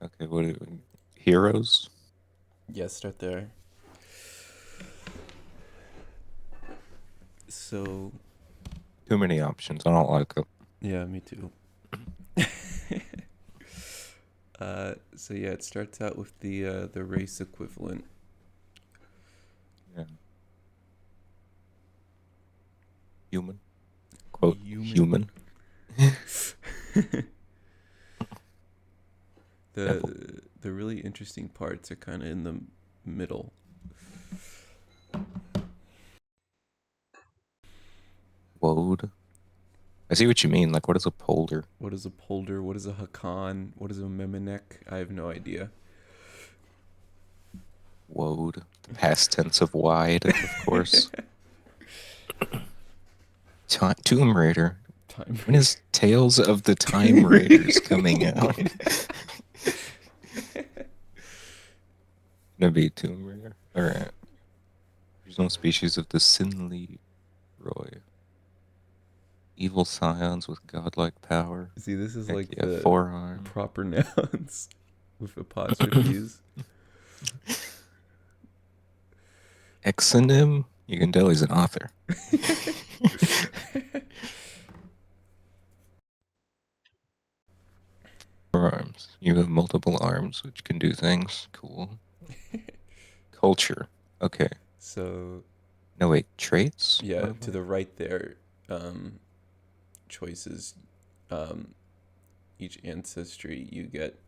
Okay, what are heroes? Yeah, start there. So, Too many options. I don't like it. yeah, me too. So yeah, it starts out with the race equivalent. Yeah. Human. Quote, Human. human. Devil. The really interesting parts are kind of in the middle. Woad. I see what you mean. Like, what is a polder? What is a polder? What is a hakan? What is a memenek? I have no idea. Woad. The past tense of wide, of course. Tomb Raider. Time. When is Tales of the Time Raiders coming out? Gonna be Tomb Raider. Alright. Original species of the Sinly Roy. Evil scions with godlike power. See, this is Heck like yeah, the forearm. proper nouns with apostrophes. Exonym? You can tell he's an author. Forearms. You have multiple arms which can do things. Cool. Culture. Okay. So No, wait. Traits? What yeah, am to the right there, um, choices. Um, each ancestry you get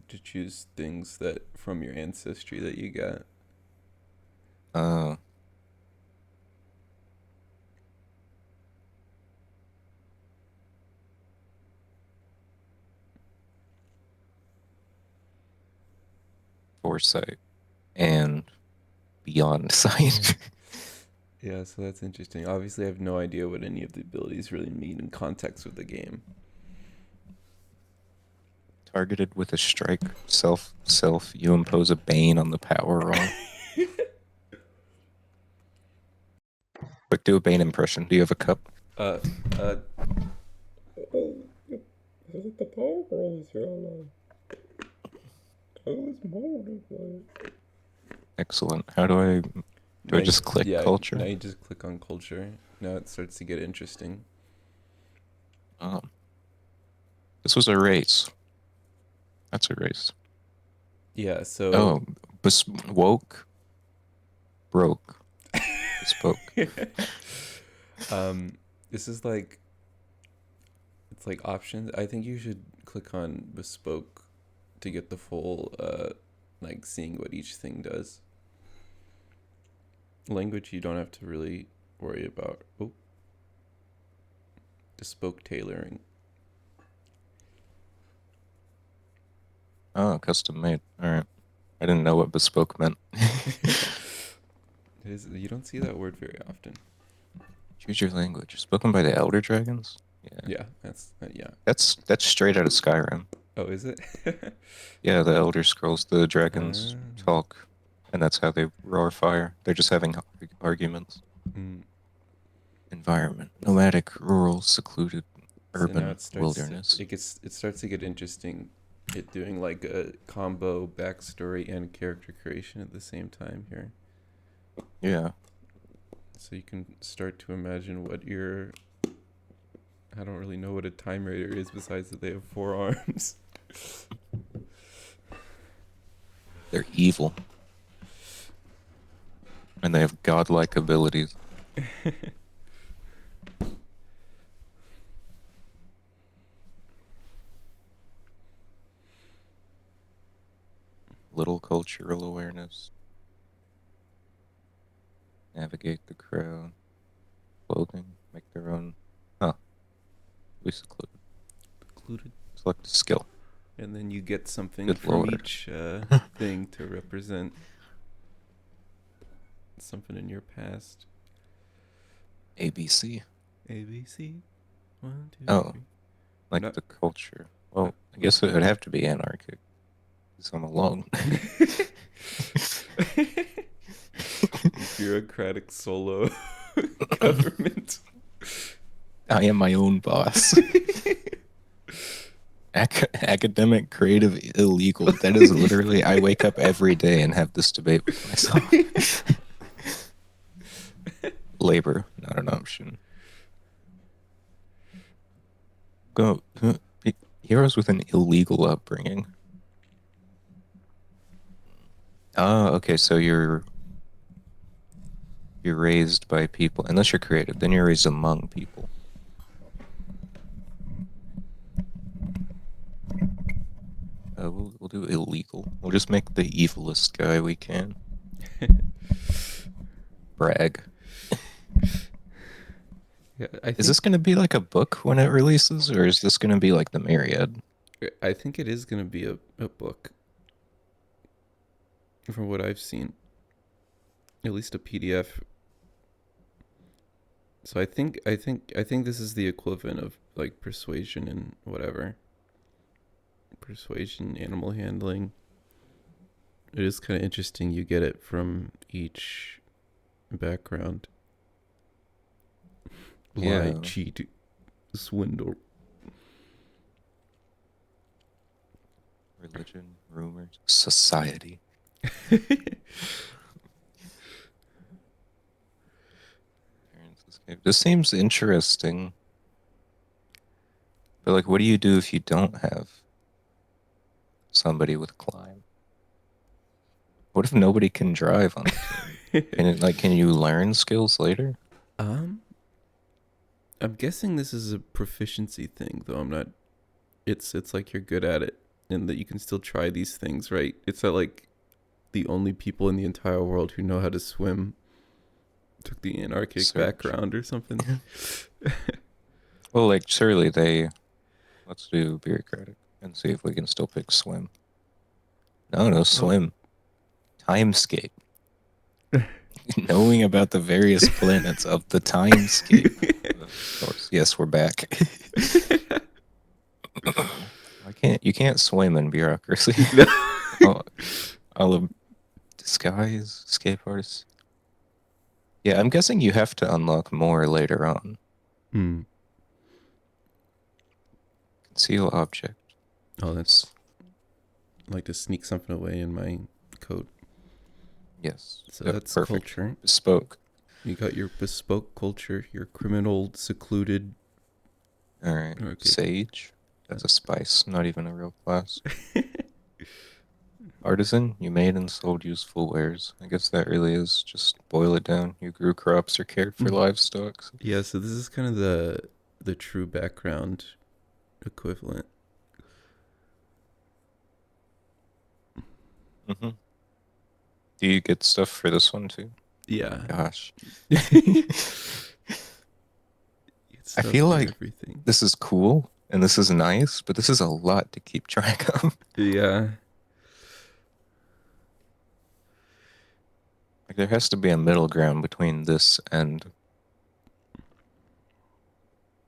to choose things that from your ancestry that you got. I? Foresight and beyond sight. Yeah, so that's interesting. Obviously, I have no idea what any of the abilities really mean in context with the game. Targeted with a strike, self, you impose a bane on the power roll. Quick, do a bane impression. Do you have a cup? Uh, uh. Is it the power roll? I was molded. Excellent. How do I Now, just click yeah, now culture? you just click on culture. Now it starts to get interesting. Um, this was a race. That's a race. Yeah, so Oh, woke, broke, bespoke. um, this is like it's like options. I think you should click on bespoke to get the full like seeing what each thing does. Language you don't have to really worry about. Oh, bespoke tailoring. Oh, custom made. All right. I didn't know what bespoke meant. You don't see that word very often. Choose your language. Spoken by the Elder Dragons? Yeah. Yeah, that's yeah. That's straight out of Skyrim. Oh, is it? Yeah, the Elder Scrolls, the dragons uh, talk, and that's how they roar fire. They're just having arguments. mm. Environment: nomadic, rural, secluded, So now urban, it starts. wilderness. It starts to get interesting. It doing like a combo backstory and character creation at the same time here. Yeah. So you can start to imagine what your. I don't really know what a time raider is besides that they have four arms. They're evil, and they have godlike abilities. Little cultural awareness. Navigate the crowd. Clothing. Make their own. Huh. We secluded. Included. Select a skill. And then you get something Good from lord. each thing to represent something in your past. ABC. A B C, 1, 2, Oh, 3. like No. the culture. Well, I guess it would have to be anarchic. Because I'm alone. Bureaucratic solo government. I am my own boss. Academic, creative, illegal. That is literally, I wake up every day and have this debate with myself. Labor, not an option. Go. Heroes with an illegal upbringing. Oh, okay. So you're raised by people, unless you're creative, then you're raised among people. We'll do illegal. We'll just make the evilest guy we can. Brag. Yeah, Is this going to be like a book when it releases, or is this going to be like the Myriad? I think it is gonna be a book, from what I've seen. At least a PDF. So I think this is the equivalent of like persuasion and whatever. Persuasion, animal handling. It is kind of interesting. You get it from each background. Lie, Yeah. cheat, swindle. Religion, rumors, society. Parents escape. This seems interesting. But like, what do you do if you don't have somebody with climb? What if nobody can drive on the team? Can you learn skills later? um, I'm guessing this is a proficiency thing, though. I'm not. It's like you're good at it, and that you can still try these things, right? It's not like the only people in the entire world who know how to swim took the anarchic Search. background or something. Well, like surely let's do bureaucratic and see if we can still pick swim. No, Oh, swim. Timescape. Knowing about the various planets of the timescape. Of course. Yes, we're back. You can't swim in bureaucracy. no. all, all of disguise, escape artists. Yeah, I'm guessing you have to unlock more later on. Hmm. Conceal object. Oh, that's like to sneak something away in my coat. Yes. So Yep, that's perfect. culture. Bespoke. You got your bespoke culture, your criminal, secluded. All right. Okay. Sage. That's a spice, not even a real class. Artisan, you made and sold useful wares. I guess that really is just boil it down. You grew crops or cared for livestock. Yeah, so this is kind of the true background equivalent. Mm-hmm. Do you get stuff for this one too? Yeah. Gosh. It's I stuff feel for like everything. this is cool and this is nice, but this is a lot to keep track of. Yeah. Like there has to be a middle ground between this and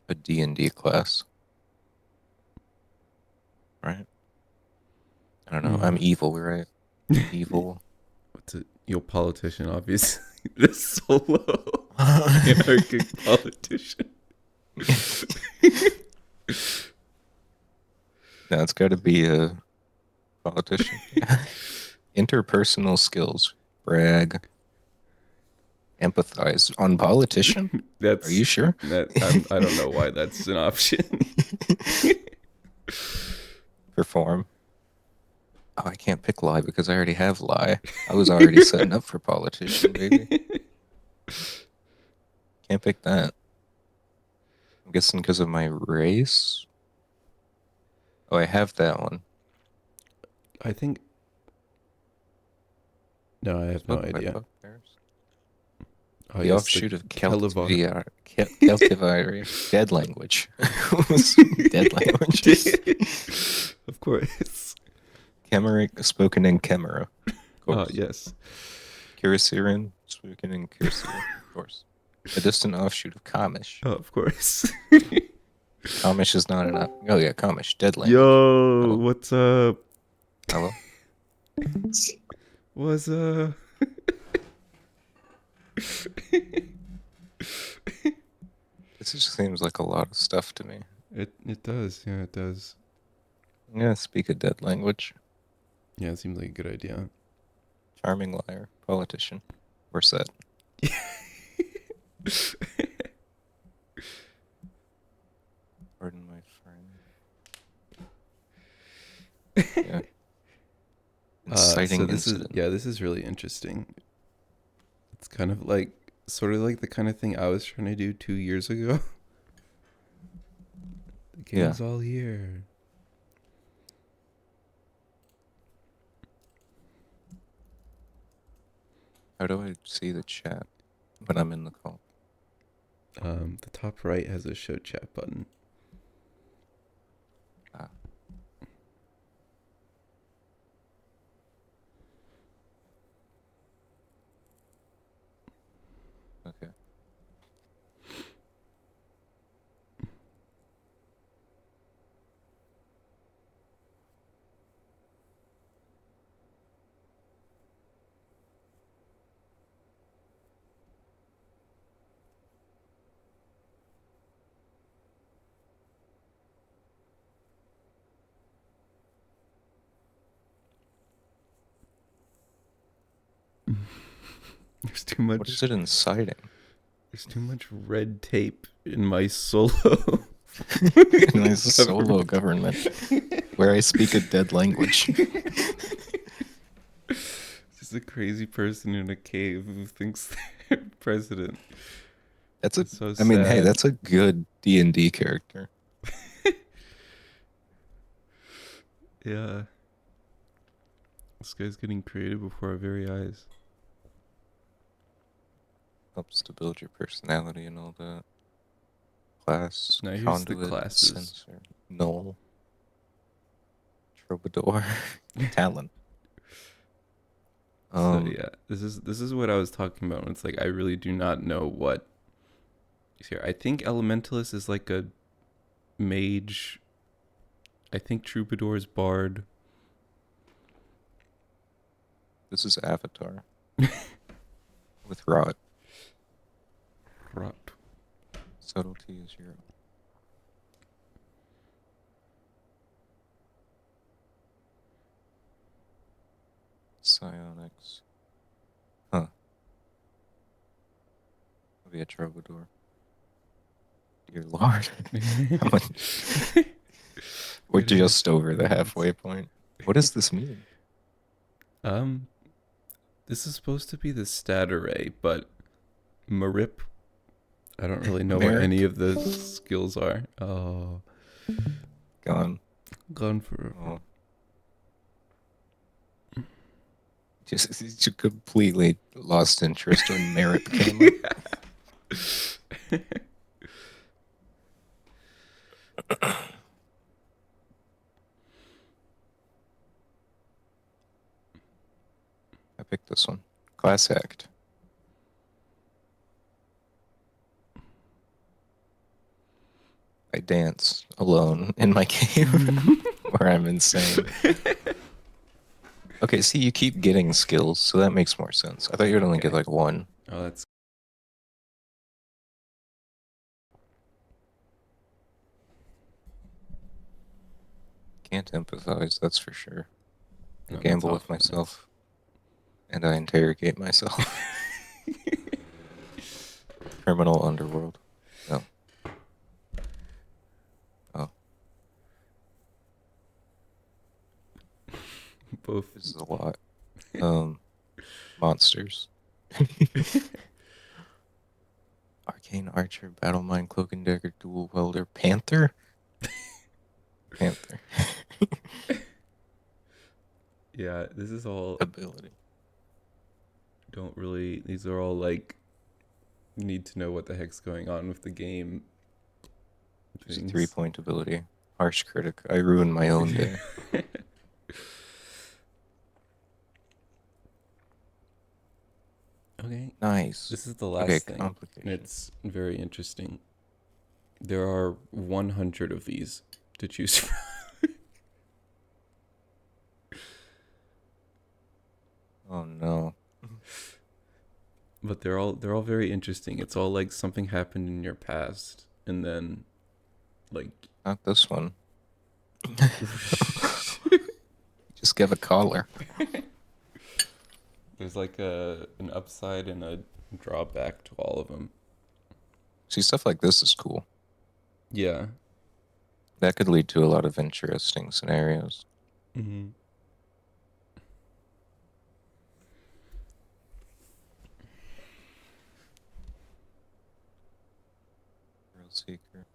a D&D class, right? I don't know. I'm Mm. evil, right? Evil. What's it? Your politician, obviously. The solo anarchic politician. No, it's got to be a politician. Interpersonal skills. Brag. Empathize. On politician? Are That's you sure? that. I don't know why that's an option. Perform. Oh, I can't pick lie because I already have lie. I was already setting up for politician, baby. Can't pick that. I'm guessing because of my race. Oh, I have that one. I think. No, I have no Spoken by idea. bugbears. Oh The yes, the offshoot of Calivar. Celtivari, dead language. Dead language. Of course. Kemeric, spoken in Kemera, of Oh course. yes. Kirisiran, spoken in Kirisir, of course. A distant offshoot of Kamish. Oh, of course. Kamish is not enough. Oh yeah, Kamish, dead language. Yo, Hello. what's up? Hello. What's up? This just seems like a lot of stuff to me. It does. Yeah, it does. Yeah, speak a dead language. Yeah, it seems like a good idea. Charming liar. Politician. We're set. Pardon my friend. Yeah. So Inciting this is incident. yeah, this is really interesting. It's kind of like sort of like the kind of thing I was trying to do 2 years ago. The Yeah. game's all here. How do I see the chat when I'm in the call? The top right has a show chat button. Ah, okay. There's too What much. is it inciting? There's too much red tape in my solo. In my solo government, where I speak a dead language. Just a crazy person in a cave who thinks they're president. That's a. It's so I mean, hey, sad. that's a good D&D character. Yeah. This guy's getting creative before our very eyes. Helps to build your personality and all that. Class, Now here's the conduit, classes. censor, null, troubadour, talent. So Um, yeah, this is what I was talking about. When it's like I really do not know what is here. I think Elementalist is like a mage. I think Troubadour is bard. this is Avatar with Rot. Rot. Subtlety is your psionics. Huh. Maybe a troubadour. Dear Lord. How much- We're It is. just over the It halfway point. What does this mean? Um, this is supposed to be the stat array, but Marip, I don't really know what any Merrick? of the skills are. Oh, Gone. gone forever. Oh. Just completely lost interest when Merrick came up. I picked this one. Class act. I dance alone in my cave where I'm insane. Okay, see, you keep getting skills, so that makes more sense. I thought you would only get Okay. like one. Oh, that's Can't empathize, that's for sure. I no, that's gamble with awful. myself, and I interrogate myself. Criminal underworld. No. Oh, Both. this is a lot. Monsters. Arcane Archer, Battle Mind, Cloak and Dagger, Dual Welder, Panther? Panther. Yeah, this is all. Ability. Don't really. These are all like. Need to know what the heck's going on with the game. Just a Things. 3-point ability. Harsh critic. I ruined my own day. Okay. Nice. This is the Okay, last thing. complication. It's very interesting. There are 100 of these to choose from. Oh no. But they're all very interesting. It's all like something happened in your past and then like Not this one. just give a collar. There's like an upside and a drawback to all of them. See, stuff like this is cool. Yeah. That could lead to a lot of interesting scenarios. Mm-hmm. Thrill seeker.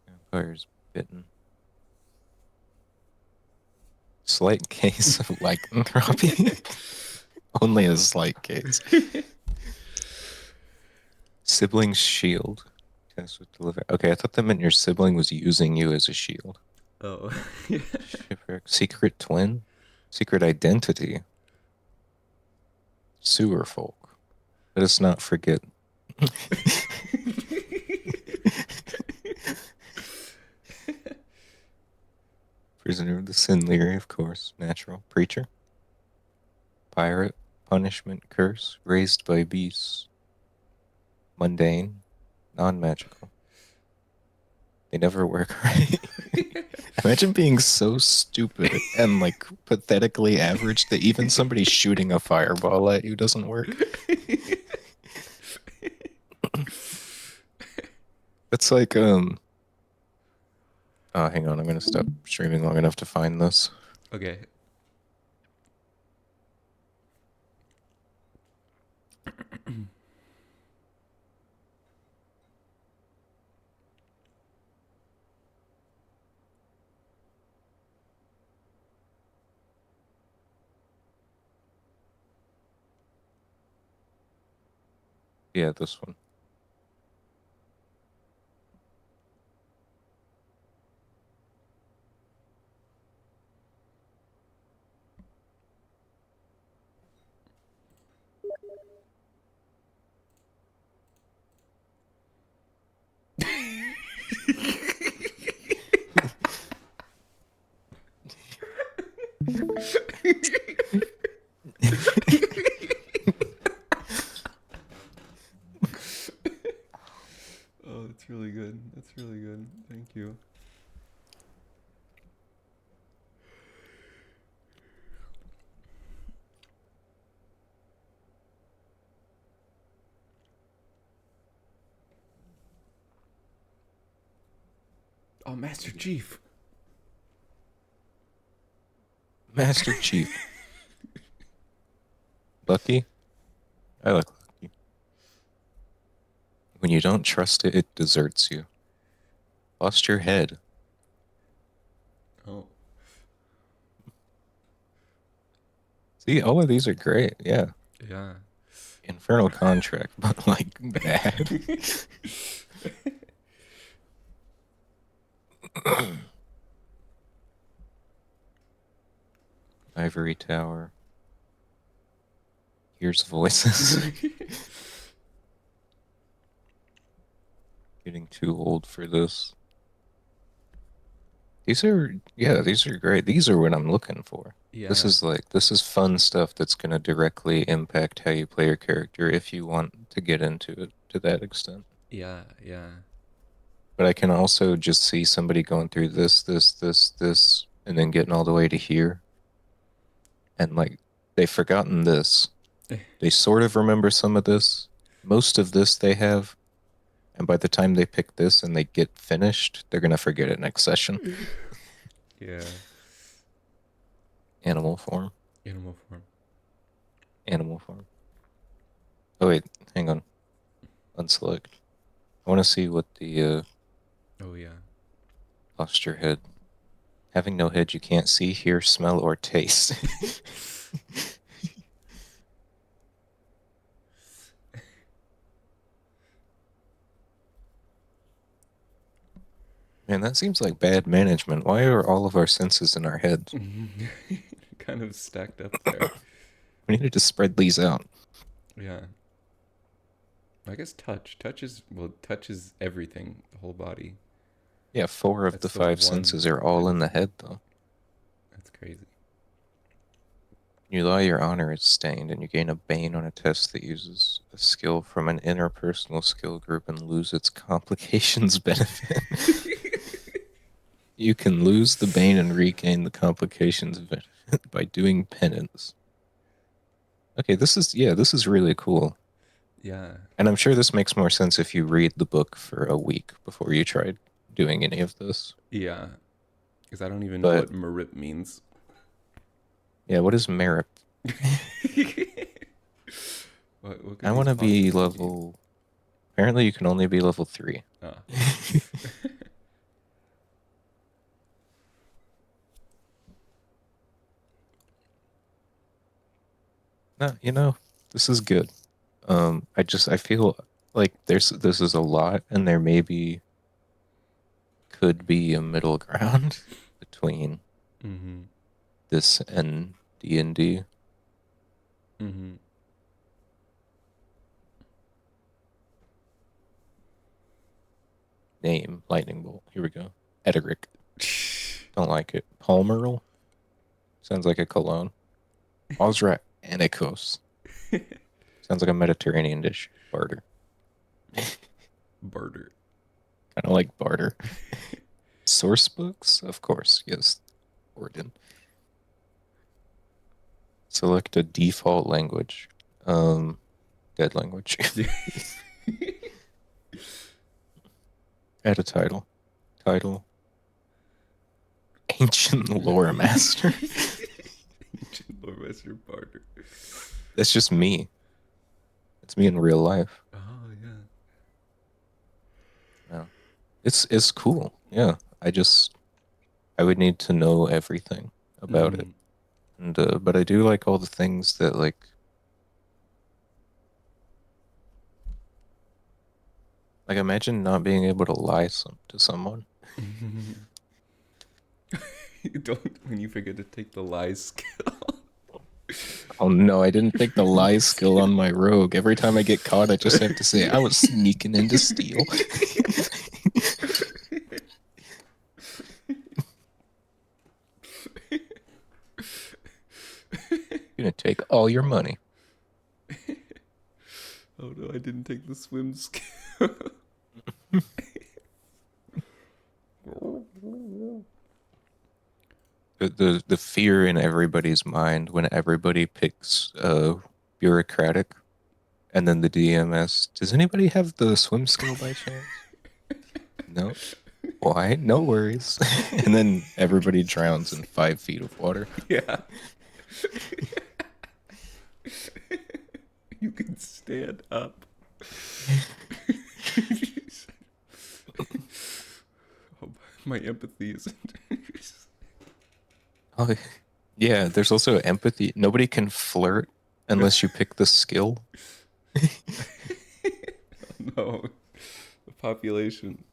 Vampire's bitten. Slight case of lycanthropy. Only a slight case. Sibling's shield. Test with deliver. Okay, I thought that meant your sibling was using you as a shield. Oh. Yeah. Shipwreck. Secret twin. Secret identity. Sewer folk. Let us not forget. Prisoner of the Sin Leary, of course. Natural. Preacher. Pirate. Punishment. Curse. Raised by beasts. Mundane. Non-magical. They never work right. Imagine being so stupid and like pathetically average that even somebody shooting a fireball at you doesn't work. It's like oh, hang on, I'm gonna stop streaming long enough to find this. Okay. Yeah, this one. Oh, that's really good. That's really good. Thank you. Oh, Master Chief. Master Chief. Lucky? I like Lucky. When you don't trust it, it deserts you. Lost your head. Oh. See, all of these are great. Yeah. Yeah. Infernal Contract, but like bad. Ivory Tower. Here's voices. Getting too old for this. These are, yeah, these are great. These are what I'm looking for. This Yeah. is like, this is fun stuff that's going to directly impact how you play your character if you want to get into it to that extent. Yeah. Yeah. But I can also just see somebody going through this, and then getting all the way to here. And like, they've forgotten this. They sort of remember some of this. Most of this they have. And by the time they pick this and they get finished, they're going to forget it next session. Yeah. Animal form. Animal form. Animal form. Oh, wait. Hang on. Unselect. I want to see what the Oh, yeah. lost your head. Having no head, you can't see, hear, smell, or taste. Man, that seems like bad management. Why are all of our senses in our heads? Kind of stacked up there. We need to just spread these out. Yeah. I guess touch. Touch is everything, the whole body. Yeah, 4 of the That's the 5 one senses are all good. in the head, though. That's crazy. You lie, your honor is stained, and you gain a bane on a test that uses a skill from an interpersonal skill group and lose its complications benefit. You can lose the bane and regain the complications of it by doing penance. Okay, this is really cool. Yeah, And I'm sure this makes more sense if you read the book for a week before you tried doing any of this. yeah. Because I don't even know But what Marip means. yeah, what is merit? What I could want these to be possibly mean? level. Apparently, you can only be level 3. Ah. No, this is good. I feel like this is a lot, and there maybe could be a middle ground between Mm-hmm. this and D&D. Mm-hmm. Name Lightning Bolt. Here we go. Ederic. Don't like it. Palmerl. Sounds like a cologne. Osra Anikos. Sounds like a Mediterranean dish. Barter. Kind Barter. of like barter. Source books? Of course. Yes. Oregon. Select a default language. Dead language. Add a title. Title. Ancient Lore Master. Ancient Lord Western Barter. That's just me. It's me in real life. Oh yeah. No. It's cool. Yeah. I would need to know everything about it. Mm-hmm. And but I do like all the things that like imagine not being able to lie to someone. Don't when you forget to take the lies skill. Oh no, I didn't take the lie skill Skill. on my rogue. Every time I get caught, I just have to say I was sneaking into steal. Gonna take all your money. Oh no, I didn't take the swim skill. The fear in everybody's mind when everybody picks bureaucratic and then the DMS. Does anybody have the swim skill by chance? No. Why? No worries. And then everybody drowns in 5 feet of water. Yeah. You can stand up. Oh, my empathy isn't. Oh, yeah, there's also empathy. Nobody can flirt unless you pick the skill. No, the population.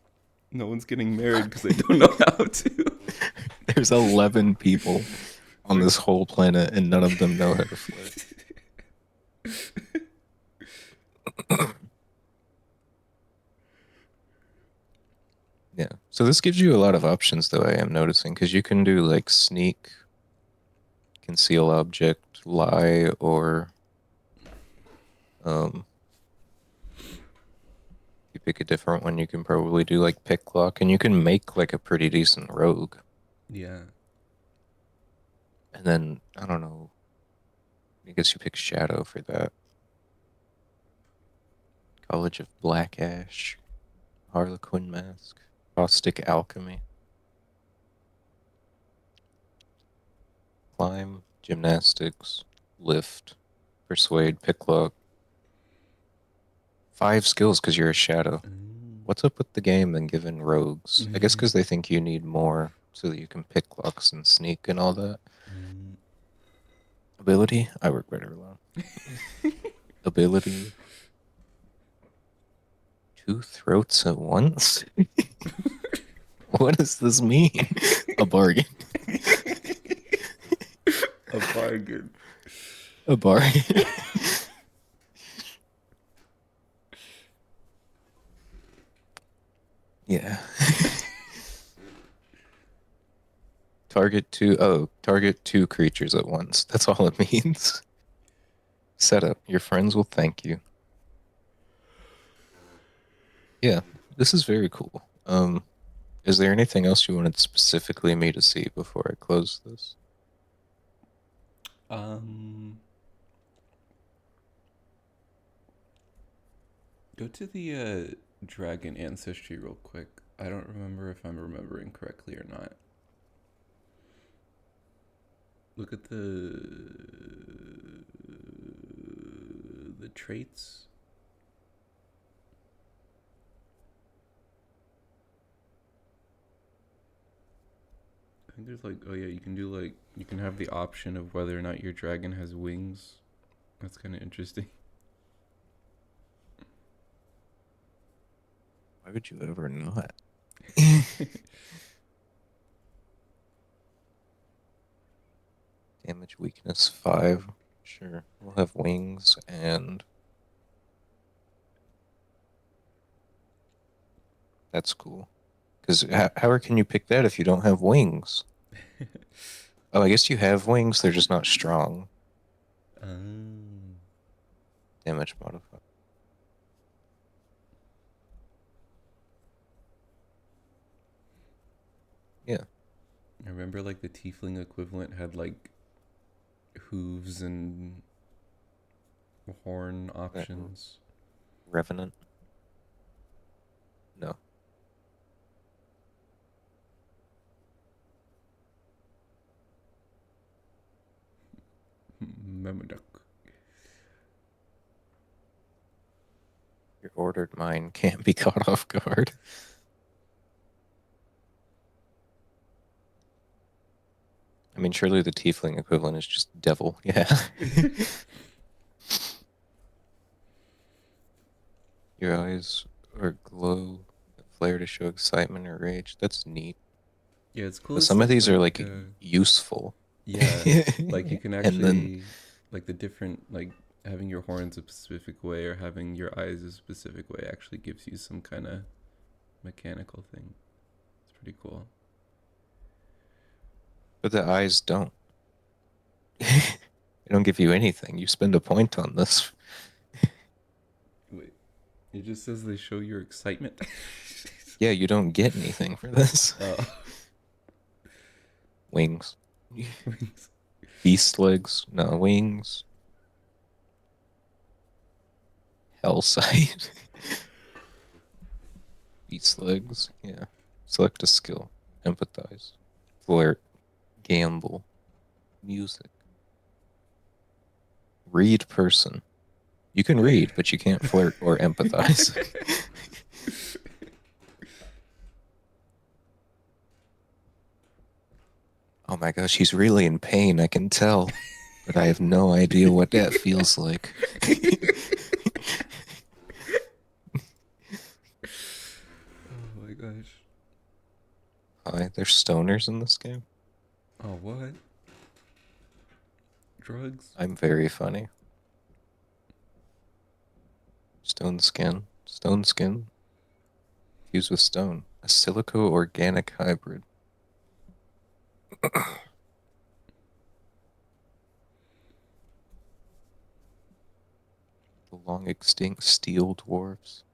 No one's getting married because they don't know how to. There's 11 people on this whole planet and none of them know how to flirt. Yeah. So this gives you a lot of options though, I am noticing, because you can do like sneak, conceal object, lie, or um you pick a different one, you can probably do like pick lock, and you can make like a pretty decent rogue. Yeah. And then I don't know, I guess you pick shadow for that. College of Black Ash, Harlequin Mask, Caustic Alchemy, Climb, Gymnastics, Lift, Persuade, Pick lock. 5 skills because you're a shadow. Mm. What's up with the game and giving rogues? I guess because they think you need more so that you can pick locks and sneak and all that. Mm. Ability? I work better alone. Ability? 2 throats at once? What does this mean? A bargain. A bargain. A bargain. Yeah. Target 2 creatures at once. That's all it means. Setup. Your friends will thank you. Yeah, this is very cool. Is there anything else you wanted specifically me to see before I close this? Um, Go to the dragon ancestry real quick. I don't remember if I'm remembering correctly or not. Look at the traits. I think there's like, oh yeah, you can do like, you can have the option of whether or not your dragon has wings. That's kind of interesting. Why would you ever not? Damage weakness 5. Sure. We'll have wings and that's cool. Because how can you pick that if you don't have wings? Oh, I guess you have wings. They're just not strong. um, Damage modifier. Yeah. I remember like the tiefling equivalent had like hooves and horn That options. Revenant. No. Memoduck. Your ordered mind can't be caught off guard. I mean, surely the tiefling equivalent is just devil. Yeah. Your eyes are glow, flare to show excitement or rage. That's neat. Yeah, it's cool But to some of set these are like like useful. yeah, like you can And then, actually like the different like having your horns a specific way or having your eyes a specific way actually gives you some kind of mechanical thing. It's pretty cool. but the eyes don't. They don't give you anything. You spend a point on this. Wait, it just says they show your excitement. Yeah, you don't get anything for this. Oh, Wings. Beast legs. No, wings. Hell sight. Beast legs. Yeah. Select a skill. Empathize. Flirt. Gamble. Music. Read person. You can wait. read, but you can't flirt or empathize. Oh my gosh, he's really in pain, I can tell. But I have no idea what that feels like. Oh my gosh. Hi, there's stoners in this game. Oh what? Drugs? I'm very funny. Stone skin. Stone skin fused with stone. A silico organic hybrid. The long extinct steel dwarfs.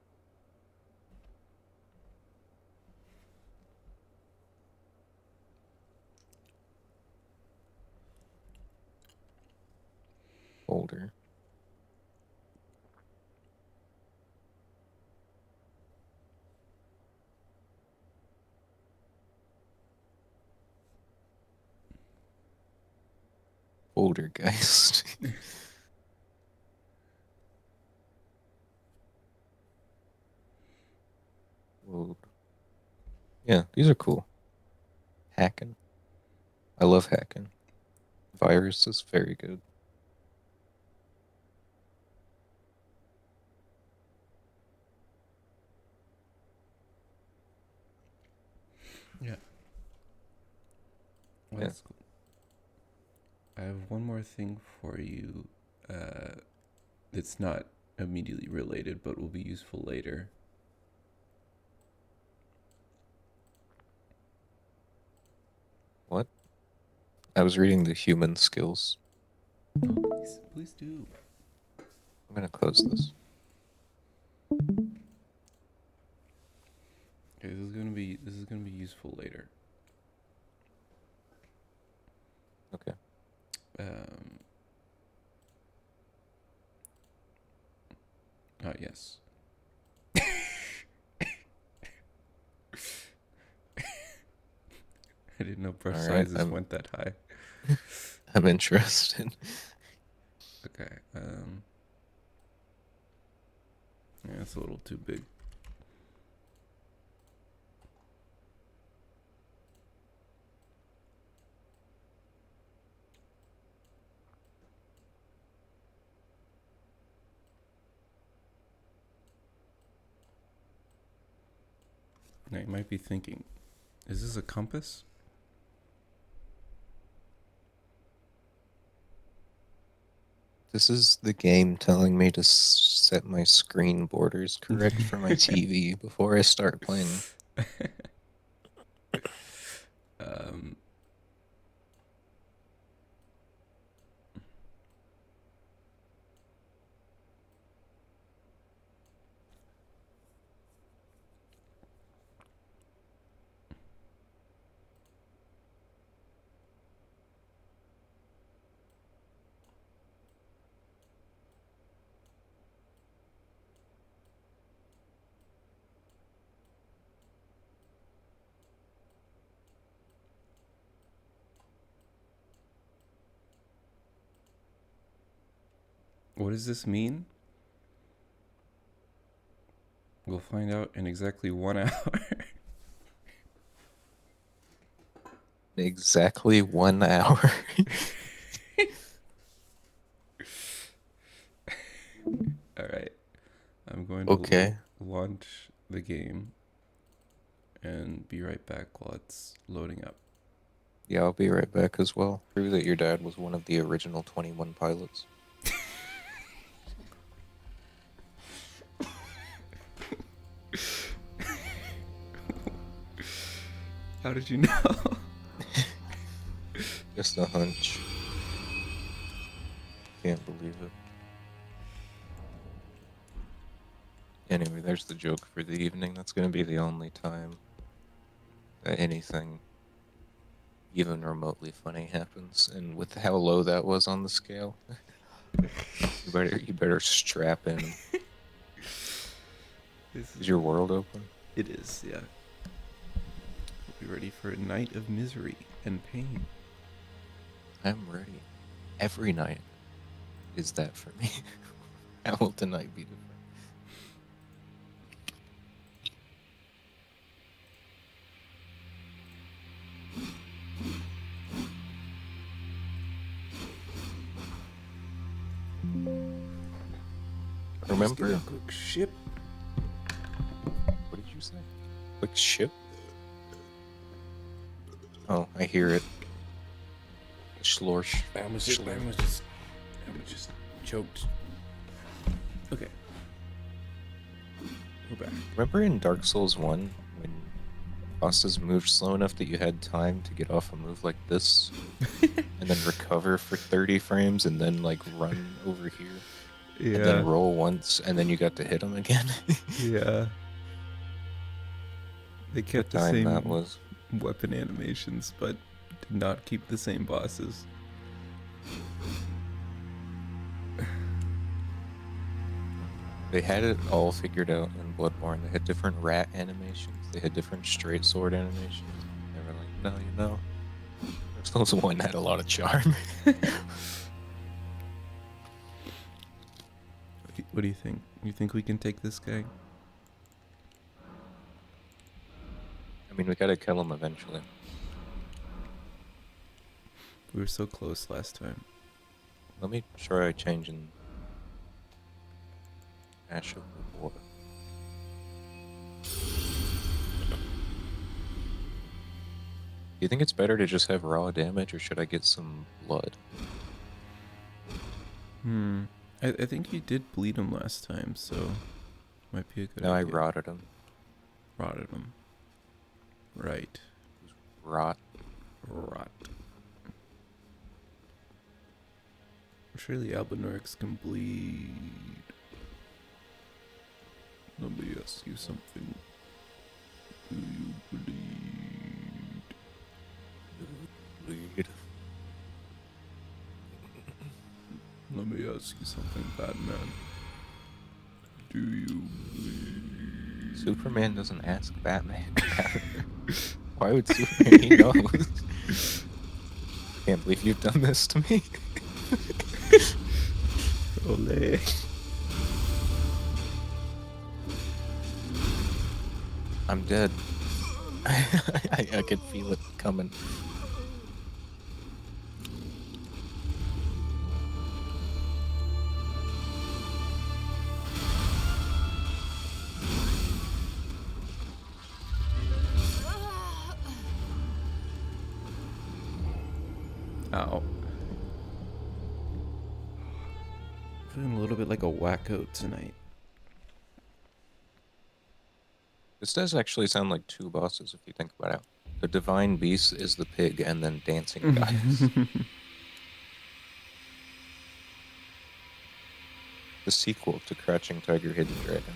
Older. Poltergeist. Whoa. Yeah, these are cool. Hacking. I love hacking. Virus is very good. Yeah. Well, Yeah. that's cool. I have one more thing for you. Uh, it's not immediately related, but will be useful later. What? I was reading the human skills. Oh, please do. I'm gonna close this. Okay, this is gonna be useful later. Okay. Um. Yes. I didn't know brush All right. sizes went that high. I'm interested. Okay. Yeah, it's a little too big. Now you might be thinking, is this a compass? This is the game telling me to set my screen borders correct for my TV before I start playing. um. What does this mean? We'll find out in exactly 1 hour. Exactly 1 hour. All right. I'm going to Okay. launch the game and be right back while it's loading up. Yeah, I'll be right back as well. True that your dad was one of the original 21 pilots. How did you know? Just a hunch. Can't believe it. Anyway, there's the joke for the evening. That's going to be the only time that anything even remotely funny happens. And with how low that was on the scale, you better strap in. Is your world open? It is, yeah. We'll be ready for a night of misery and pain. I'm ready. Every night is that for me. How will tonight be different? Remember? Quick ship. What did you say? Quick ship? Oh, I hear it. Schlorsh. I almost just choked. Okay. We're back. Remember in Dark Souls 1 when bosses moved slow enough that you had time to get off a move like this and then recover for 30 frames and then like run over here and then roll once and then you got to hit them again? Yeah. They What kept the time that same was. weapon animations, but did not keep the same bosses. They had it all figured out in Bloodborne. They had different rat animations. They had different straight sword animations. They were like, no, Dark Souls 1 had a lot of charm. What do you think? You think we can take this guy? I mean, we gotta kill him eventually. We were so close last time. Let me try changing Ash of War. Do you think it's better to just have raw damage, or should I get some blood? I think you did bleed him last time, so might be a good No, I idea. rotted him. Rotted him. Right. Rot. Surely Albinaurics can bleed. Let me ask you something. Do you bleed? Bleed. Let me ask you something, Batman. Do you bleed? Superman doesn't ask Batman. Why would Superman? He knows. Can't believe you've done this to me. Ole. I'm dead. I could feel it coming. Ow. Feeling a little bit like a wacko tonight. This does actually sound like two bosses if you think about it. The Divine Beast is the pig, and then Dancing Guys. The sequel to Crouching Tiger, Hidden Dragon.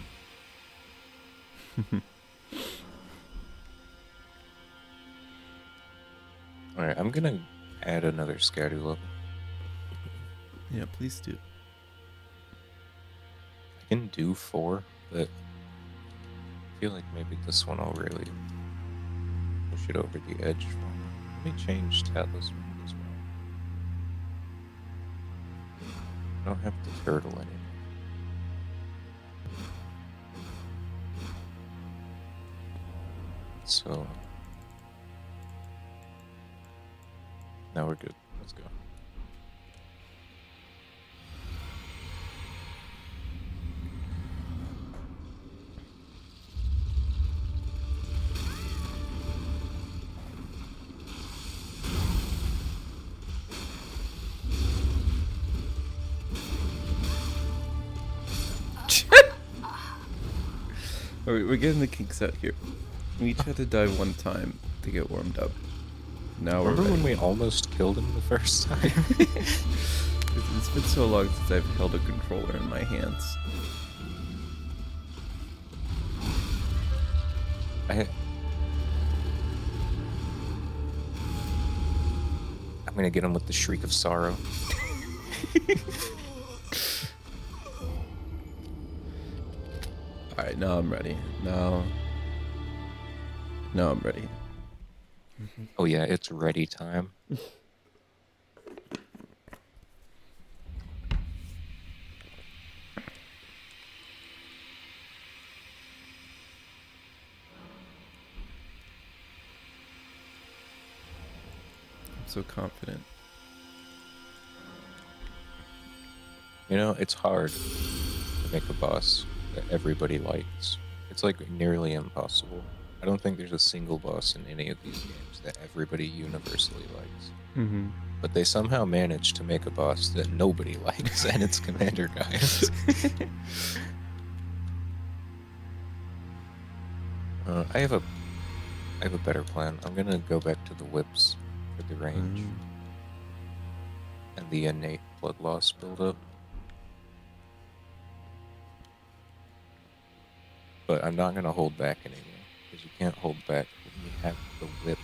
Alright, I'm gonna add another Scatty level. Yeah, please do. I can do 4, but I feel like maybe this one will really push it over the edge for me. Let me change Talisman as well. I don't have the turtle anymore. So now we're good. Let's go. We're getting the kinks out here. We each had to die one time to get warmed up. Now we're Remember when ready. we almost killed him the first time? It's been so long since I've held a controller in my hands. I'm gonna get him with the Shriek of Sorrow. Alright, now I'm ready. Now I'm ready. Oh yeah, it's ready time. I'm so confident. You know, it's hard to make a boss that everybody likes. It's like nearly impossible. I don't think there's a single boss in any of these games that everybody universally likes. Mm-hmm. But they somehow managed to make a boss that nobody likes, and it's Commander Guys. I have a better plan. I'm gonna go back to the whips for the range and the innate blood loss buildup. But I'm not gonna hold back anymore, because you can't hold back when you have the whip.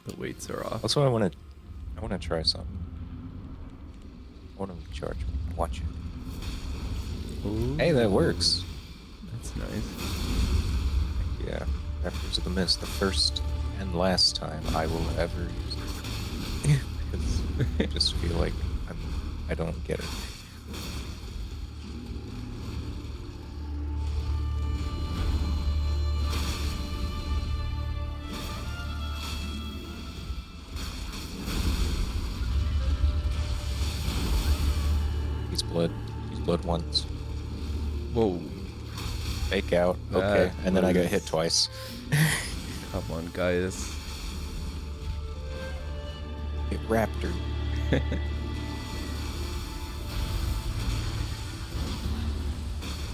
The weights are off. Also, I wanna try something. I wanna recharge. Watch it. Ooh, Hey, that works. that's nice. Yeah, Raptors of the Mist, the first and last time I will ever use it. Because I just feel like I don't get it. He's blood once. Whoa. Fake out. That Okay. And then I got hit was- twice. Come on, guys. Get raptor.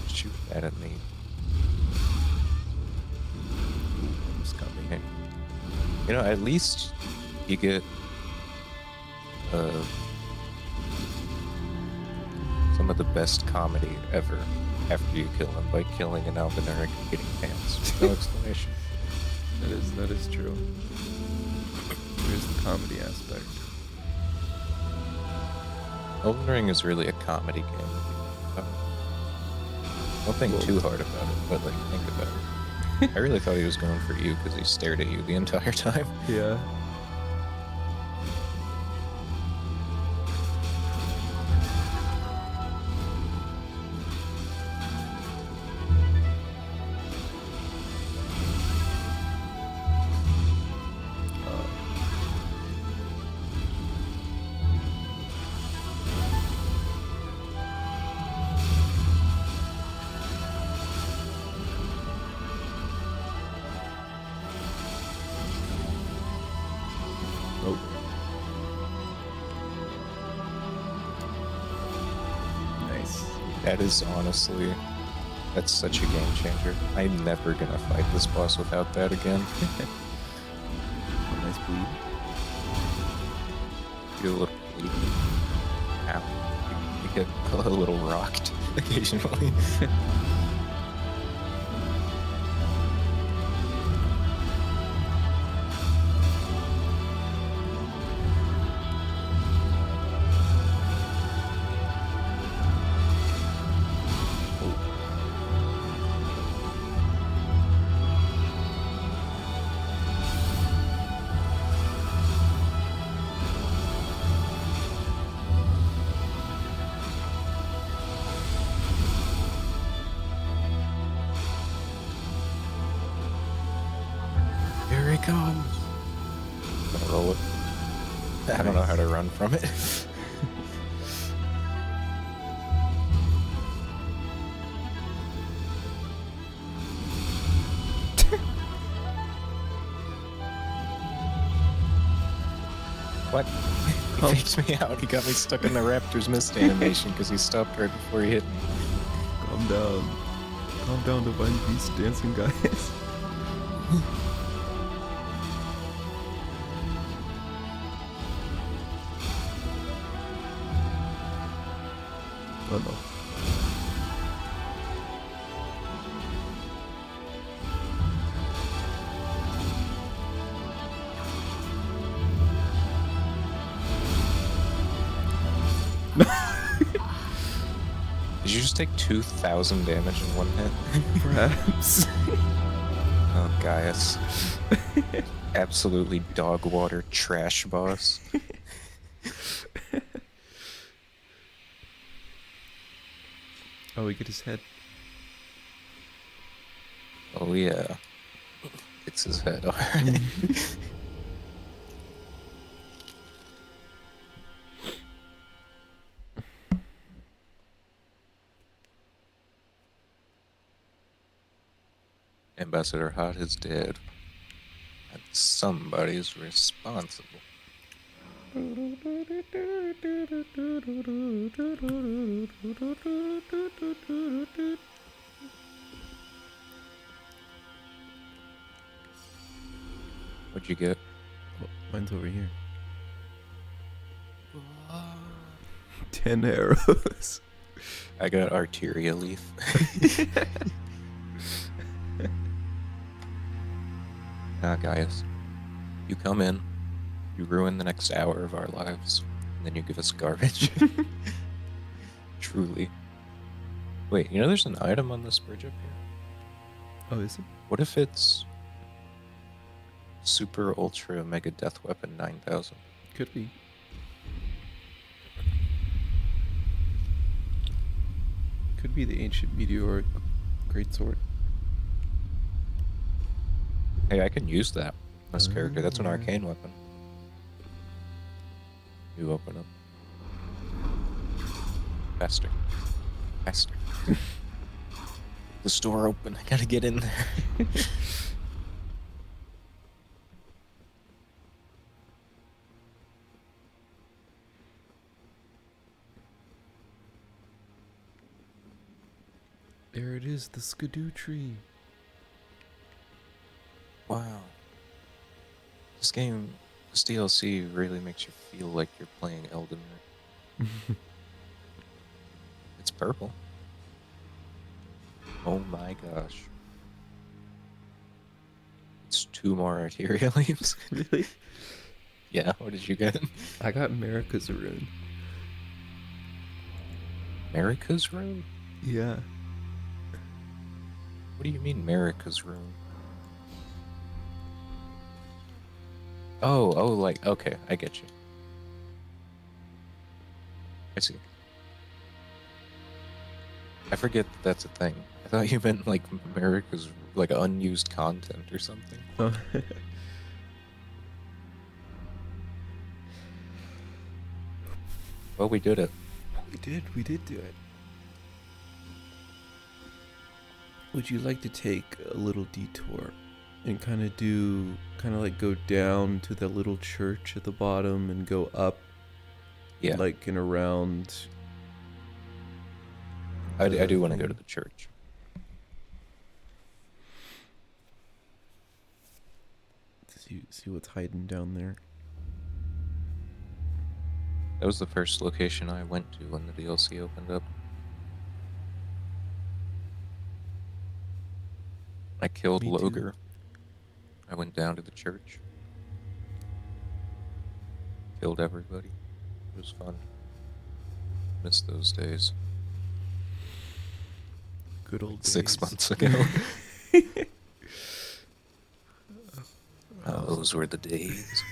Shoot that at me. Almost got me. Okay. You know, at least you get some some of the best comedy ever after you kill him by killing an albinuric and getting pants. No explanation. That is true. There's the comedy aspect. Elden Ring is really a comedy game. If you think about it. Don't think too hard about it, but like think about it. I really thought he was going for you because he stared at you the entire time. Yeah. Oh. Nice. That is honestly, that's such a game changer. I'm never gonna fight this boss without that again. Oh, nice bleed. Get a little bleed. Ow. You get a little rocked occasionally. Here he comes. I'm gonna roll it. I don't know how to run from it. What? He faked me out. He got me stuck in the Raptor's mist animation because he stopped right before he hit me. Calm down. Calm down, Divine Beast dancing guys. Oh no. Did you just take 2,000 damage in one hit? Perhaps. Oh, Gaius. Absolutely dog water trash boss. Oh, we get his head. Oh, yeah. It's his head already. Ambassador Hot is dead. And somebody's responsible. What'd you get? Oh, mine's over here. 10 arrows. I got Arteria Leaf. Gaius, you come in, you ruin the next hour of our lives, and then you give us garbage. Truly. Wait, you know there's an item on this bridge up here? Oh, is it? What if it's Super Ultra Mega Death Weapon 9000? Could be. Could be the ancient meteoric greatsword. Hey, I can use that on this character. That's an arcane weapon. You open up. Faster. Faster. The store open. I gotta get in there. There it is, the skidoo tree. Wow. This game, this DLC really makes you feel like you're playing Elden Ring. purple. Oh my gosh. It's 2 more arterial leaves. Really? Yeah, what did you get? I got America's rune. America's rune? Yeah. What do you mean, America's rune? Oh, like, okay, I get you. I see. I forget that that's a thing. I thought you meant, like, America's, like, unused content or something. Oh. Well, we did it. We did do it. Would you like to take a little detour and kind of like go down to that little church at the bottom and go up? Yeah. Like and around. I do want to go to the church. See what's hiding down there. That was the first location I went to when the DLC opened up. I killed Loger. I went down to the church. Killed everybody. It was fun. Missed those days. Good old days. 6 months ago. Those were the days.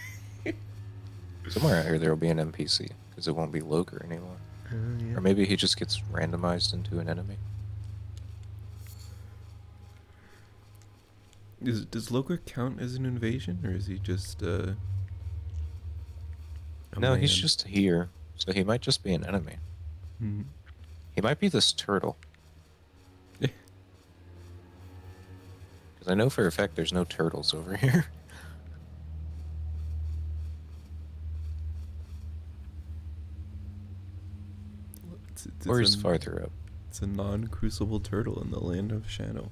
Somewhere out here there will be an NPC, because it won't be Loger anymore. Yeah. Or maybe he just gets randomized into an enemy. Does Loger count as an invasion, or is he just a No, man? he's just here, so he might just be an enemy. Mm-hmm. He might be this turtle. Because I know for a fact there's no turtles over here. Or he's farther up. It's a non-crucible turtle in the land of Shadow.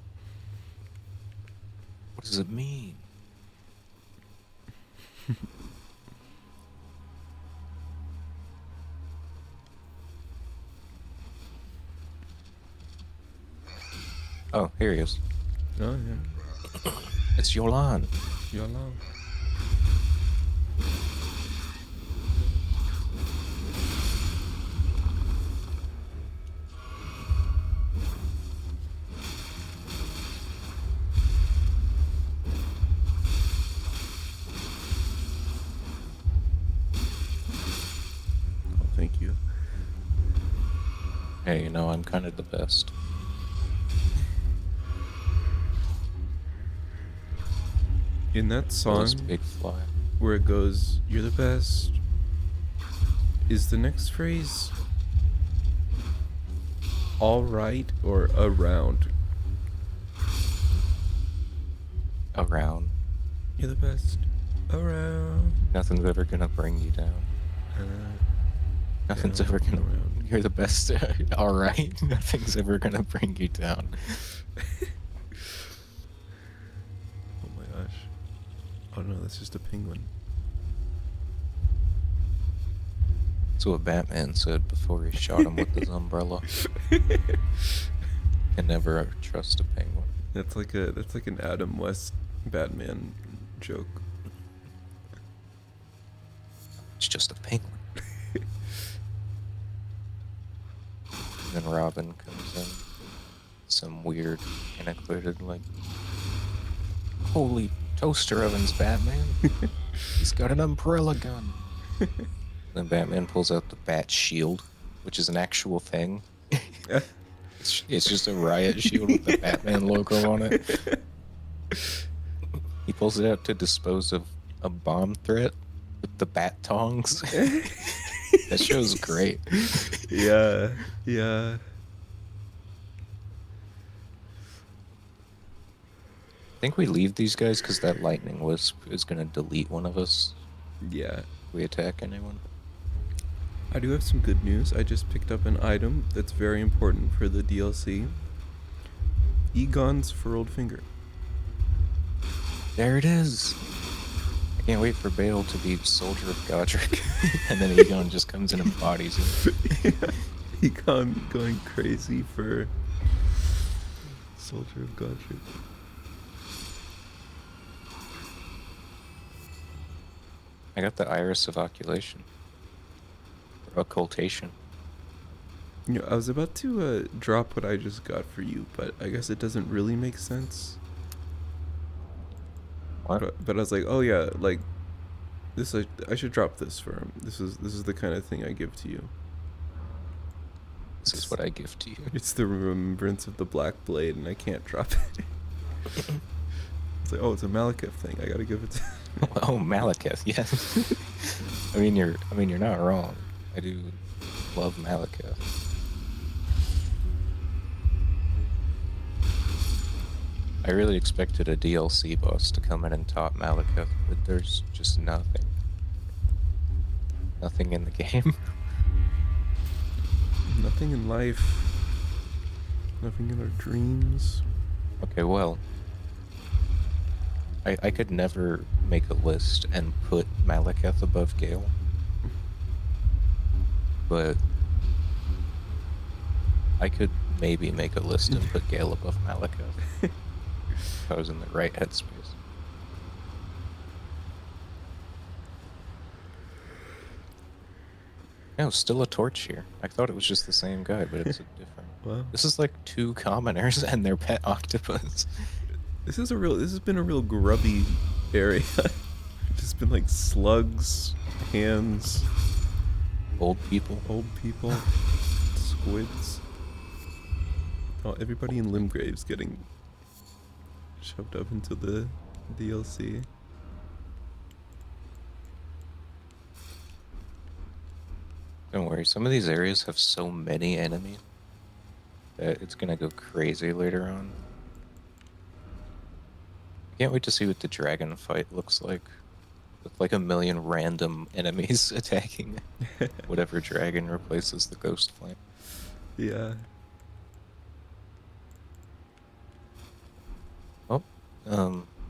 What does it mean? Oh, here he is. Oh, yeah. It's Yolan. Yolan. Thank you. Hey, you know, I'm kind of the best. In that song, big fly. where it goes, "You're the best," is the next phrase "all right" or "around"? Around. You're the best. Around. Nothing's ever gonna bring you down. Nothing's ever gonna. Around. You're the best. All right. Nothing's ever gonna bring you down. Oh my gosh. Oh no, that's just a penguin. That's what Batman said before he shot him with his umbrella. Can never trust a penguin. That's like an Adam West Batman joke. It's just a penguin. And then Robin comes in. Some weird, antiquated, like, holy toaster ovens, Batman. He's got an umbrella gun. Then Batman pulls out the bat shield, which is an actual thing. It's just a riot shield with the Batman logo on it. He pulls it out to dispose of a bomb threat with the bat tongs. That show's great. Yeah. I think we leave these guys because that lightning wisp is going to delete one of us. Yeah. If we attack anyone. I do have some good news. I just picked up an item that's very important for the DLC. Egon's furrowed finger. There it is. I can't wait for Bale to be Soldier of Godric. And then Egon just comes in and bodies him. He going crazy for Soldier of Godship. I got the iris of occultation. Or occultation. You know, I was about to drop what I just got for you, but I guess it doesn't really make sense. What? But I was like, oh yeah, like this. I should drop this for him. This is the kind of thing I give to you. This is what I give to you. It's the remembrance of the Black Blade, and I can't drop it. It's like, oh, it's a Malekith thing. I gotta give it to. Oh, Malekith, yes. I mean, you're not wrong. I do love Malekith. I really expected a DLC boss to come in and top Malekith, but there's just nothing. Nothing in the game. Nothing in life. Nothing in our dreams. Okay, well, I could never make a list and put Malekith above Gale. But I could maybe make a list and put Gale above Malekith. If I was in the right headspace. No, still a torch here. I thought it was just the same guy, but it's a different. Wow. This is like 2 commoners and their pet octopus. This has been a real grubby area. Just been like slugs, hands, Old people. Squids. Oh, everybody in Limgrave's getting shoved up into the DLC. Don't worry, some of these areas have so many enemies that it's gonna go crazy later on. Can't wait to see what the dragon fight looks like. With like a million random enemies attacking whatever dragon replaces the ghost flame. Yeah. Oh, I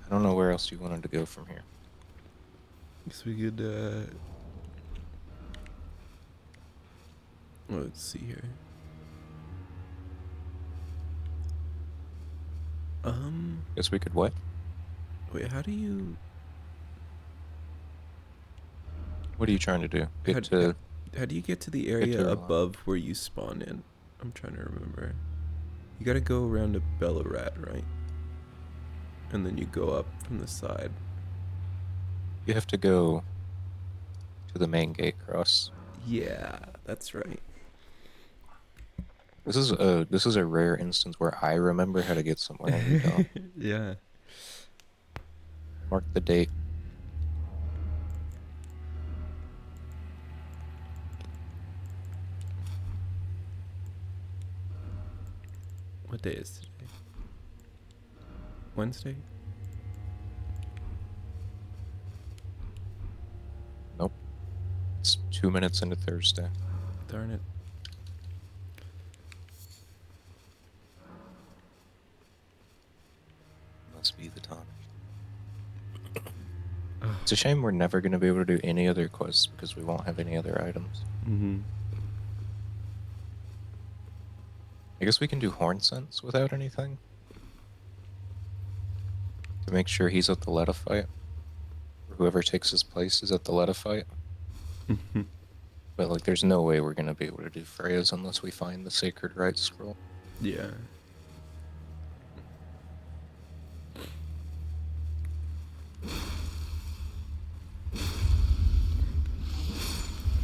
don't know where else you wanted to go from here. Guess we could let's see here. Guess we could what? Wait, how do you What are you trying to do? how do you get to the area to above where you spawn in? I'm trying to remember. You gotta go around to Bellarat, right? And then you go up from the side. You have to go to the main gate cross. Yeah, that's right. This is a rare instance where I remember how to get somewhere and you don't. Yeah. Mark the date. What day is today? Wednesday? Nope. It's 2 minutes into Thursday. Darn it. Must be the time. It's a shame we're never going to be able to do any other quests because we won't have any other items. Mm-hmm. I guess we can do horn sense without anything. To make sure he's at the Letta fight. Or whoever takes his place is at the Letta fight. But like there's no way we're going to be able to do Freya's unless we find the Sacred Right Scroll. Yeah.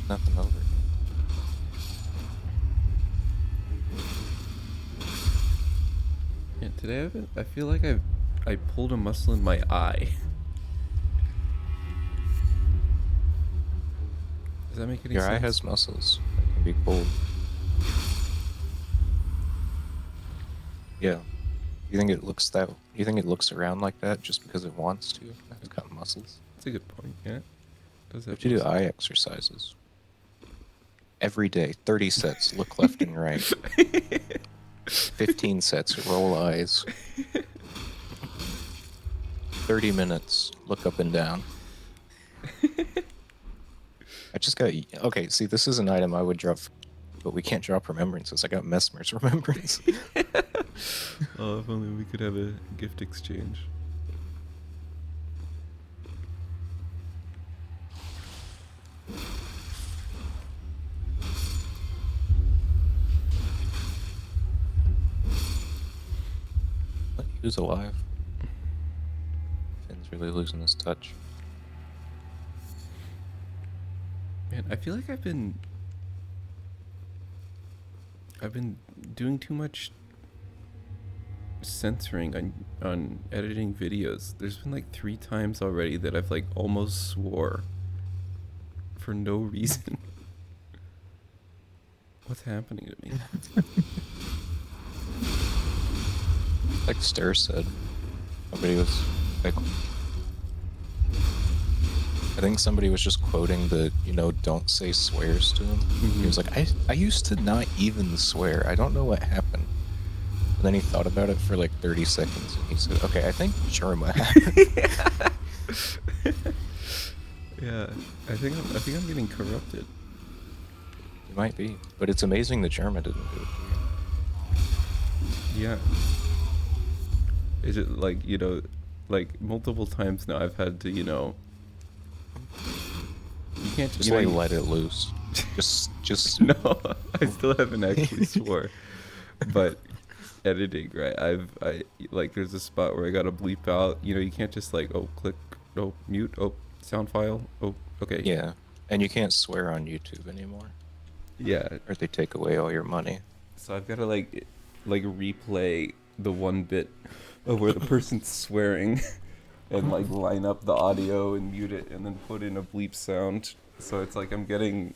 Nothing over here. Yeah, today I feel like I pulled a muscle in my eye. Does that make any Your sense? eye has muscles that can be pulled. Yeah. You think it looks around like that just because it wants to? It's got muscles. That's a good point, yeah. Does You have have to do muscles. eye exercises. Every day, 30 sets, look left and right. 15 sets, roll eyes. 30 minutes, look up and down. I just got... Okay, see, this is an item I would drop. but we can't drop remembrances. I got Mesmer's remembrance. Oh, if only we could have a gift exchange. Who's alive? Finn's really losing his touch. Man, I feel like I've been doing too much censoring on editing videos. There's been like 3 times already that I've like almost swore for no reason. What's happening to me? Like Stir said, somebody was like, I think somebody was just quoting the, don't say swears to him. He was like, I used to not even swear. I don't know what happened. And then he thought about it for like 30 seconds and he said, okay, I think Sherma happened. Yeah, I think I'm getting corrupted. You might be, but it's amazing the Germa didn't do it. Yeah. Is it like, like multiple times now I've had to, you can't Just like let it loose. Just No, I still haven't actually swore. But editing, right? I like there's a spot where I gotta bleep out. You can't just like click, mute, sound file, okay. Yeah, and you can't swear on YouTube anymore, Yeah. or they take away all your money. So I've got to like replay the one bit of where the person's swearing, and like line up the audio and mute it, and then put in a bleep sound. So it's like I'm getting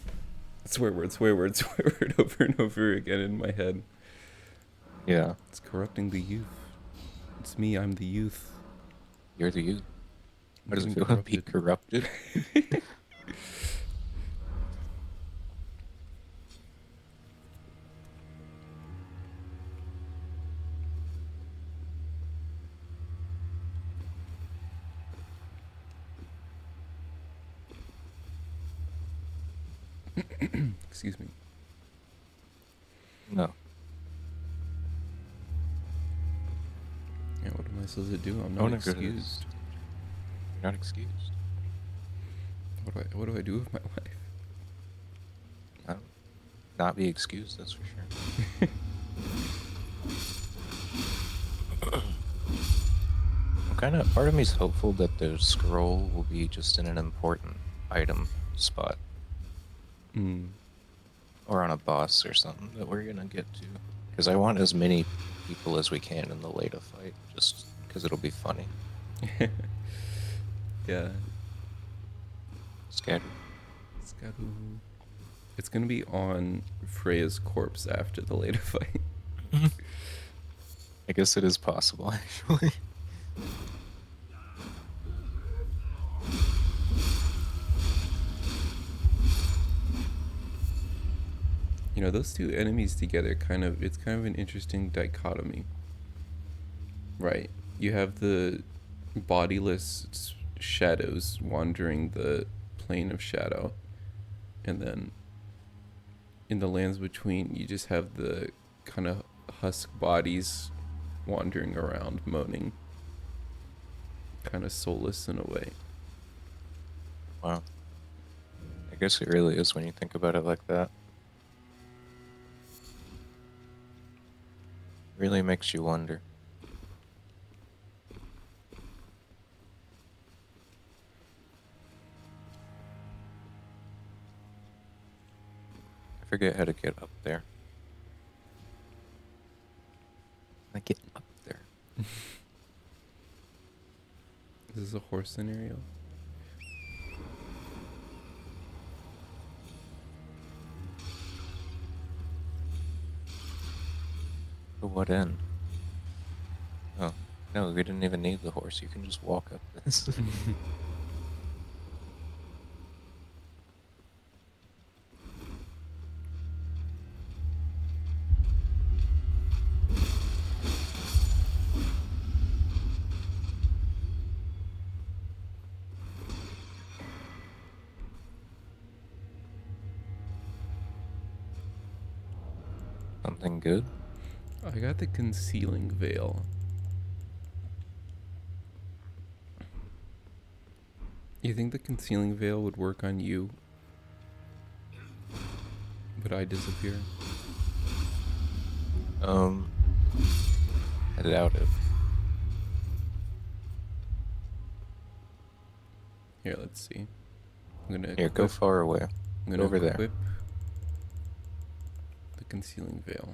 swear word, swear word, swear word over and over again in my head. Yeah. It's corrupting the youth. It's me, I'm the youth. You're the youth. How does it Getting feel to be corrupted? Excuse me. No. Yeah, what am I supposed to do? I'm Oh, not no, excused. You're not excused. What do I do with my life? Not be excused, that's for sure. Part of me's hopeful that the scroll will be just in an important item spot. Or on a boss or something that we're gonna get to. Because I want as many people as we can in the Leda fight, just because it'll be funny. Yeah. Scatter. It's gonna be on Freya's corpse after the later fight. I guess it is possible, actually. Those two enemies together it's kind of an interesting dichotomy. Right. You have the bodiless shadows wandering the plane of shadow. And then in the lands between, you just have the kind of husk bodies wandering around, moaning. Kind of soulless in a way. Wow. I guess it really is when you think about it like that. Really makes you wonder. I forget how to get up there. I get up there. This is a horse scenario. To what end? Oh, no, we didn't even need the horse. You can just walk up this. Something good? I got the concealing veil. You think the concealing veil would work on you? Would I disappear? I doubt it. Here, let's see. I'm gonna Here, go equip. far away. I'm Go gonna over there. equip the concealing veil.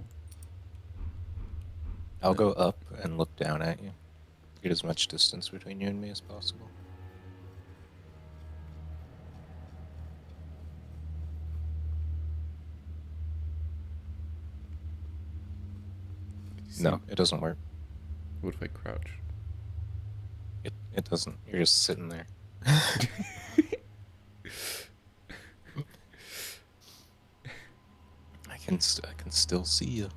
I'll go up and look down at you. Get as much distance between you and me as possible. See, No, it doesn't work. what if I crouch? It doesn't. You're just sitting there. I can still see you.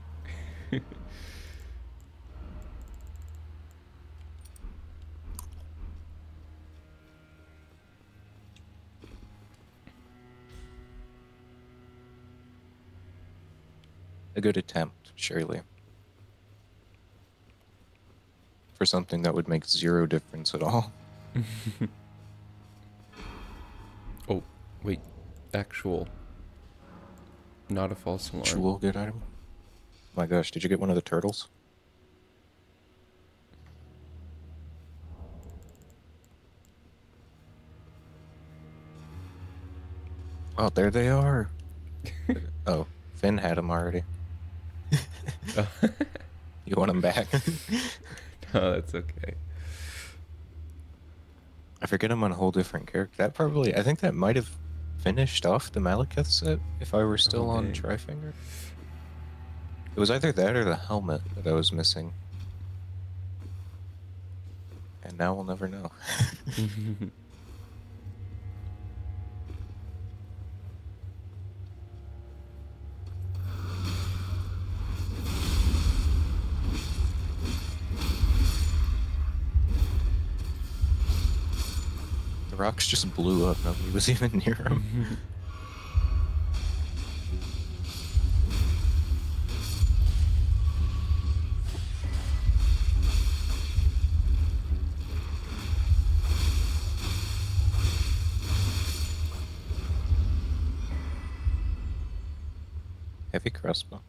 A good attempt, surely. For something that would make zero difference at all. Oh, wait. Actual. Not a false alarm. Actual good item. My gosh, did you get one of the turtles? Oh, there they are. Oh, Finn had them already. You want them back? No, that's okay. I forget I'm on a whole different character. I think that might have finished off the Malekith set if I were still on dang. Trifinger. It was either that or the helmet that I was missing. And now we'll never know. The rocks just blew up. Nobody was even near them. Heavy crossbow.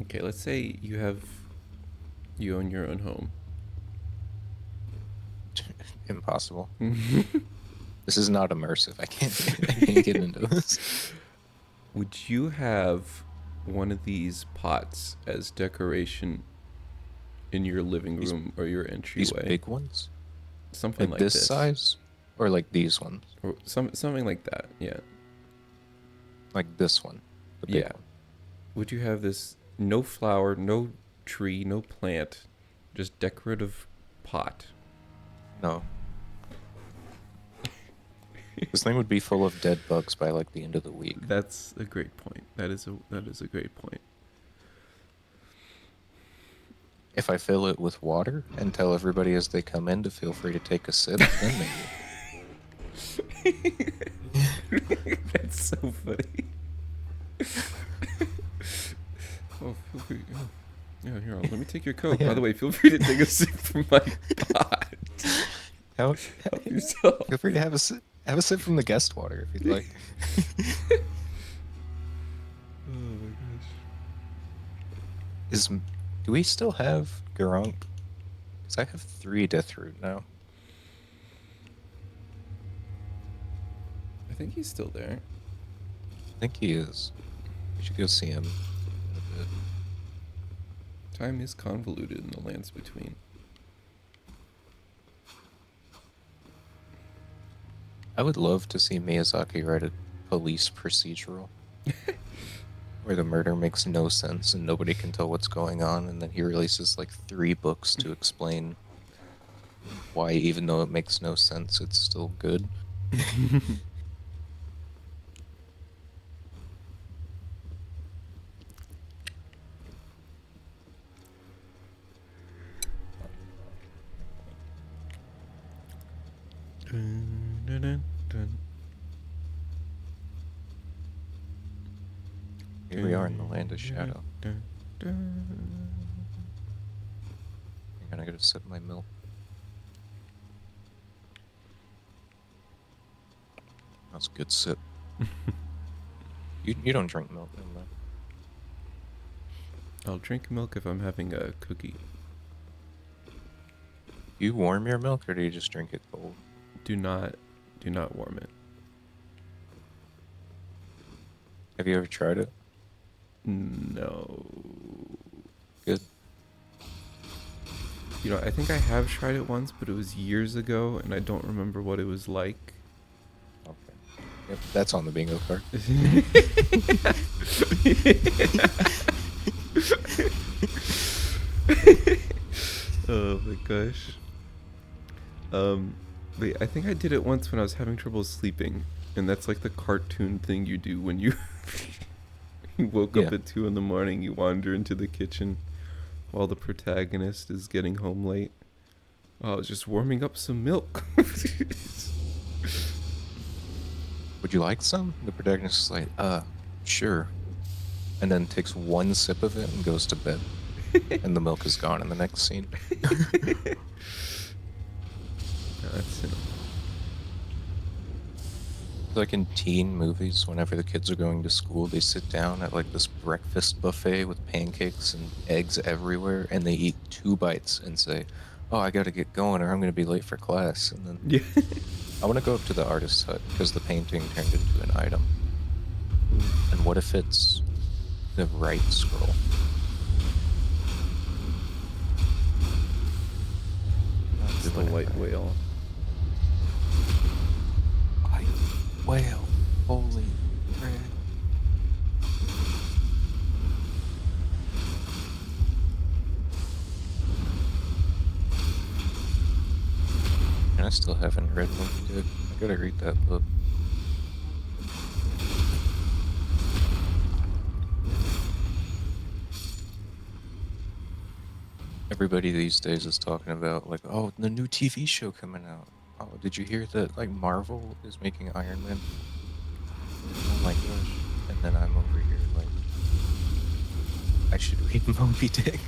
Okay, let's say you own your own home. Impossible. This is not immersive. I can't get into this. Would you have one of these pots as decoration in your living These- room or your These entryway? big ones? Something Like like this size? Or like these ones? Or something like that. Yeah. Like this one. The big Yeah. one. Would you have this no flower, no tree, no plant, just decorative pot? No. This thing would be full of dead bugs by like the end of the week. That's a great point. That is a great point. If I fill it with water and tell everybody as they come in to feel free to take a sip, then maybe. That's so funny. Oh, feel free. Oh. Yeah, here, let me take your coat. Yeah. By the way, feel free to take a sip from my pot. Help Yourself. Feel free to have a sip. Have a sip from the guest water if you'd like. Oh my gosh. Do we still have Garunk? Because I have 3 Deathroot now. I think he's still there. I think he is. We should go see him in a bit. Time is convoluted in the lands between. I would love to see Miyazaki write a police procedural. Where the murder makes no sense and nobody can tell what's going on, and then he releases like 3 books to explain why, even though it makes no sense, it's still good. Dun, dun, dun, dun, Here we are in the land of dun, dun, shadow. dun, dun. I'm gonna go sip my milk. That's a good sip. You don't drink milk, no man. I'll drink milk if I'm having a cookie. Do you warm your milk or do you just drink it cold? Do not, do not warm it. Have you ever tried it? No. Good. You know, I think I have tried it once, but it was years ago, and I don't remember what it was like. Okay. Yep, that's on the bingo card. Oh my gosh. Wait, I think I did it once when I was having trouble sleeping, and that's like the cartoon thing you do when you you woke up Yeah. at 2 in the morning. You wander into the kitchen while the protagonist is getting home late. Oh, I was just warming up some milk. Would you like some? The protagonist is like, sure. And then takes one sip of it and goes to bed. And the milk is gone in the next scene. That's it. Like in teen movies, whenever the kids are going to school, they sit down at like this breakfast buffet with pancakes and eggs everywhere, and they eat 2 bites and say, "Oh, I gotta get going or I'm gonna be late for class." And then Yeah. I want to go up to the artist's hut because the painting turned into an item. And what if it's the right scroll? It's the white whale. White whale. Holy crap. And I still haven't read Moby Dick. I gotta read that book. Everybody these days is talking about like, oh, the new TV show coming out. Oh, did you hear that like Marvel is making Iron Man 4? Oh my gosh. And then I'm over here like I should read Moby Dick.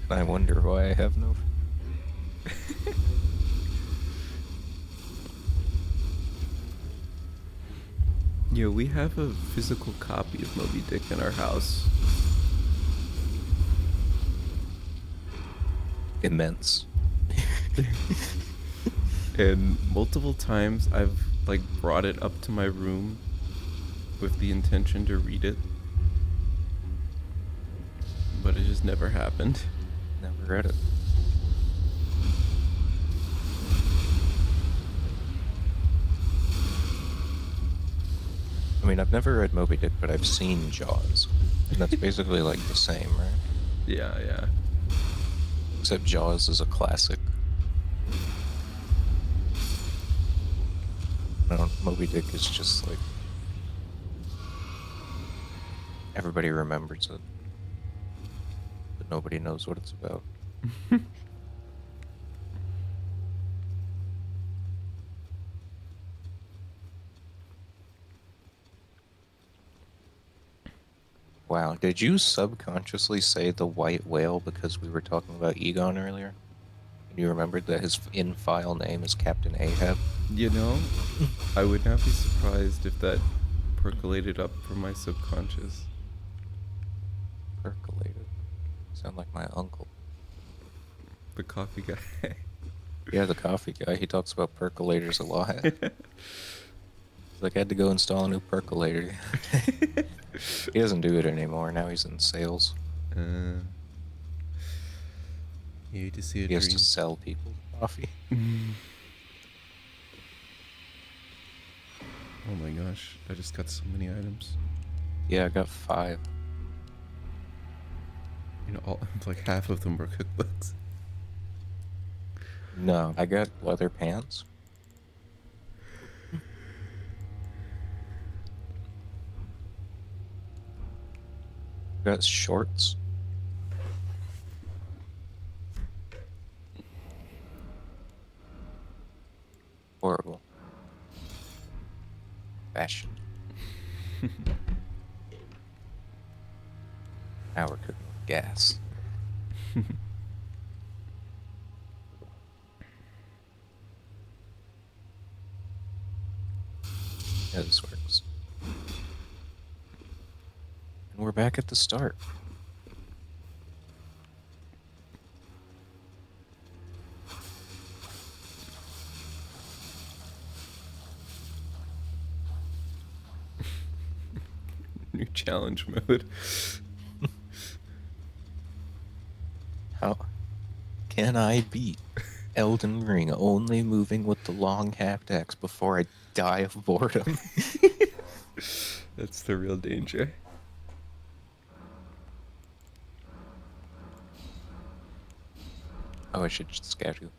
And I wonder why I have no. Yeah, we have a physical copy of Moby Dick in our house. Immense. And multiple times I've like brought it up to my room with the intention to read it. But it just never happened. Never read it. I mean, I've never read Moby Dick, but I've seen Jaws. And that's basically like the same, right? Yeah, yeah. Except Jaws is a classic. Moby Dick is just like everybody remembers it, but nobody knows what it's about. Wow, did you subconsciously say the white whale because we were talking about Egon earlier? And you remembered that his in-file name is Captain Ahab? You know, I would not be surprised if that percolated up from my subconscious. Percolated. Sound like my uncle. The coffee guy. Yeah, the coffee guy. He talks about percolators a lot. He's like, I had to go install a new percolator. He doesn't do it anymore. Now he's in sales. You hate to see a He has dream. to sell people coffee. Oh my gosh, I just got so many items. Yeah, I got 5. You know, all, like half of them were cookbooks. No, I got leather pants. Got shorts. Fashion. Now we're cooking with gas. Yeah, this works. And we're back at the start. New challenge mode. How can I beat Elden Ring only moving with the long haptics before I die of boredom? That's the real danger. Oh, I should just scout you.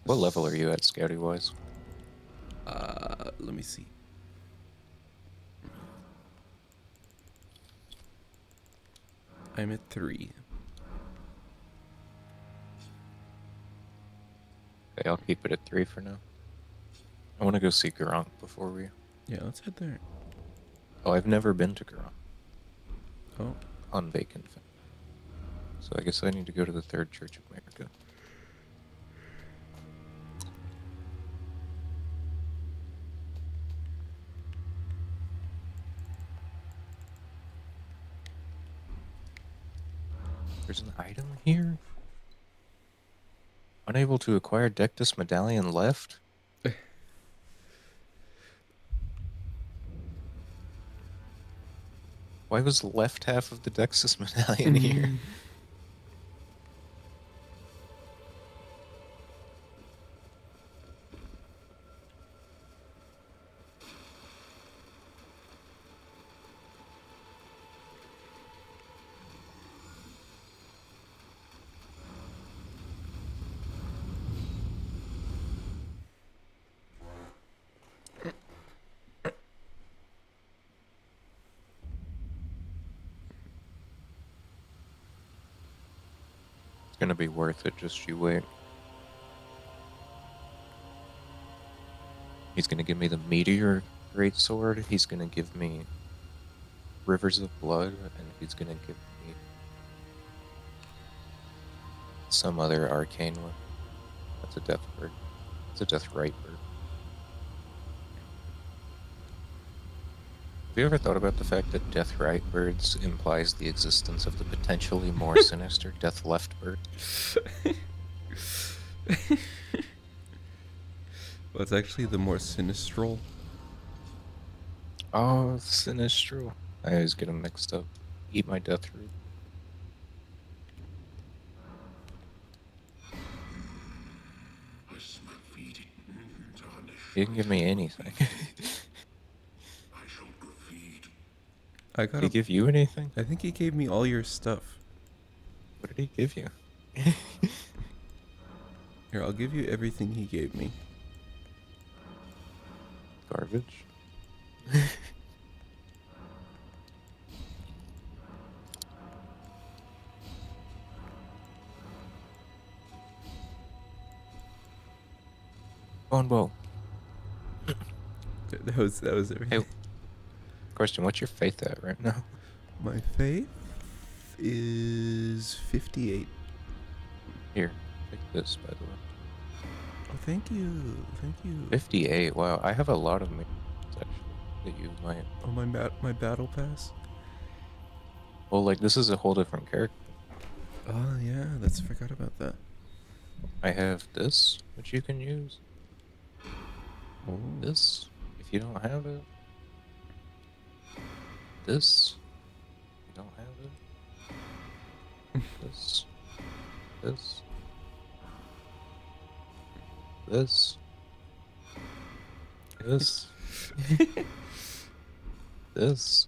What level are you at, scouty wise? Let me see. I'm at 3. Okay, I'll keep it at 3 for now. I want to go see Garant before we. Yeah, let's head there. Oh, I've never been to Garant Oh, on Bacon. So I guess I need to go to the Third Church of America. There's an item here? Unable to acquire Dectus Medallion left? Why was the left half of the Dexus Medallion here? It's gonna be worth it, just you wait. He's gonna give me the Meteor Greatsword, he's gonna give me Rivers of Blood, and he's gonna give me some other arcane one. That's a death bird. It's a death right bird. Have you ever thought about the fact that death right birds implies the existence of the potentially more sinister death left bird? well, it's actually the more sinistral. Oh, sinistral. I always get them mixed up. Eat my death root. You can give me anything. I Did got he a. give you anything? I think he gave me all your stuff. What did he give you? Here, I'll give you everything he gave me. Garbage. Bone bow. That was Hey, everything. question, what's your faith at right now? My faith is 58. Here, take this, by the way. Oh, thank you. Thank you. 58. Wow, I have a lot of mirrors, actually, that you might. Oh, my battle pass. Well, like, this is a whole different character. Oh yeah, forgot about that. I have this, which you can use. Oh. This, if you don't have it. This, you don't have it. This, this, this, this, this,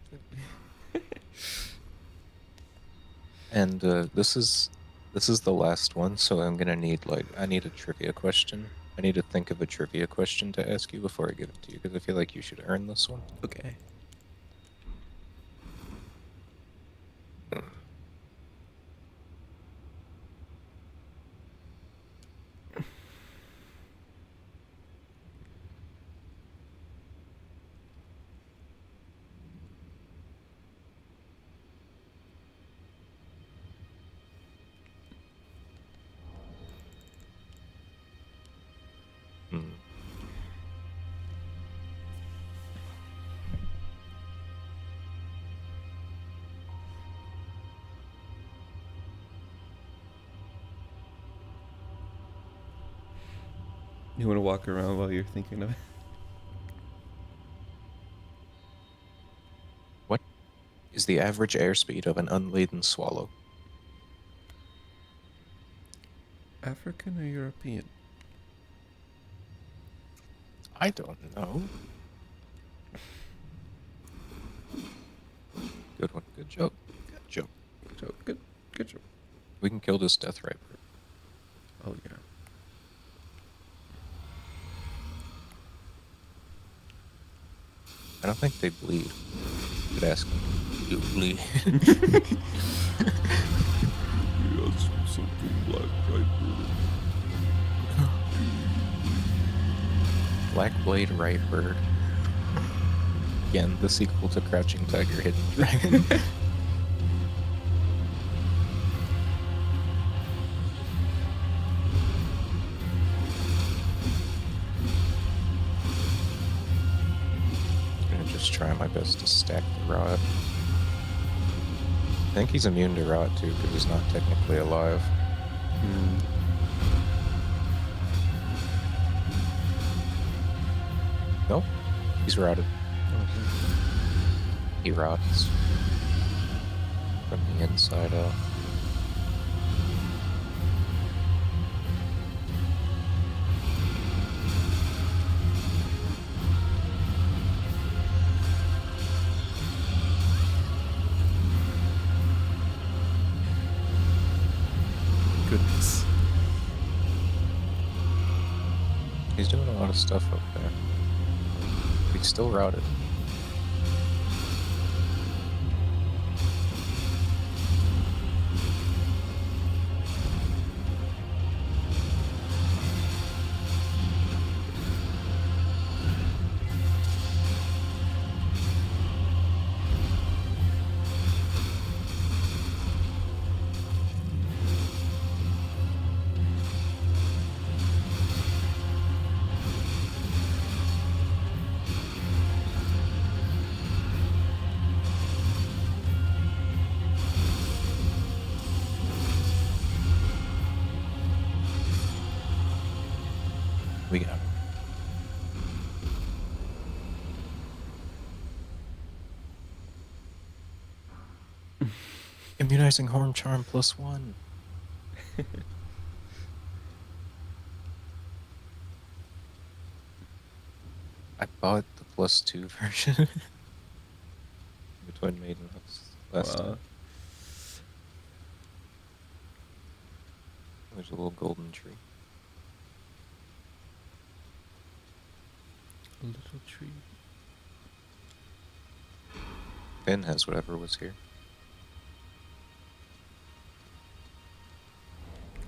and this is the last one. So I'm gonna need I need a trivia question. I need to think of a trivia question to ask you before I give it to you because I feel like you should earn this one. Okay. You want to walk around while you're thinking of it? What is the average airspeed of an unladen swallow? African or European? I don't know. Good one. Good joke. Good joke. So good, good job. We can kill this death riper. Oh yeah. I don't think they bleed. Could ask them. Do you bleed? Yes, something black right Black Blade Right Bird. Again, the sequel to Crouching Tiger, Hidden Dragon. I'm gonna just try my best to stack the rot. I think he's immune to rot too, because he's not technically alive. Nope, he's rotted. He rots from the inside out. Goodness. He's doing a lot of stuff up there. He's still rotted. We got him. Immunizing Horn Charm +1. I bought the +2 version. The Twin Maiden last time. There's a little golden tree. A little tree. Finn has whatever was here.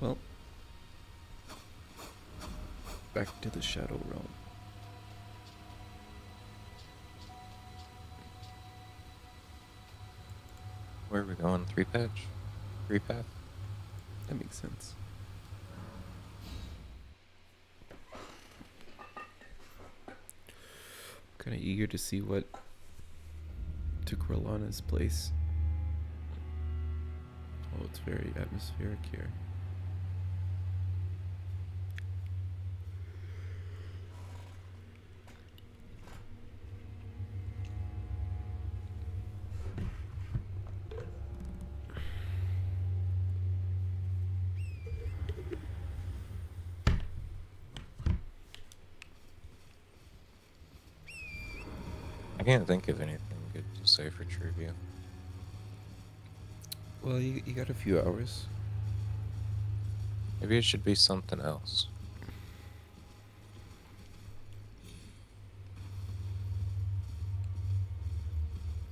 Well, back to the Shadow Realm. Where are we going? 3-patch? 3-path? That makes sense. Kind of eager to see what took Rolana's place. Oh, it's very atmospheric here. I can't think of anything good to say for trivia. Well, you got a few hours. Maybe it should be something else.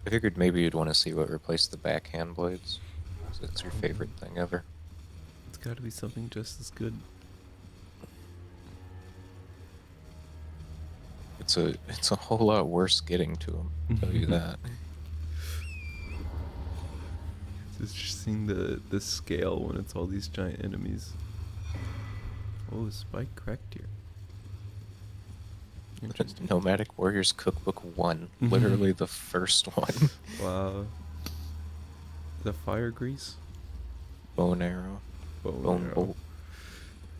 I figured maybe you'd want to see what replaced the backhand blades. So it's your favorite thing ever. It's got to be something just as good. It's a whole lot worse getting to them. I'll tell you that. Just seeing the scale when it's all these giant enemies. Oh, Spike cracked here. Interesting. Nomadic Warriors Cookbook 1. Literally the first one. Wow. The fire grease? Bone arrow. Bone arrow. bolt.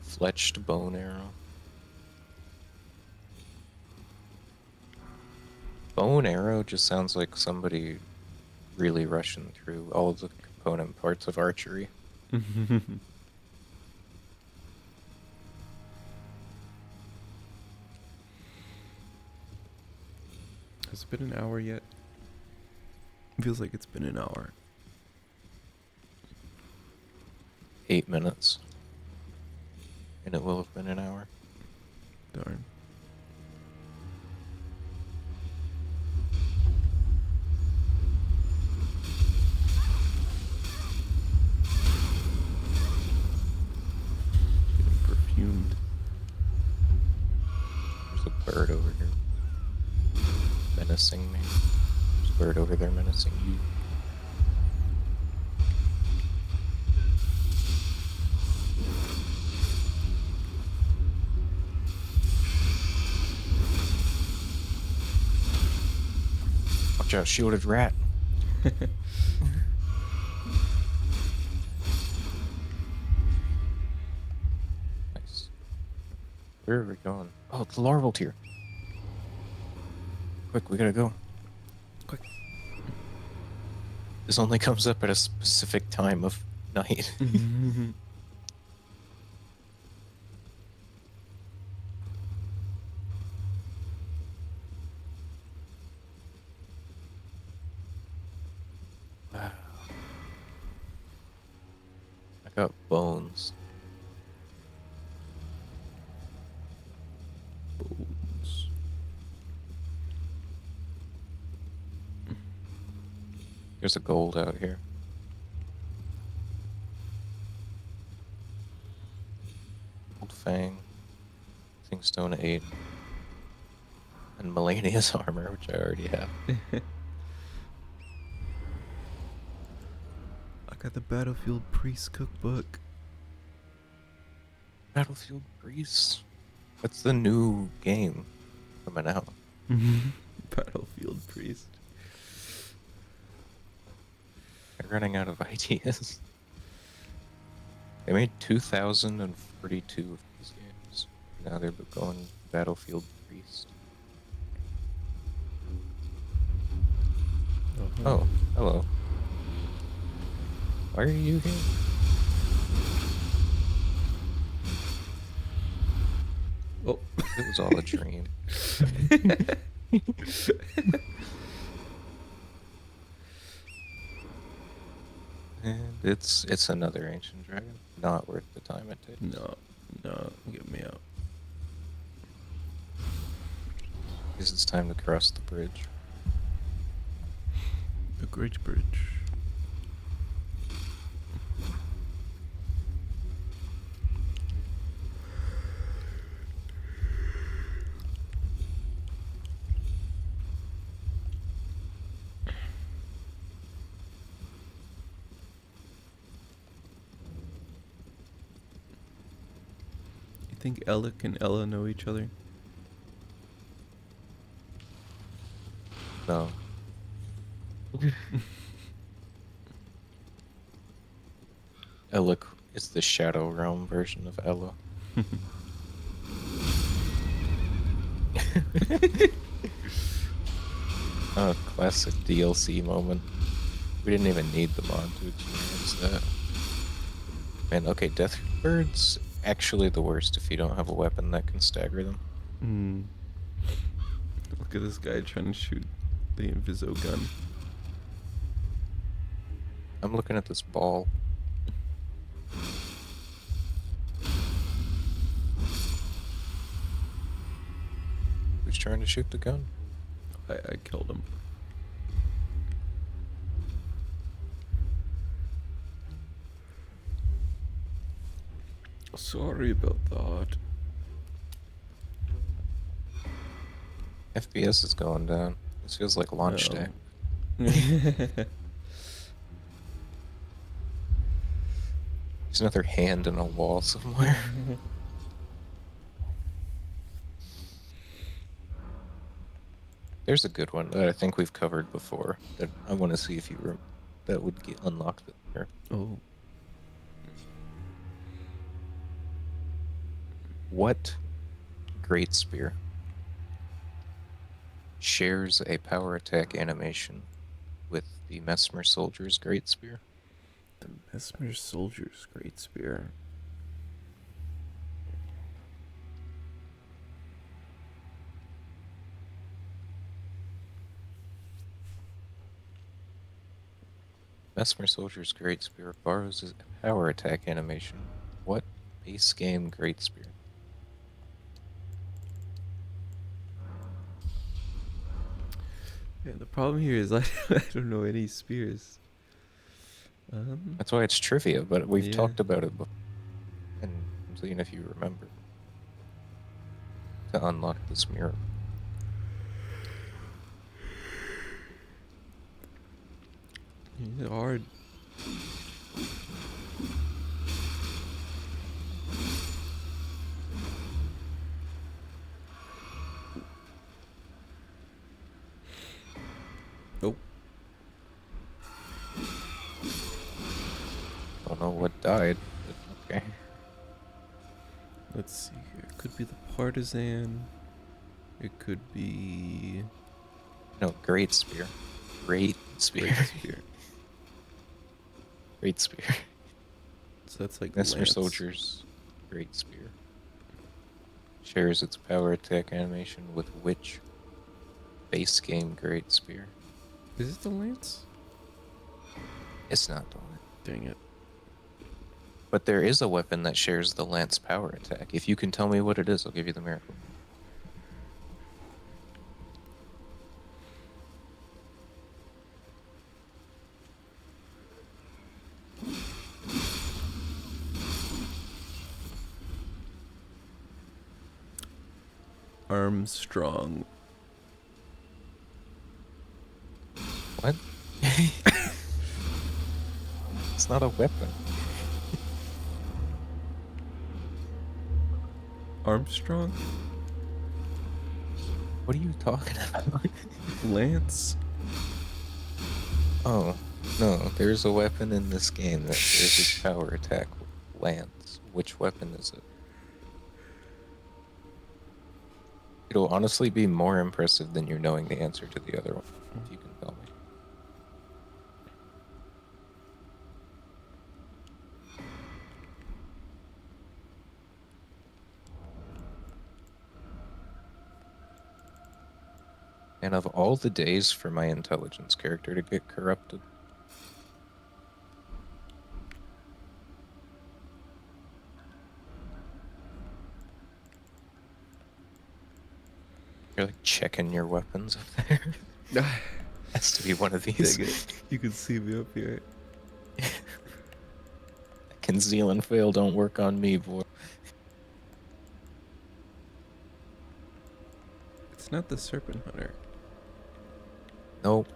Fletched bone arrow. Bow and arrow just sounds like somebody really rushing through all of the component parts of archery. Has it been an hour yet? Feels like it's been an hour. 8 minutes. And it will have been an hour. Darn. Getting perfumed. There's a bird over here menacing me. There's a bird over there menacing you. Watch out, shielded rat. Nice. Where are we going? Oh, it's the larval tier. Quick, we gotta go. Quick. This only comes up at a specific time of night. Wow. I got bones. Bones. There's a gold out here. Gold fang. Thingstone 8. And Melania's armor, which I already have. I got the Battlefield Priest cookbook. Battlefield Priest. That's the new game coming out. Battlefield Priest. They're running out of ideas. They made 2,042 of these games. Now they're going Battlefield Priest. Oh, hello. Why are you here? Oh. It was all a dream. And it's another ancient dragon. Not worth the time it takes. No, get me out. Because it's time to cross the bridge. A great bridge. You think Alec and Ella know each other? No. Ella is the Shadow Realm version of Ella. Oh, classic DLC moment. We didn't even need the mod to experience that. Man, okay, Deathbird's actually the worst if you don't have a weapon that can stagger them. Look at this guy trying to shoot the Inviso gun. I'm looking at this ball. Who's trying to shoot the gun? I killed him. Sorry about that. FPS is going down. This feels like launch day. There's another hand in a wall somewhere. There's a good one that I think we've covered before that I want to see if you that would get unlocked here. Oh. What great spear shares a power attack animation with the Mesmer Soldier's Great Spear. The Mesmer Soldier's Great Spear. Mesmer Soldier's Great Spear borrows a power attack animation. What base game Great Spear? Yeah, the problem here is I don't know any spears. That's why it's trivia, but we've Yeah. talked about it before. And I'm seeing if you remember to unlock this miracle. It's hard. Oh, Don't know what died, but okay. let's see here. It could be the Partisan. It could be No, Great Spear. Great Spear. Great Spear. Great Spear. So that's like Mesmer Lance. Soldier's Great Spear shares its power attack animation with which base game Great Spear? Is it the Lance? It's not the one. Dang it. But there is a weapon that shares the Lance power attack. If you can tell me what it is, I'll give you the miracle. Armstrong. What? It's not a weapon. Armstrong? What are you talking about? Lance? Oh, no, there's a weapon in this game that shares its power attack with Lance. Which weapon is it? It'll honestly be more impressive than you knowing the answer to the other one, if you can tell me. And of all the days for my intelligence character to get corrupted, you're like checking your weapons up there. Has to be one of these. Dang it. You can see me up here. Conceal and fail don't work on me, boy. It's not the Serpent Hunter. Nope.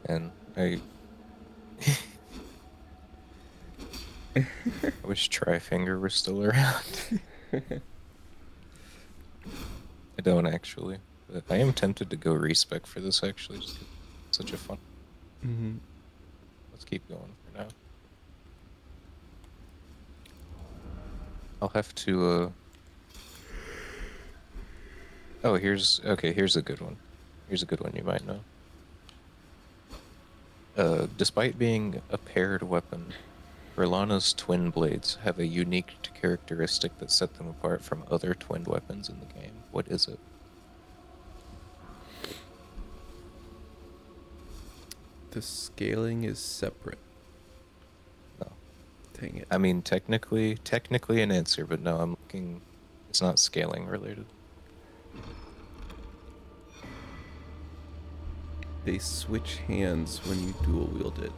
And I wish Trifinger were still around. I don't actually, but I am tempted to go respec for this actually, just 'cause it's such a fun. Mm-hmm. Let's keep going for now. I'll have to. Oh, here's a good one. Here's a good one you might know. Despite being a paired weapon, Berlana's twin blades have a unique characteristic that set them apart from other twin weapons in the game. What is it? The scaling is separate. No. Dang it. I mean, technically an answer, but no, I'm looking. It's not scaling related. They switch hands when you dual wield it.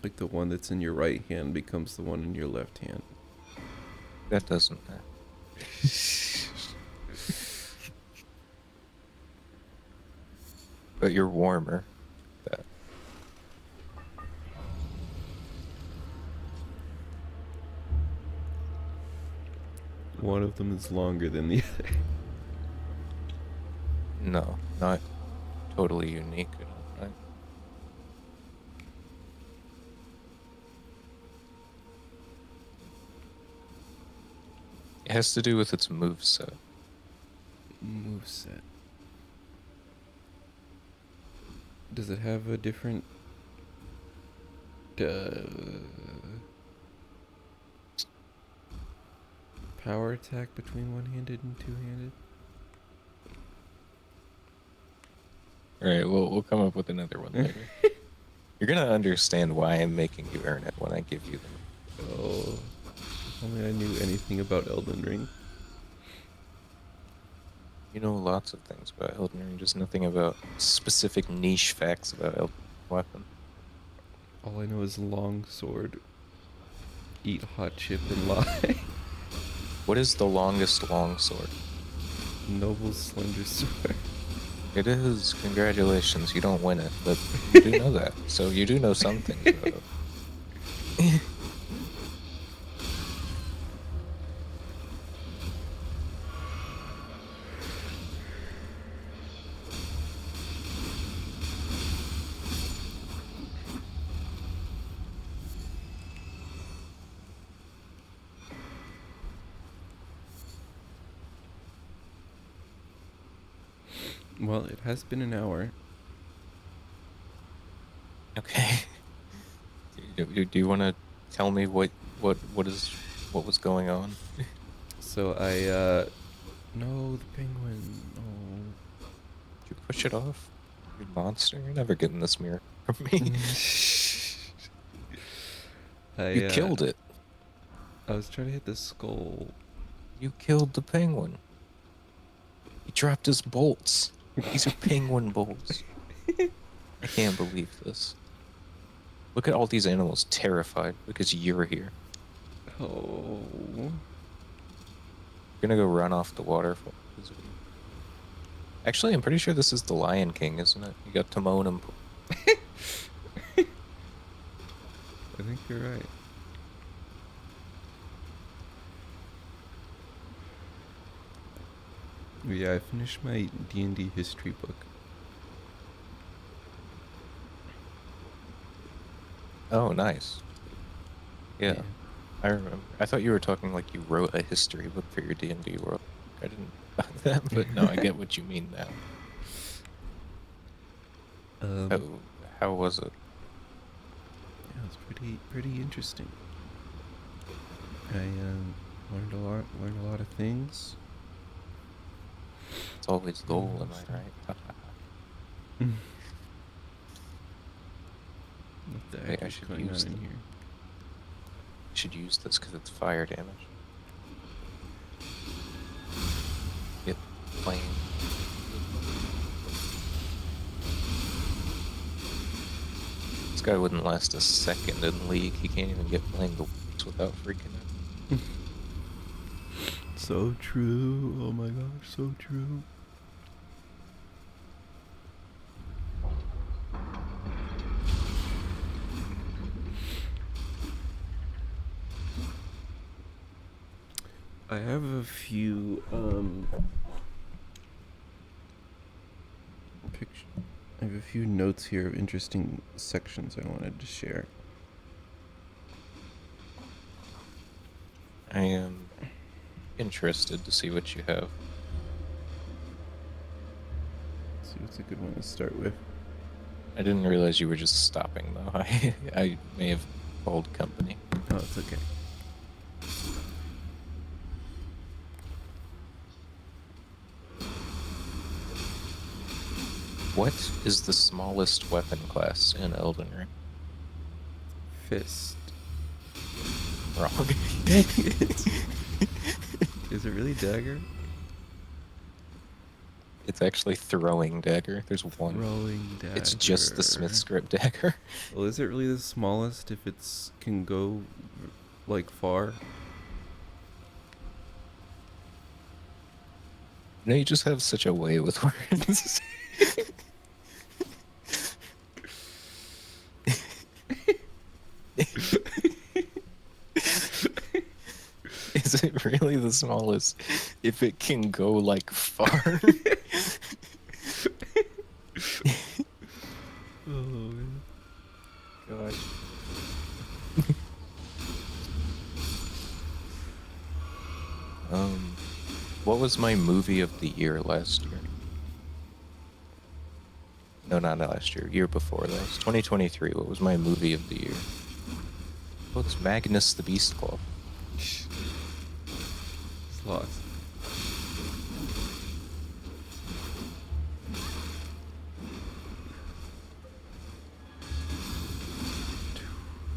Like the one that's in your right hand becomes the one in your left hand. That doesn't. But you're warmer. That. One of them is longer than the other. No, not totally unique. I don't think. has to do with its moveset. Moveset. Does it have a different power attack between one-handed and two-handed? All right, we'll come up with another one later. You're gonna understand why I'm making you earn it when I give you them. Oh, if only I knew anything about Elden Ring. You know lots of things about Elden Ring, just nothing about specific niche facts about Elden Weapon. All I know is long sword, eat hot chip and lie. What is the longest longsword? Noble slender sword. It is. Congratulations, you don't win it, but you do know that. So you do know some things about it. Well, it has been an hour. Okay. Do you want to tell me what was going on? So no, the penguin. Oh. Did you push it off? You monster! You're never getting this mirror from me. You killed it. I was trying to hit the skull. You killed the penguin. He dropped his bolts. These are penguin bolts. I can't believe this. Look at all these animals terrified because you're here. Oh. You're gonna go run off the waterfall. Actually, I'm pretty sure this is the Lion King, isn't it? You got Timon and I think you're right. Yeah, I finished my D&D history book. Oh, nice. Yeah, Yeah. I remember. I thought you were talking like you wrote a history book for your D&D world. I didn't know that, but no, I get what you mean now. Um, How was it? yeah, it's pretty interesting. I learned a lot of things. It's always goal, am I right? What the Wait, heck I is should going on use in them. here? I should use this because it's fire damage. Get flame. This guy wouldn't last a second in League. He can't even get playing the Woods without freaking out. So true. Oh my gosh, so true. I have a few picture. I have a few notes here of interesting sections I wanted to share. I am interested to see what you have. Let's see what's a good one to start with. I didn't realize you were just stopping though. I may have called company. Oh, it's okay. What is the smallest weapon class in Elden Ring? Fist. Wrong. Is it really dagger? It's actually throwing dagger. There's one. Throwing dagger. It's just the Smith script dagger. Well, is it really the smallest if it's can go like far? No, you just have such a way with words. Is it really the smallest if it can go like far? Oh man. Gosh. What was my movie of the year last year? No, not last year. Year before last. 2023. What was my movie of the year? Oh, it's Magnus the Beast Claw. It's lost.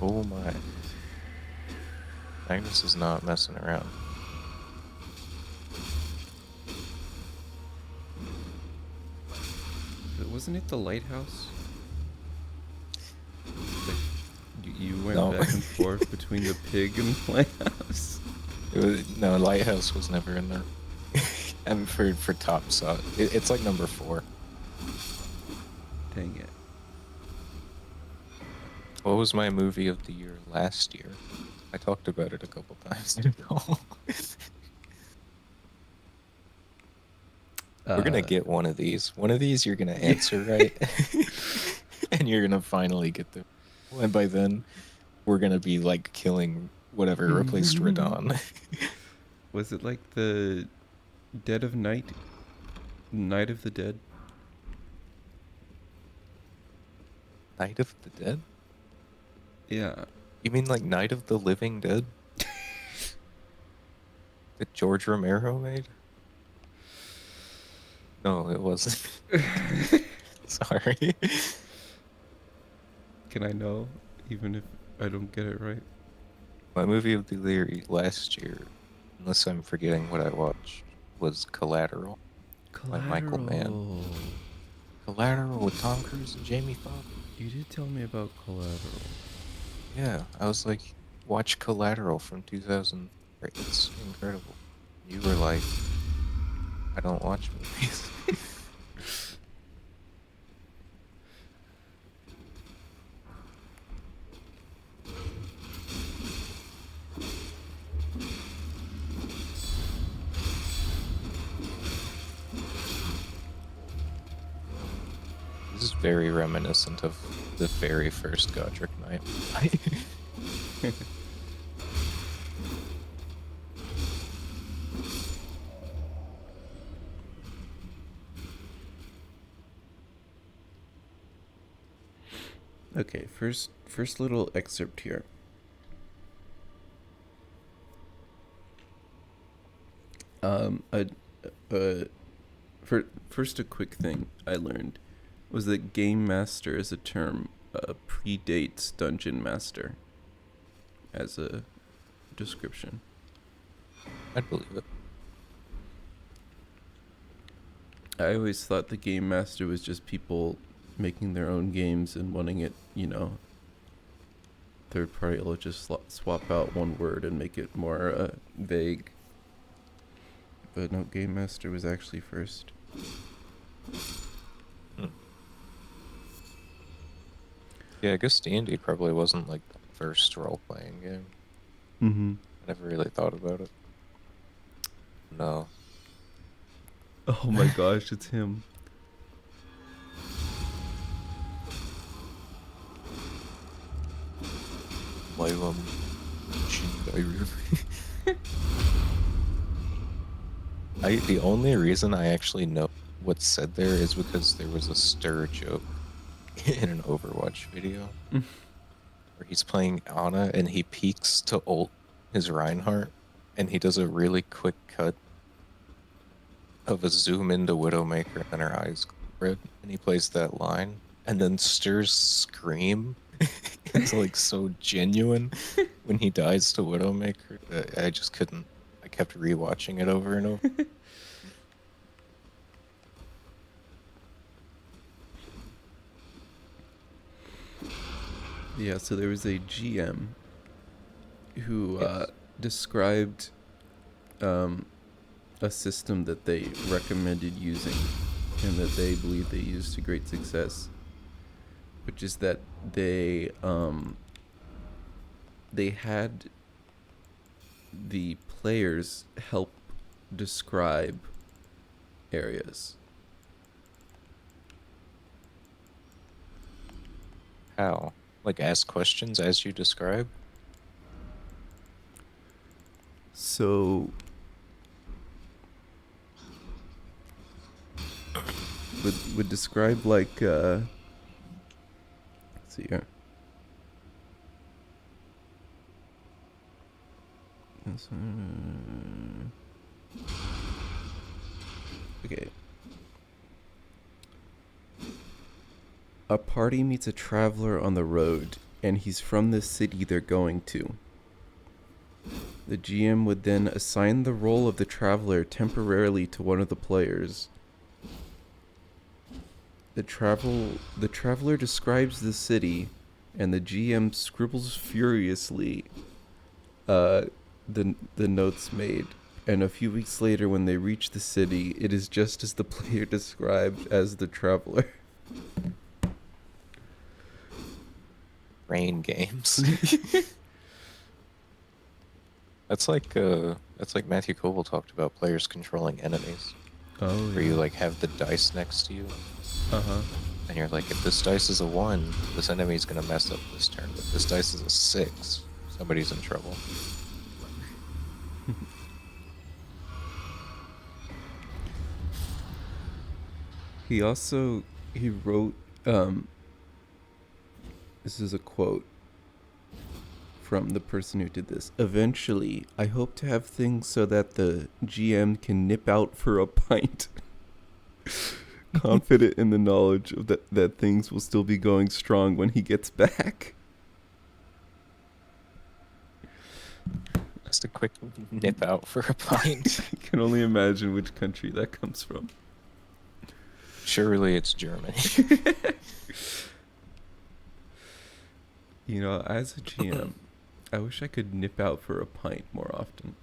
Oh my. Magnus is not messing around. Wasn't it the lighthouse? Like, you went No. back and forth between the pig and the lighthouse. No, Lighthouse was never in there. And for top shot, it's like number 4. Dang it. What was my movie of the year last year? I talked about it a couple times ago. We're gonna Uh, get one of these. One of these you're gonna answer right, and you're gonna finally get the. And by then, we're gonna be like killing whatever replaced Radon. was it like the Dead of Night? Night of the Dead? Night of the Dead? Yeah. You mean like Night of the Living Dead that George Romero made? No, it wasn't. Sorry. Can I know, even if I don't get it right? My movie of the year last year, unless I'm forgetting what I watched, was Collateral by Michael Mann. Collateral. Collateral with Tom Cruise and Jamie Foxx. You did tell me about Collateral. Yeah, I was like, watch Collateral from 2000. It's incredible. You were like, I don't watch movies. This is very reminiscent of the very first Godric Knight. Okay, first little excerpt here. A, first a quick thing I learned was that game master as a term predates dungeon master as a description. I'd believe it. I always thought the game master was just people making their own games and wanting it, third party will just swap out one word and make it more vague. But no, game master was actually first. Hmm. Yeah, I guess D&D probably wasn't like the first role-playing game. Mm-hmm. I never really thought about it. No. Oh my gosh, it's him. My the only reason I actually know what's said there is because there was a stir joke in an Overwatch video where he's playing Ana and he peeks to ult his Reinhardt and he does a really quick cut of a zoom into Widowmaker and her eyes go red and he plays that line and then Stir's scream is like so genuine when he dies to Widowmaker that I just couldn't. I kept rewatching it over and over. Yeah, so there was a GM who Yes. described a system that they recommended using and that they believe they used to great success, which is that they had the players help describe areas. How? Like ask questions as you describe? So would describe like let's see here. Okay. A party meets a traveler on the road, and he's from the city they're going to. The GM would then assign the role of the traveler temporarily to one of the players. The traveler describes the city, and the GM scribbles furiously the notes made. And a few weeks later, when they reach the city, it is just as the player described as the traveler. Brain games. That's like Matthew Koval talked about players controlling enemies. Oh, Where you like have the dice next to you. Uh-huh. And you're like, if this dice is a 1, this enemy's gonna mess up this turn. But if this dice is a 6, somebody's in trouble. He wrote this is a quote from the person who did this. Eventually, I hope to have things so that the GM can nip out for a pint. Confident in the knowledge of that things will still be going strong when he gets back. Just a quick nip out for a pint. I can only imagine which country that comes from. Surely it's Germany. You know, as a GM, I wish I could nip out for a pint more often.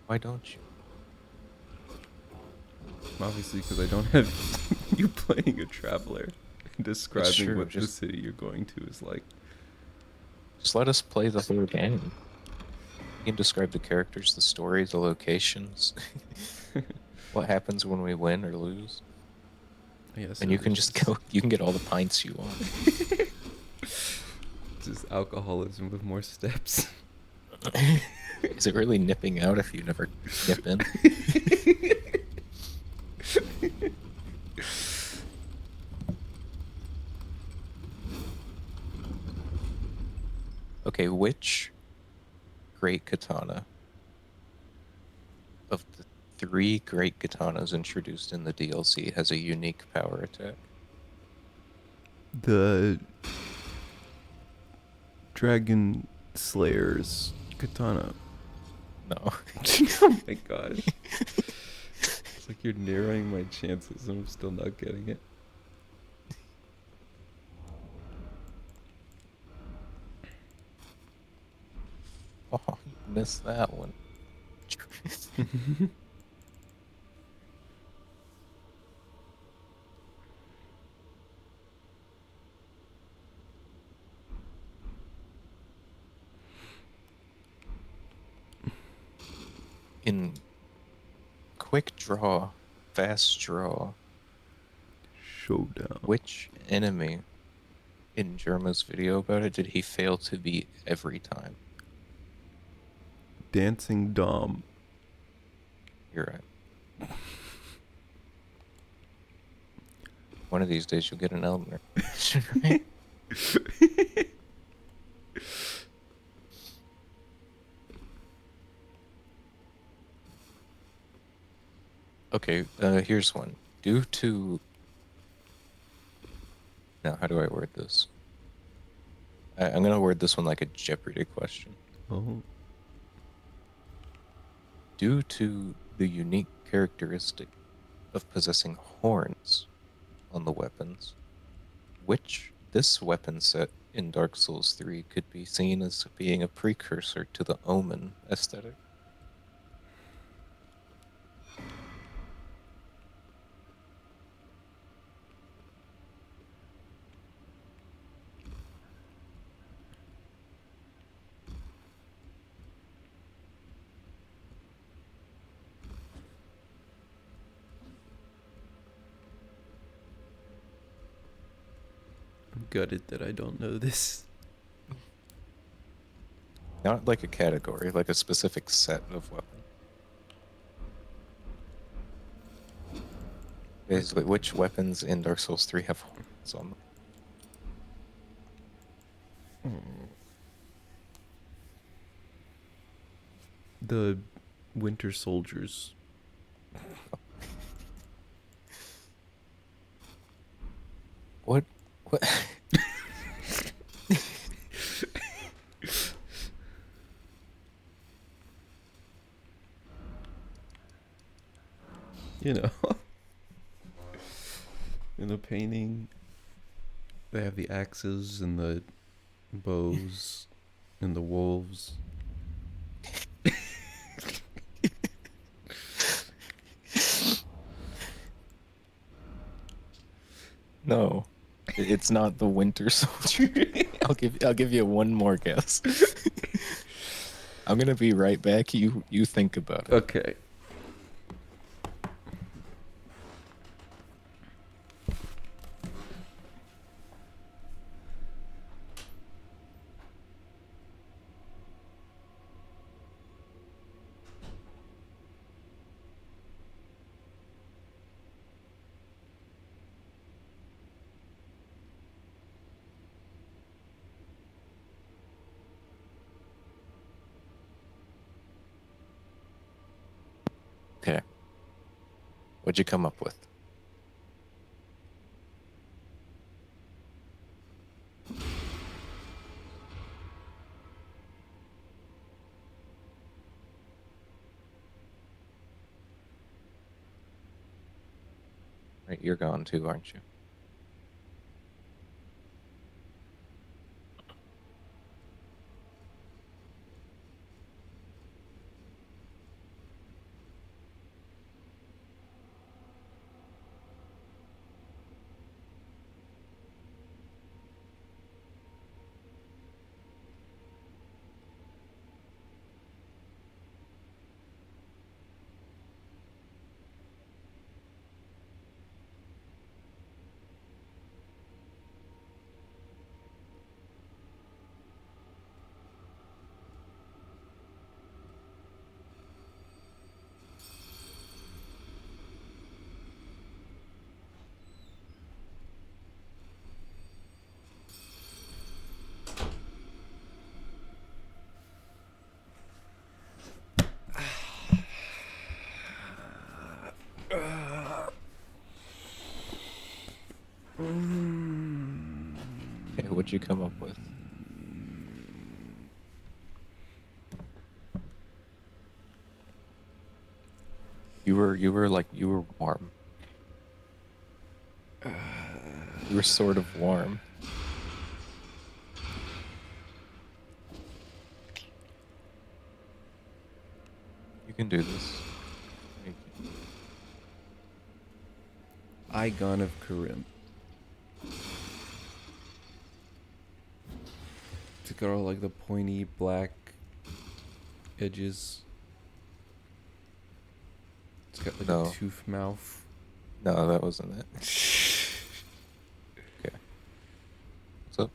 Why don't you? Obviously, because I don't have you playing a traveler and describing true, what the city you're going to is like. Just let us play the whole game. You can describe the characters, the story, the locations, what happens when we win or lose. Yes, And you can just go, you can get all the pints you want. Just alcoholism with more steps. Is it really nipping out if you never nip in? Okay, which great katana of the 3 great katanas introduced in the DLC has a unique power attack? The Dragon Slayer's katana. No. Oh my gosh. It's like you're narrowing my chances and I'm still not getting it. Oh, you missed that one. In quick draw, fast draw, Showdown. which enemy in Germa's video about it did he fail to beat every time? Dancing Dom. You're right. One of these days you'll get an Elmer. Right? Okay, here's one. Due to... Now, how do I word this? I'm going to word this one like a Jeopardy question. Oh. Due to the unique characteristic of possessing horns on the weapons, which this weapon set in Dark Souls 3 could be seen as being a precursor to the Omen aesthetic? I'm gutted that I don't know this. Not like a category, like a specific set of weapons. Basically, which weapons in Dark Souls 3 have horns on them? The Winter Soldiers. What? What? You know, in the painting, they have the axes and the bows and the wolves. No, it's not the Winter Soldier. I'll give you one more guess. I'm gonna be right back. You think about it. Okay. Okay. What'd you come up with? Right, you're gone too, aren't you? Okay, what'd you come up with? You were warm. You were sort of warm. You can do this. You can- Igon of Karim. It's got all like the pointy black edges. It's got like a No, tooth mouth. no, that wasn't it. Okay. What's up?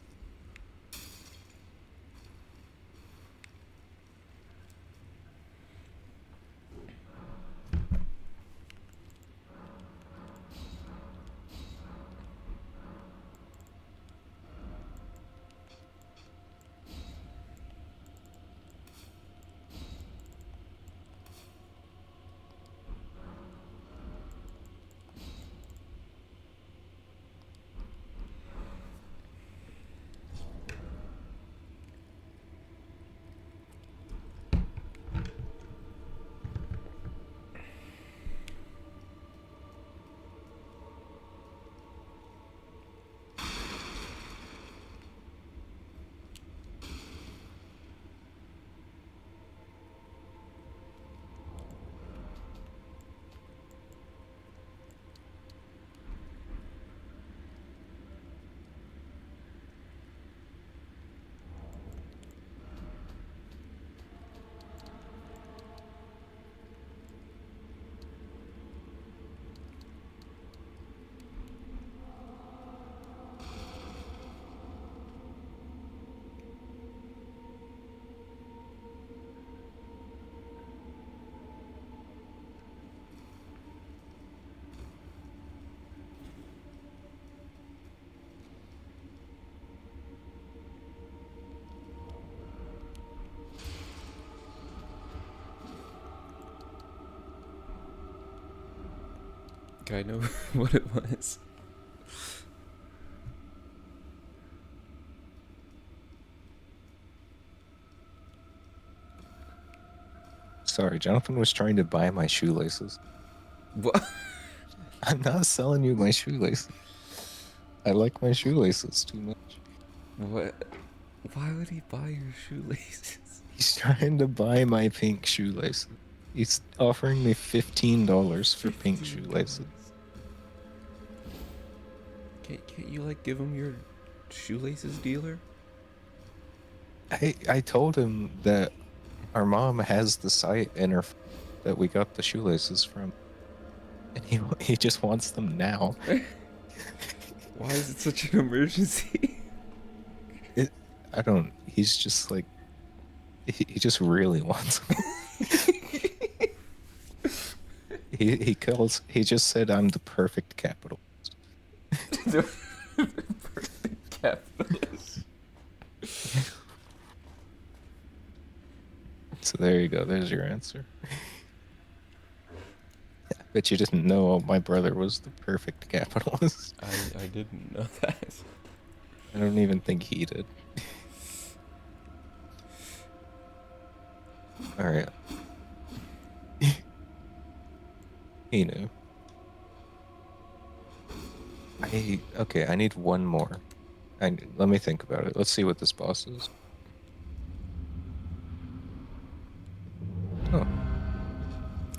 I know what it was. Sorry, Jonathan was trying to buy my shoelaces. What? I'm not selling you my shoelaces. I like my shoelaces too much. What? Why would he buy your shoelaces? He's trying to buy my pink shoelaces. He's offering me $15 for pink shoelaces. $15. Can't you like give him your shoelaces dealer? I told him that our mom has the site in her that we got the shoelaces from, and he just wants them now. Why is it such an emergency? It I don't. He's just like he just really wants them. He just said I'm the perfect capitalist. The perfect capitalist. So there you go. There's your answer. I bet you didn't know my brother was the perfect capitalist. I didn't know that. I don't even think he did. All right. He knew. Okay, I need one more. Let me think about it. Let's see what this boss is. Oh,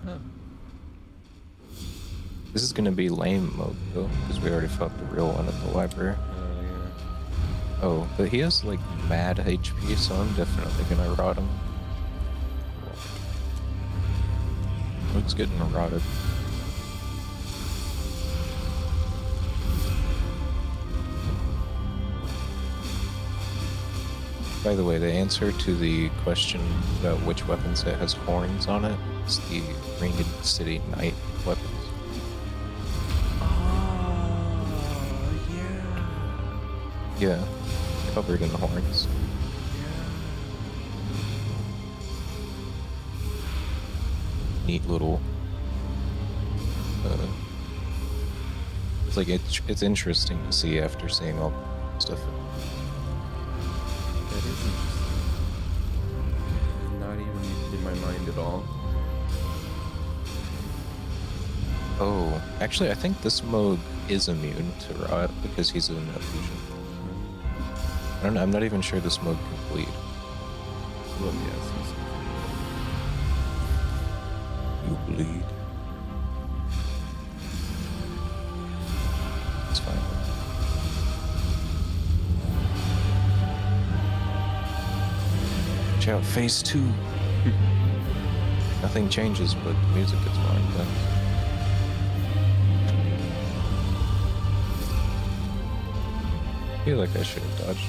Huh. this is gonna be lame mode though, because we already fought the real one at the library. Oh yeah. Oh, but he has like mad HP, so I'm definitely gonna rot him. Luke's getting rotted. By the way, the answer to the question about which weapon set has horns on it is the Ringed City Knight weapons. Oh yeah. Yeah, covered in horns. Neat little. It's like it's interesting to see after seeing all stuff. That is interesting. Not even in my mind at all. Oh, actually, I think this mode is immune to rot because he's an illusion. I don't know. I'm not even sure this mode can bleed. Let me ask you something. You bleed. It's fine. Watch out, phase 2. Nothing changes, but the music gets more intense. I feel like I should have dodged.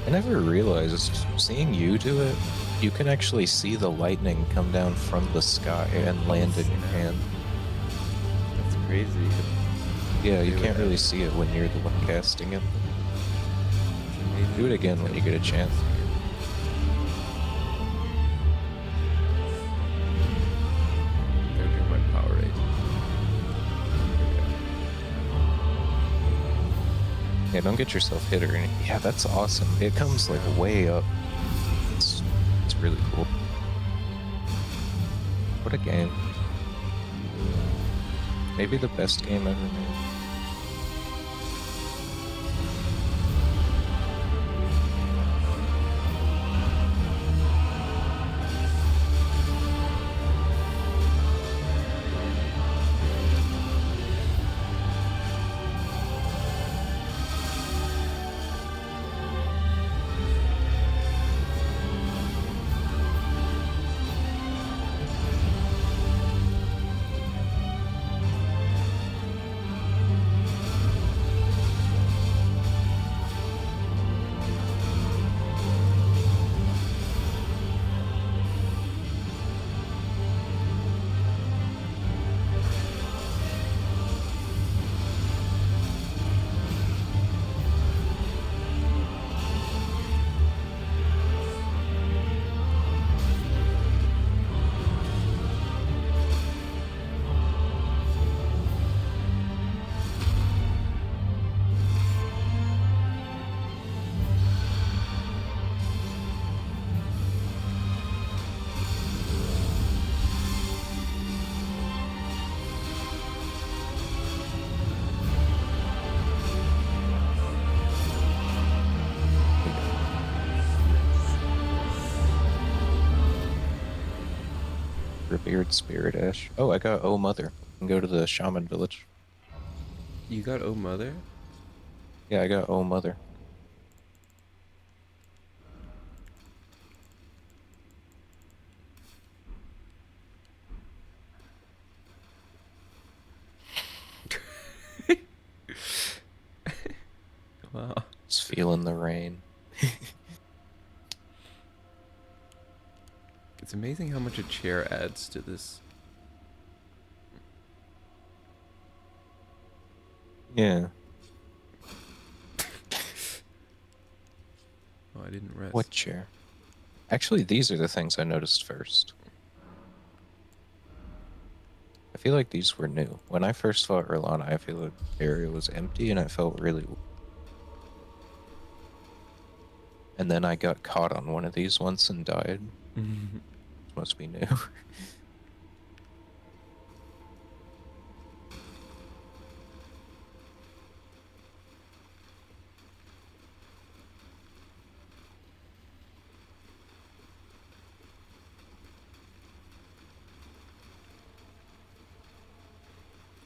I never realized, seeing you do it, you can actually see the lightning come down from the sky and land in your hand. That's crazy. Yeah, you can't really see it when you're the one casting it. Do it again when you get a chance. Gotta drink my Powerade. Yeah, don't get yourself hit or anything. Yeah, that's awesome. It comes like way up. It's really cool. What a game. Maybe the best game ever made. Revered Spirit Ash. Oh, I got Oh Mother. I can go to the Shaman Village. You got Oh Mother? Yeah, I got Oh Mother. Wow. Just feeling the rain. It's amazing how much a chair adds to this. Yeah. Oh, I didn't What rest. chair? Actually, these are the things I noticed first. I feel like these were new. When I first fought Erlana, I feel like the area was empty and it felt really. And then I got caught on one of these once and died. This must be new.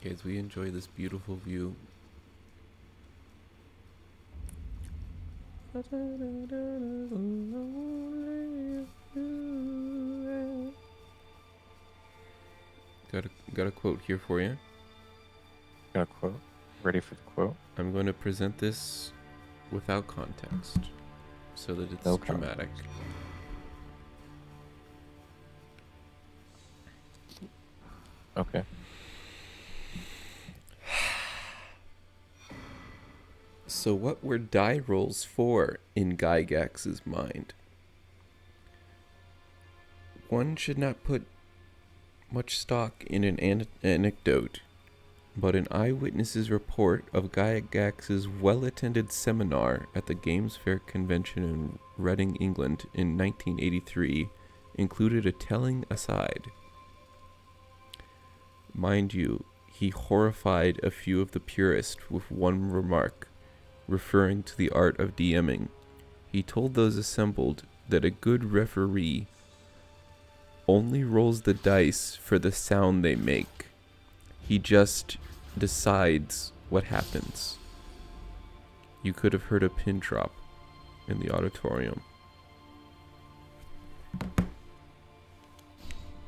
Guys, we enjoy this beautiful view. Got a quote here for you. Got a quote. Ready for the quote? I'm going to present this without context so that it's No dramatic. context. Okay. So, what were die rolls for in Gygax's mind? One should not put much stock in an anecdote, but an eyewitness's report of Gygax's well-attended seminar at the Games Fair Convention in Reading, England in 1983 included a telling aside. Mind you, he horrified a few of the purists with one remark, referring to the art of DMing. He told those assembled that a good referee only rolls the dice for the sound they make. He just decides what happens. You could have heard a pin drop in the auditorium.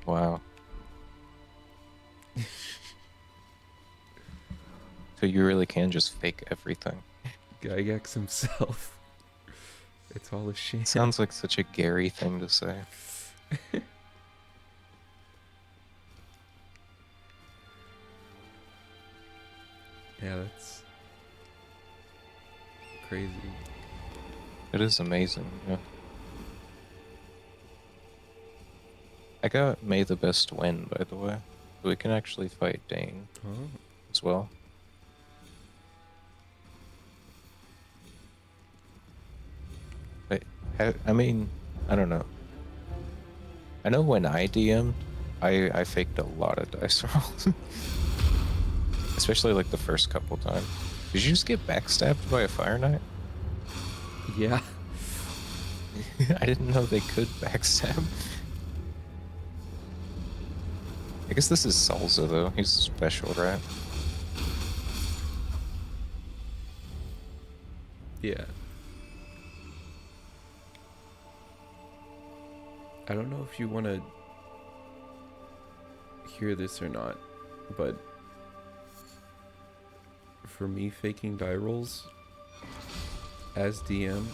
Wow. So you really can just fake everything. Gygax himself. It's all a sham. Sounds like such a Gary thing to say. Yeah, that's crazy. It is amazing, yeah. I got May the Best win, by the way. We can actually fight Dane as well. I mean, I don't know. I know when I DM'd, I faked a lot of dice rolls. Especially like the first couple times. Did you just get backstabbed by a Fire Knight? Yeah. I didn't know they could backstab. I guess this is Salsa though. He's special, right? Yeah. I don't know if you want to hear this or not, but for me, faking die rolls as DM,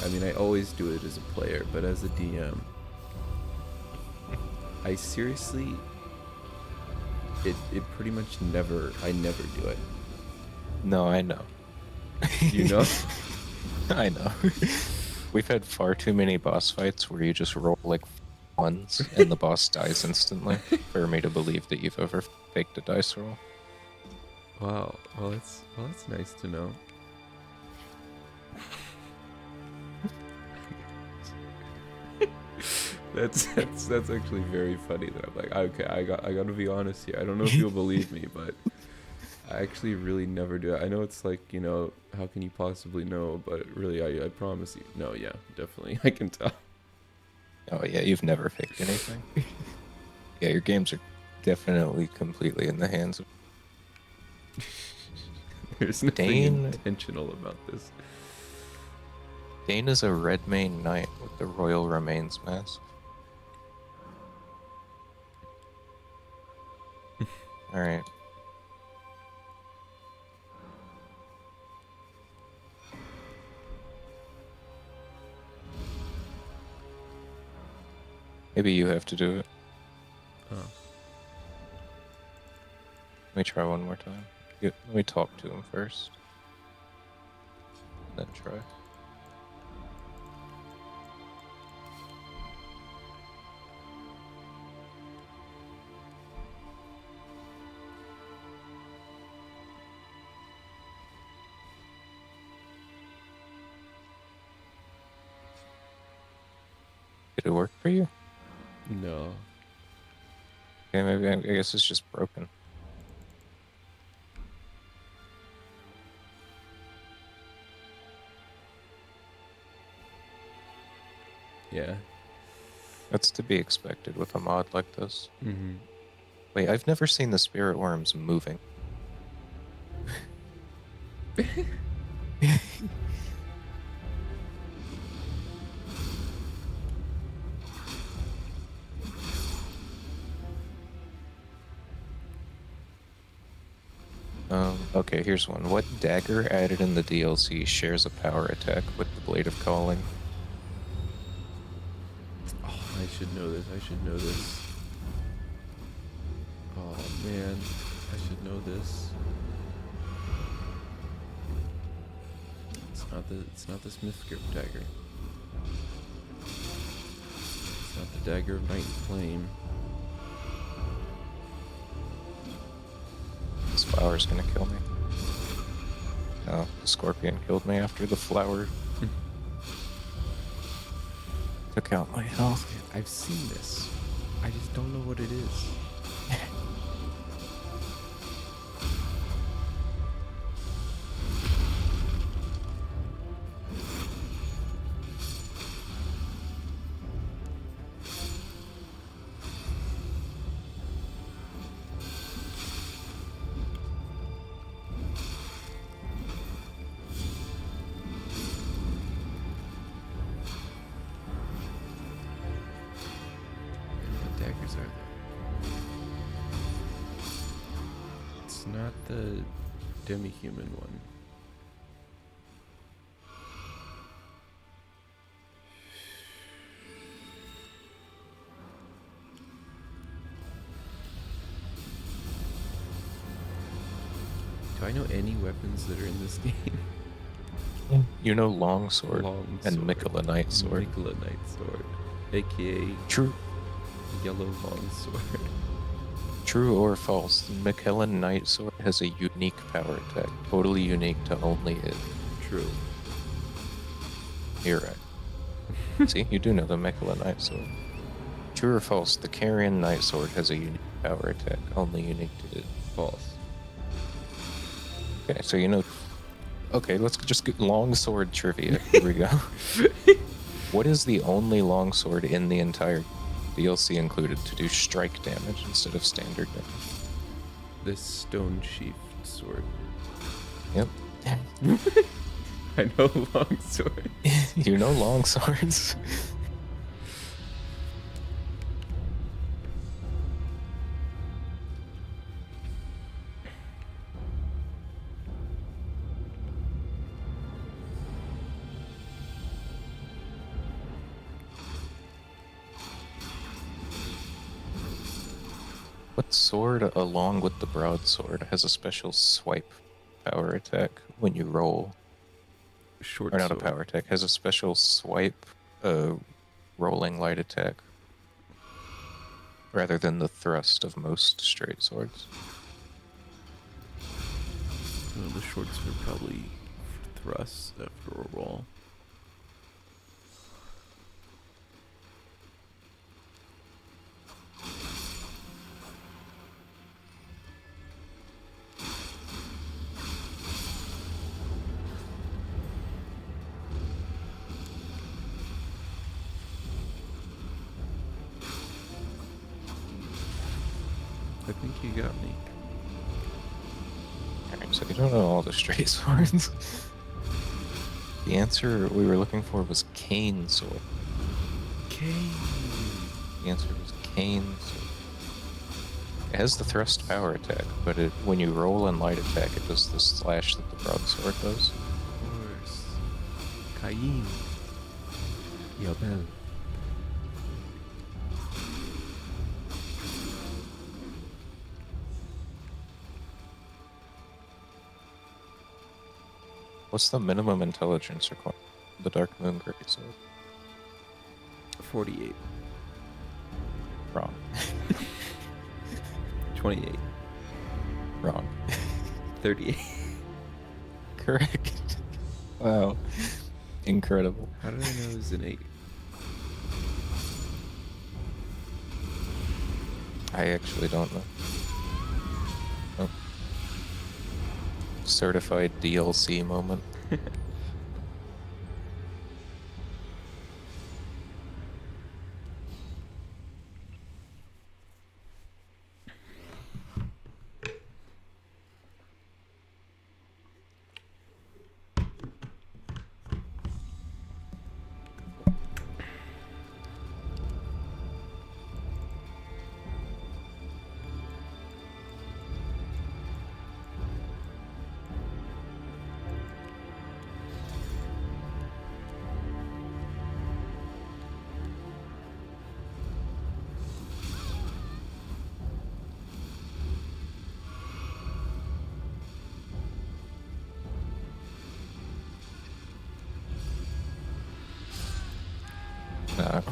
I mean, I always do it as a player, but as a DM, I seriously, it pretty much I never do it. No, I know. You know? I know. We've had far too many boss fights where you just roll like ones and the boss dies instantly for me to believe that you've ever faked a dice roll. Wow. Well, that's nice to know. That's actually very funny that I'm like, okay, I got to be honest here. I don't know if you'll believe me, but I actually really never do it. I know it's like, you know, how can you possibly know? But really, I promise you. No, yeah, definitely. I can tell. Oh yeah, you've never faked anything. Yeah, your games are definitely completely in the hands of There's nothing Dane. intentional about this. Dane is a red mane knight with the royal remains mask. All right. Maybe you have to do it. Oh. Let me try one more time. Let me talk to him first. Then try. Did it work for you? No. Okay, maybe I guess it's just broken. Yeah. That's to be expected with a mod like this. Mm-hmm. Wait, I've never seen the spirit worms moving. Okay, here's one. What dagger added in the DLC shares a power attack with the Blade of Calling? Oh, I should know this. I should know this. Oh man, I should know this. It's not the Smith script dagger. It's not the dagger of Night and Flame. This flower's gonna kill me. No, the scorpion killed me after the flower took out my health. I've seen this. I just don't know what it is. What daggers are there? It's not the demi-human one. Do I know any weapons that are in this game? You know longsword Long and sword. Miquelanite sword. Miquelanite sword, aka True, yellow long sword. true or false? Miquelanite sword has a unique power attack, totally unique to only it. True. You're right. See, you do know the Miquelanite sword. True or false? The Carrion Knight sword has a unique power attack, only unique to it. False. Okay, so you know. Okay, let's just get longsword trivia. Here we go. What is the only longsword in the entire DLC included to do strike damage instead of standard damage? This stone sheathed sword. Yep. I know long sword. You know longswords. What sword, along with the broadsword, has a special swipe power attack when you roll? Short Or not a sword. power attack, has a special swipe rolling light attack rather than the thrust of most straight swords. The short sword probably thrusts after a roll. I think you got me. Alright, so you don't know all the straight swords. The answer we were looking for was cane sword. Cane. The answer was cane sword. It has the thrust power attack, but when you roll and light attack, it does the slash that the broadsword does. Of course. Cain. Yabel. What's the minimum intelligence requirement for the Dark Moon Greatsword? 48. Wrong. 28. Wrong. 38. Correct. Wow. Incredible. How did I know it was an 8? I actually don't know. Oh. Certified DLC moment.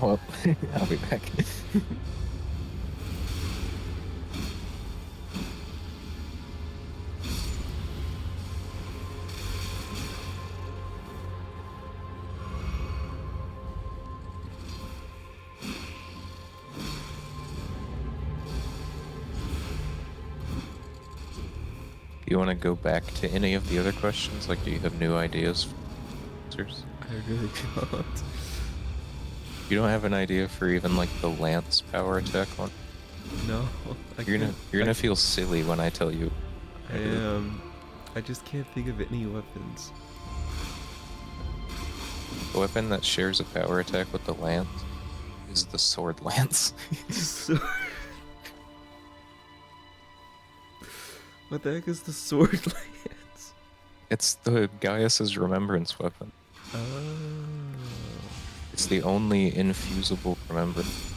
Well, I'll be back. Do you want to go back to any of the other questions? Like, do you have new ideas for answers? I really don't. You don't have an idea for even like the lance power attack one? No. You're gonna feel silly when I tell you. I am. I just can't think of any weapons. The weapon that shares a power attack with the lance is the sword lance. So, what the heck is the sword lance? It's the Gaius's remembrance weapon. Oh. It's the only infusible remembrance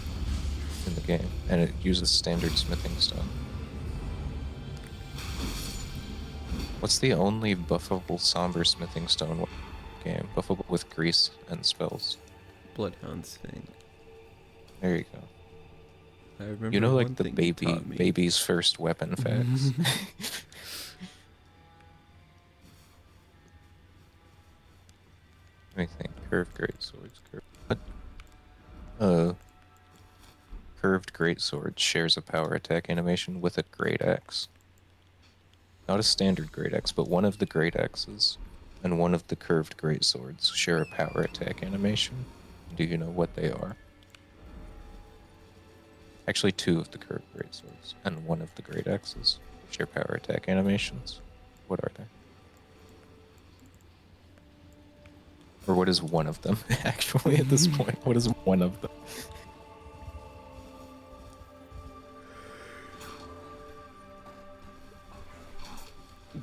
in the game, and it uses standard smithing stone. What's the only buffable somber smithing stone game? Buffable with grease and spells. Bloodhound's thing. There you go. I remember You know, one like the thing you taught me. baby's first weapon facts. Let me think. Curved great swords. What? Curved great sword shares a power attack animation with a great axe. Not a standard great axe, but one of the great axes and one of the curved great swords share a power attack animation. Do you know what they are? Actually, two of the curved great swords and one of the great axes share power attack animations. What are they? Or what is one of them, actually, at this point? What is one of them?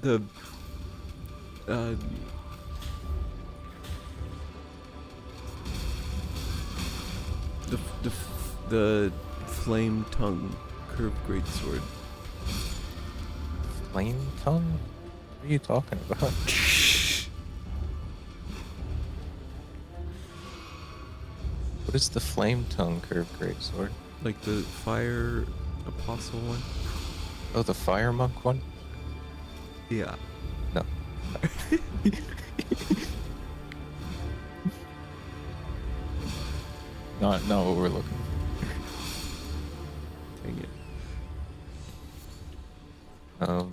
The uh the flame tongue curved great sword. Flame tongue? What are you talking about? What is the flame tongue curved great sword? Like the fire apostle one? Oh, the fire monk one? Yeah. No. Not what we're looking for. Dang it. Um,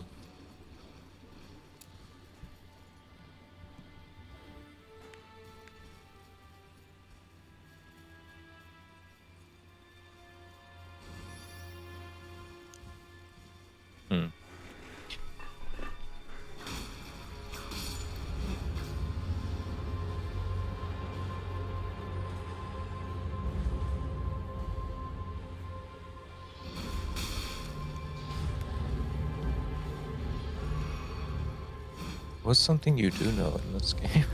What's something you do know in this game?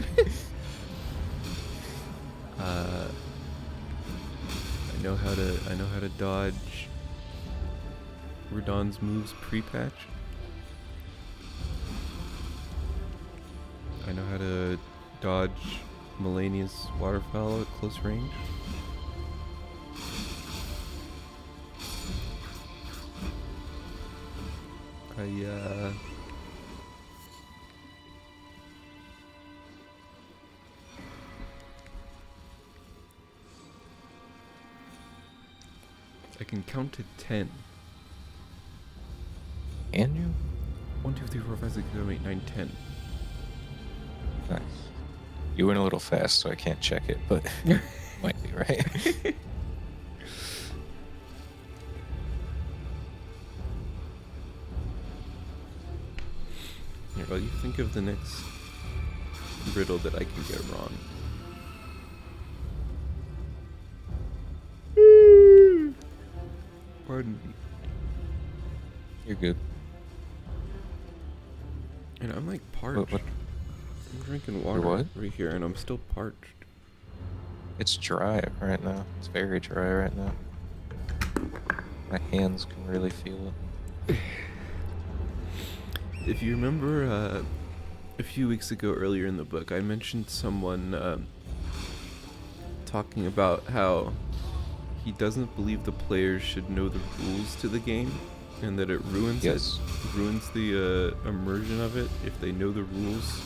I know how to dodge Radon's moves pre-patch. I know how to dodge Melania's waterfowl at close range. I can count to 10. Can you? 1, 2, 3, 4, 5, 6, 7, 8, 9, 10. Nice. You went a little fast, so I can't check it, but might be right. Here, while you think of the next riddle that I can get wrong. Pardon me. You're good. And I'm like parched. What? I'm drinking water what? right here, and I'm still parched. It's dry right now. It's very dry right now. My hands can really feel it. If you remember, a few weeks ago earlier in the book, I mentioned someone talking about how he doesn't believe the players should know the rules to the game, and that it ruins ruins the immersion of it if they know the rules.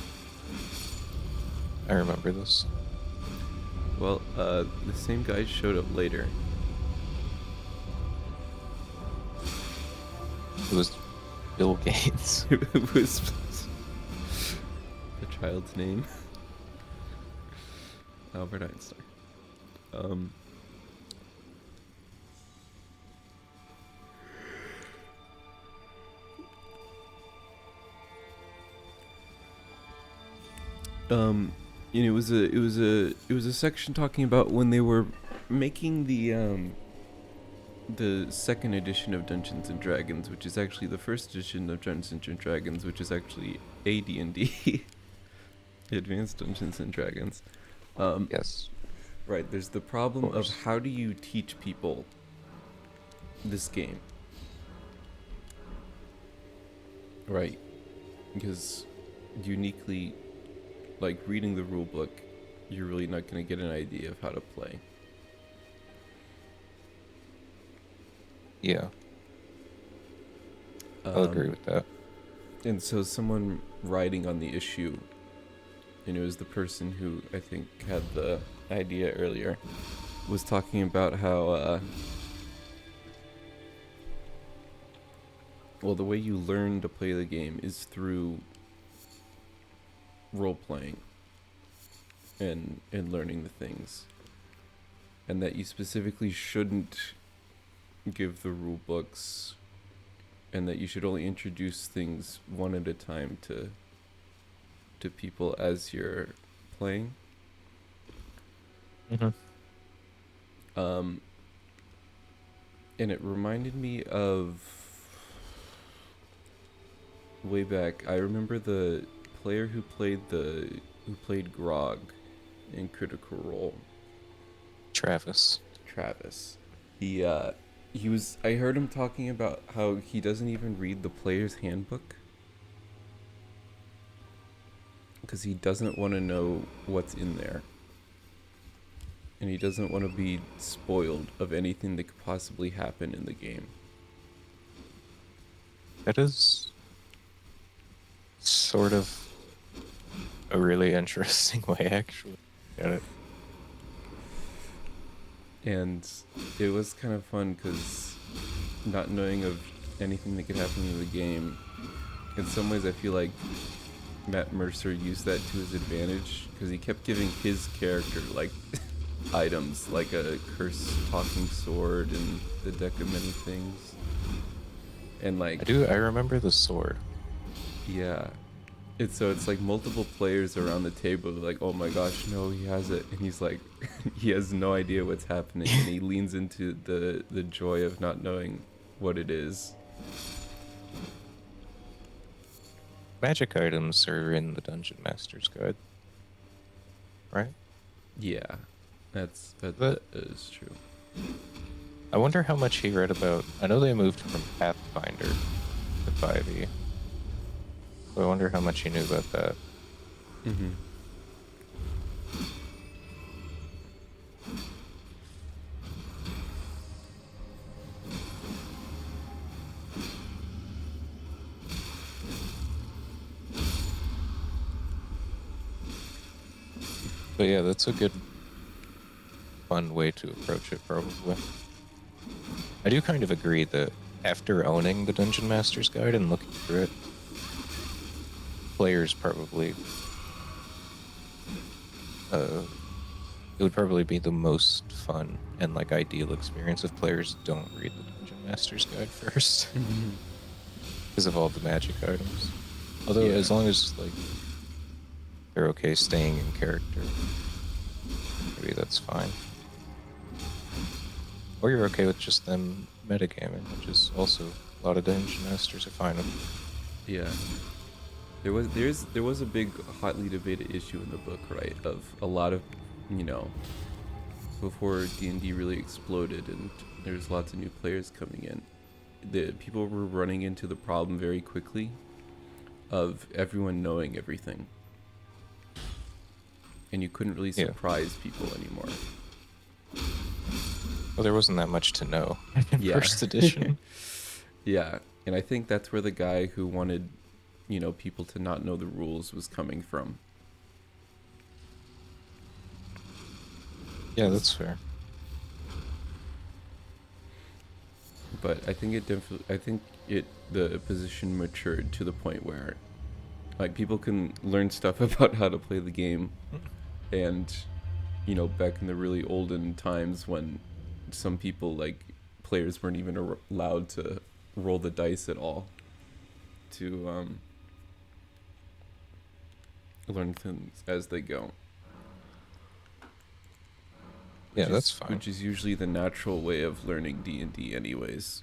I remember this. Well, the same guy showed up later. It was Bill Gates. It was the child's name. Albert Einstein. You know, it was a section talking about when they were making the second edition of Dungeons and Dragons, which is actually the first edition of Dungeons and Dragons, which is actually AD&D, Advanced Dungeons and Dragons. Yes. Right. There's the problem of how do you teach people this game, right? Because uniquely, like reading the rule book, you're really not going to get an idea of how to play. Yeah. I'll agree with that. And so someone writing on the issue, and it was the person who I think had the idea earlier, was talking about how, well, the way you learn to play the game is through role-playing and learning the things. And that you specifically shouldn't give the rule books, and that you should only introduce things one at a time to people as you're playing. Mm-hmm. And it reminded me of way back. I remember the player who played Grog in Critical Role. Travis. He was. I heard him talking about how he doesn't even read the player's handbook because he doesn't want to know what's in there, and he doesn't want to be spoiled of anything that could possibly happen in the game. That is sort of a really interesting way, actually. Got it. And it was kind of fun because not knowing of anything that could happen in the game, in some ways I feel like Matt Mercer used that to his advantage because he kept giving his character like items like a cursed talking sword and the deck of many things. And like I remember the sword. Yeah. It's like multiple players around the table like, oh my gosh, no, he has it, and he's like he has no idea what's happening, and he leans into the joy of not knowing what it is. magic items are in the Dungeon Master's Guide, right? Yeah, But that is true. I wonder how much he read about. I know they moved from Pathfinder to 5e, so I wonder how much he knew about that. Mm-hmm. But yeah, that's a good, fun way to approach it, probably. I do kind of agree that after owning the Dungeon Master's Guide and looking through it, players probably uh it would probably be the most fun and like ideal experience if players don't read the Dungeon Master's Guide first Mm-hmm. because of all the magic items. Although Yeah. as long as like they're okay staying in character, maybe that's fine. Or you're okay with just them metagaming, which is also a lot of Dungeon Masters are fine with. Yeah. There was a big hotly debated issue in the book, right? Of a lot of, you know, before D&D really exploded and there's lots of new players coming in. The people were running into the problem very quickly of everyone knowing everything. And you couldn't really Yeah. surprise people anymore. Well, there wasn't that much to know in Yeah. first edition. Yeah. And I think that's where the guy who wanted, you know, people to not know the rules was coming from. Yeah, 'Cause- that's fair. but I think the position matured to the point where like people can learn stuff about how to play the game. And you know, back in the really olden times when some people, like players, weren't even allowed to roll the dice at all to learn things as they go, Yeah, that's fine. which is usually the natural way of learning D&D anyways.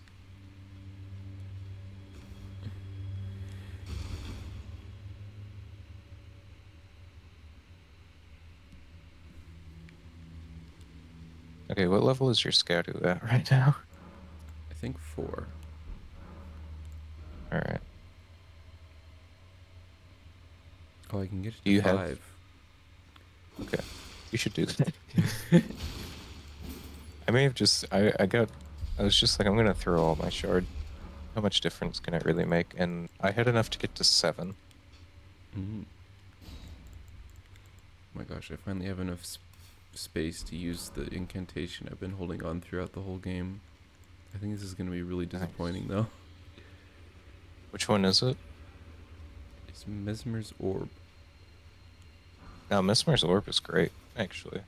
Okay, what level is your Scadu at right now? I think 4. All right. Oh, I can get it Do to you have? 5. Okay, you should do that. I may have just. I got. I was just like, I'm gonna throw all my shard. How much difference can it really make? And I had enough to get to 7. Mm. Oh my gosh, I finally have enough space to use the incantation I've been holding on throughout the whole game. I think this is going to be really disappointing, Nice. though. Which one is it? It's Mesmer's Orb. Now, Mesmer's Orb is great, actually.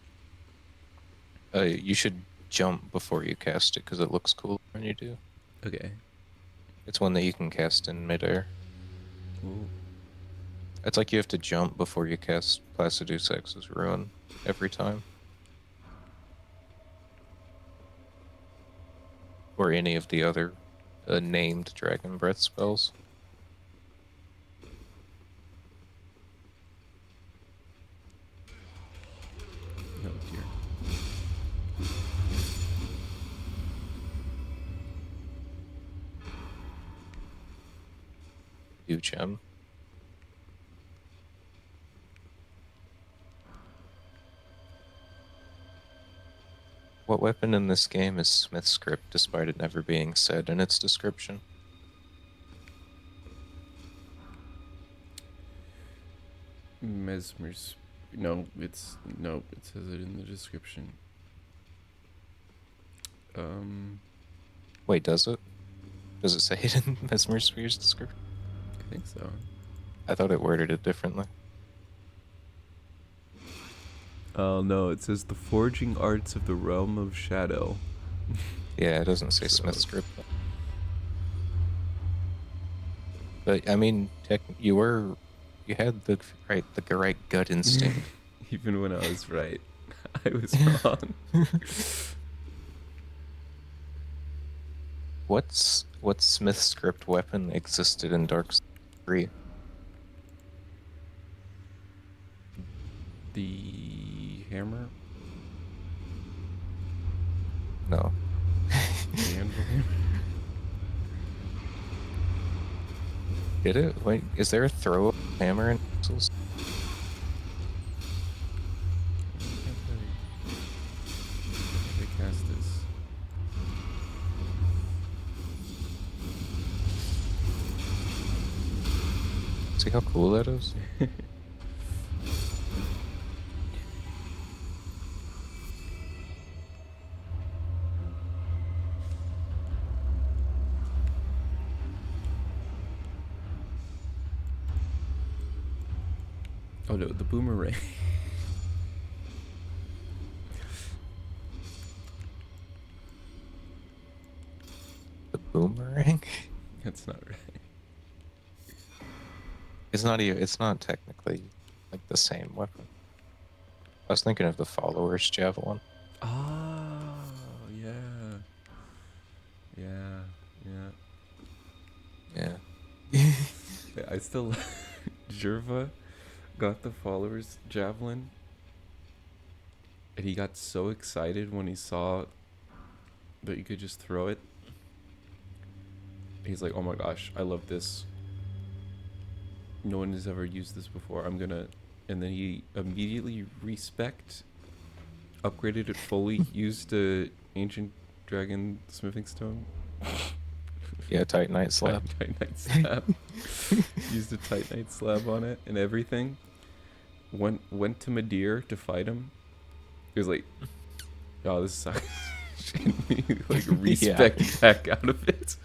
You should jump before you cast it because it looks cool when you do. Okay. It's one that you can cast in midair. Ooh. It's like you have to jump before you cast Placidu's X's Ruin every time. Or any of the other named Dragon Breath spells. Oh dear. Do gem. What weapon in this game is Smith script despite it never being said in its description? Mesmer's. No, it's. No, it says it in the description. Um, Wait, does it? Does it say it in Mesmer Sphere's description? I think so. I thought it worded it differently. Oh no, it says the forging arts of the realm of shadow. Yeah, it doesn't say So, Smith script. But I mean, you had the right gut instinct. even when I was right, I was wrong. What Smith script weapon existed in Dark Souls 3? The hammer, No. the anvil hammer. Did it? Wait, is there a throw hammer in Souls? How do I cast this? See how cool that is? Oh no, the boomerang. The boomerang? That's not right. It's not even, it's not technically like the same weapon. I was thinking of the followers javelin. Oh, yeah. Yeah, yeah. Yeah. Yeah, I still. Jerva got the followers javelin, and he got so excited when he saw that you could just throw it. He's like, "Oh my gosh, I love this. No one has ever used this before. I'm gonna." And then he immediately respect, upgraded it fully, used the ancient dragon smithing stone. Yeah, Titanite slab. Titanite slab. Used a Titanite slab on it and everything. Went to Madeir to fight him. He was like, "Oh, this sucks." And he like Yeah. respect back out of it.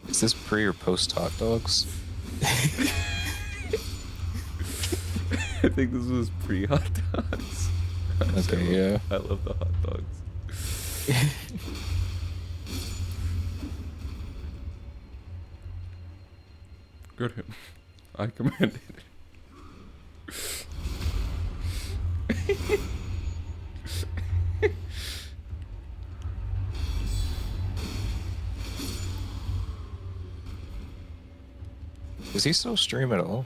Is this pre or post hot dogs? I think this was pre-hot dogs. Okay, yeah. I love the hot dogs. Good him. I commanded it. Does he still stream at all?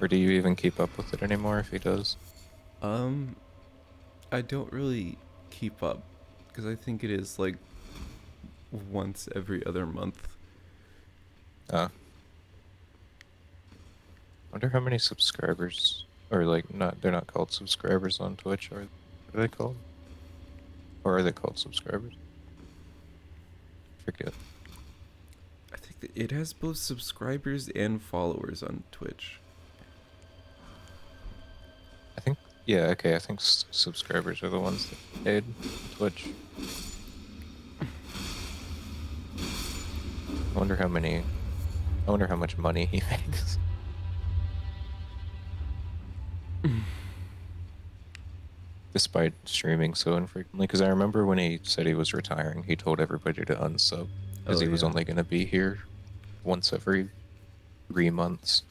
Or do you even keep up with it anymore if he does? Um, I don't really keep up because I think it is like once every other month. I wonder how many subscribers, or like, not, they're not called subscribers on Twitch, or what are they called? Or are they called subscribers? Forget. I think that it has both subscribers and followers on Twitch. I think, yeah, okay, I think subscribers are the ones that paid Twitch. I wonder how much money he makes. Despite streaming so infrequently, because I remember when he said he was retiring, he told everybody to unsub because Oh he was yeah. only going to be here once every 3 months.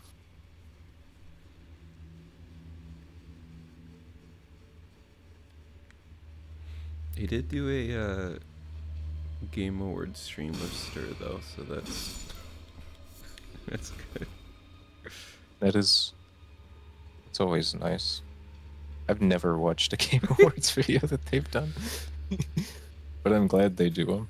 He did do a Game Awards stream of Stir though, so that's that's good. That is, it's always nice. I've never watched a Game Awards video that they've done, but I'm glad they do them.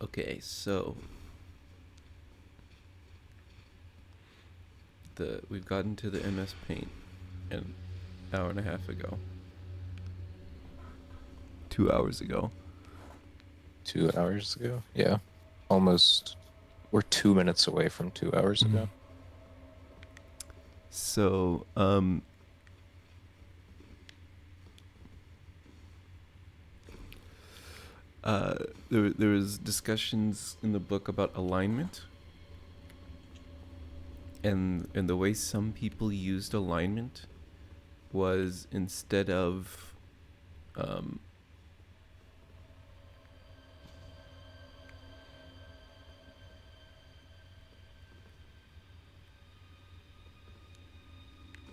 Okay, so we've gotten to the MS Paint an hour and a half ago. 2 hours ago. 2 hours ago, yeah, almost. We're 2 minutes away from 2 hours ago. So, there was discussions in the book about alignment, and the way some people used alignment was instead of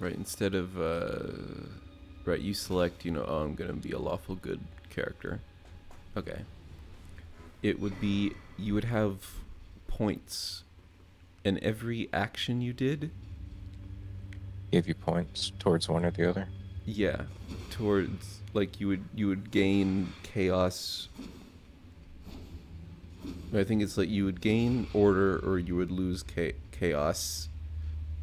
right? Instead of right, you select, oh, I'm gonna be a lawful good character. Okay. It would be you would have points, and every action you did, Give you points towards one or the other. yeah, towards like you would gain chaos. I think it's like you would gain order or you would lose chaos,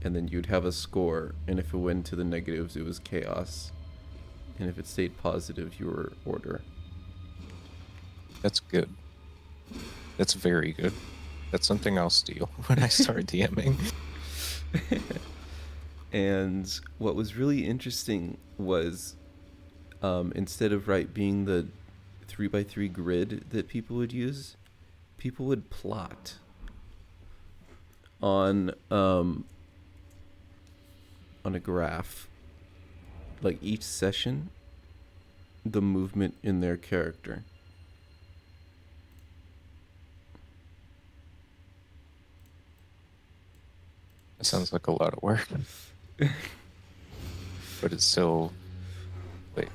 and then you'd have a score. And if it went to the negatives, it was chaos, and if it stayed positive, you were order. That's good. That's very good. That's something I'll steal when I start DMing. And what was really interesting was instead of right being the 3x3 grid that people would use, people would plot on a graph, like each session, the movement in their character. It sounds like a lot of work, but it's still. Wait,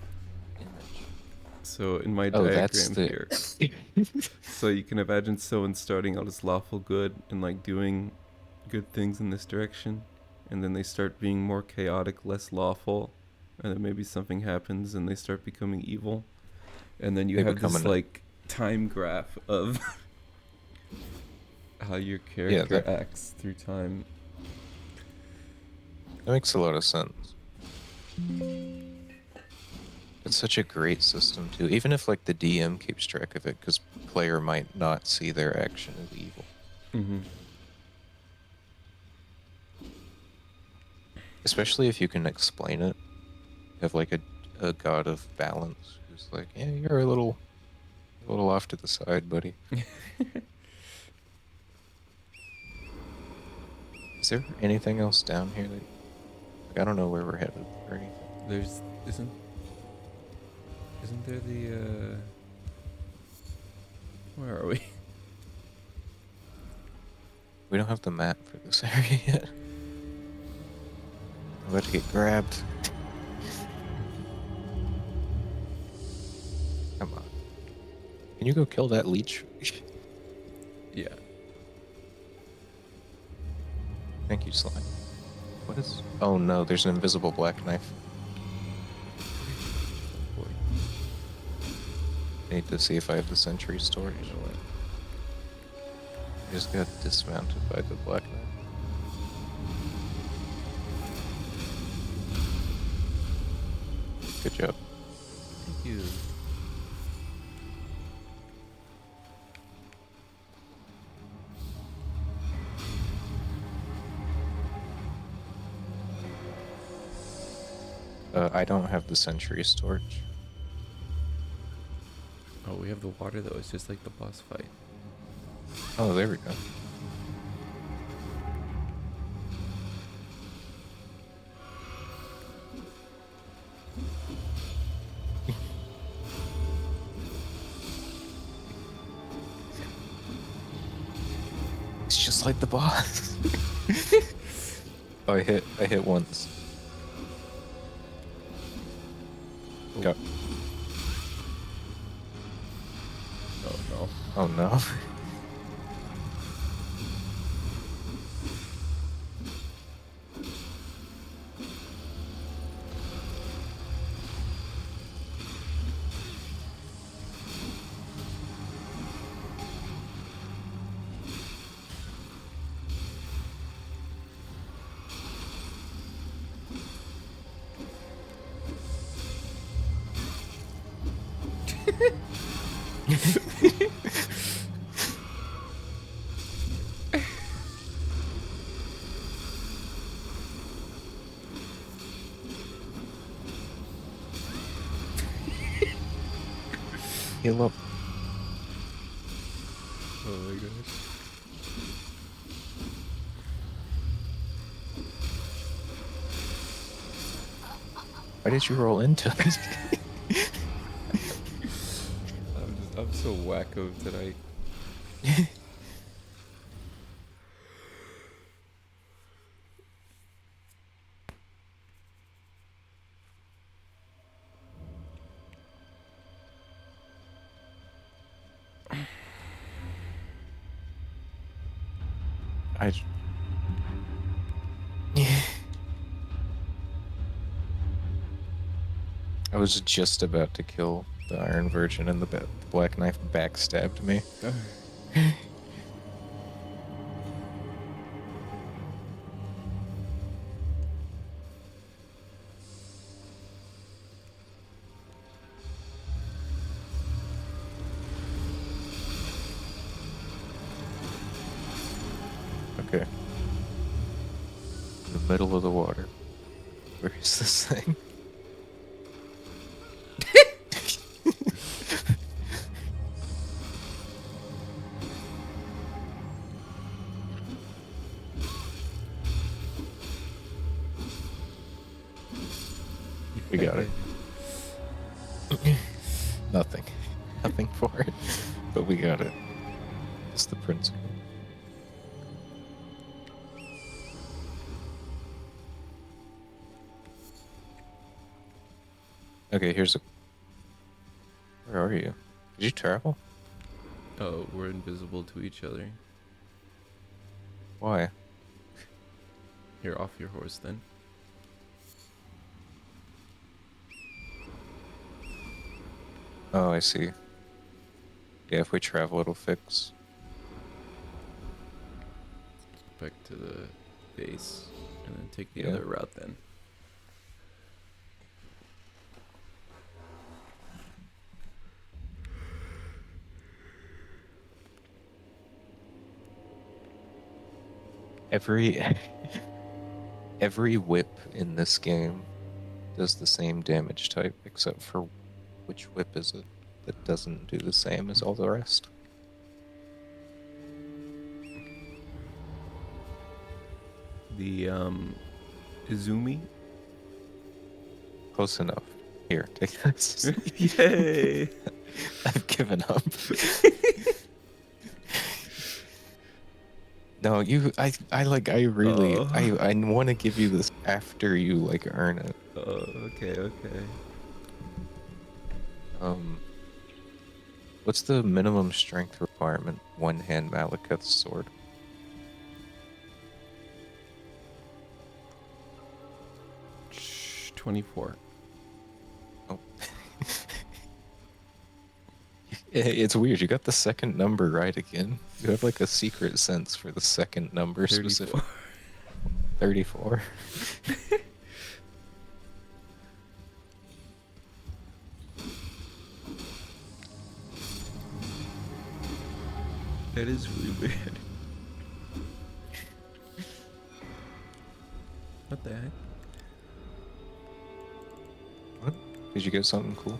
image. So in my Oh, that's diagram the. here, so you can imagine someone starting out as lawful good and like doing good things in this direction, and then they start being more chaotic, less lawful, and then maybe something happens and they start becoming evil, and then you They have become this an. like time graph of how your Yeah, character acts through time. that makes a lot of sense. It's such a great system too. Even if like the DM keeps track of it, because player might not see their action as evil. Mm-hmm. Especially if you can explain it. Have like a god of balance who's like, yeah, you're a little off to the side, buddy. Is there anything else down here that like, I don't know where we're headed or anything? There's isn't there the where are we? We don't have the map for this area yet. I'm about to get grabbed. Come on. Can you go kill that leech? Yeah. Thank you, slime. What is? Oh no, there's an invisible black knife. Oh boy. I need to see if I have the sentry storage. You know what? I just got dismounted by the black knife. Good job. Thank you. I don't have the sentry storage. Oh, we have the water though. It's just like the boss fight. Oh, there we go. It's just like the boss. Oh, I hit once. Oh. Go. Oh no. Oh no. Heal up. Oh my gosh. Why did you roll into it? I'm so wacko tonight. I. I was just about to kill the Iron Virgin, and the Black Knife backstabbed me. Okay, in the middle of the water. Where is this thing? We got it. Nothing. Nothing for it. But we got it. It's the principle. Okay, here's a. Where are you? Did you travel? Oh, we're invisible to each other. Why? You're off your horse then. Oh, I see. Yeah, if we travel, it'll fix. Back to the base and then take the Yeah. other route then. Every every whip in this game does the same damage type, except for which whip is it that doesn't do the same as all the rest? The Izumi. Close enough. Here, take this. Yay! I've given up. No, I really, Oh. I want to give you this after you like earn it. Oh, okay. Um, what's the minimum strength requirement? One hand Malekith's sword. 24. Oh. It's weird. You got the second number right again. You have like a secret sense for the second number 34. specific. 34. That is really weird. What the heck? What? Did you get something cool?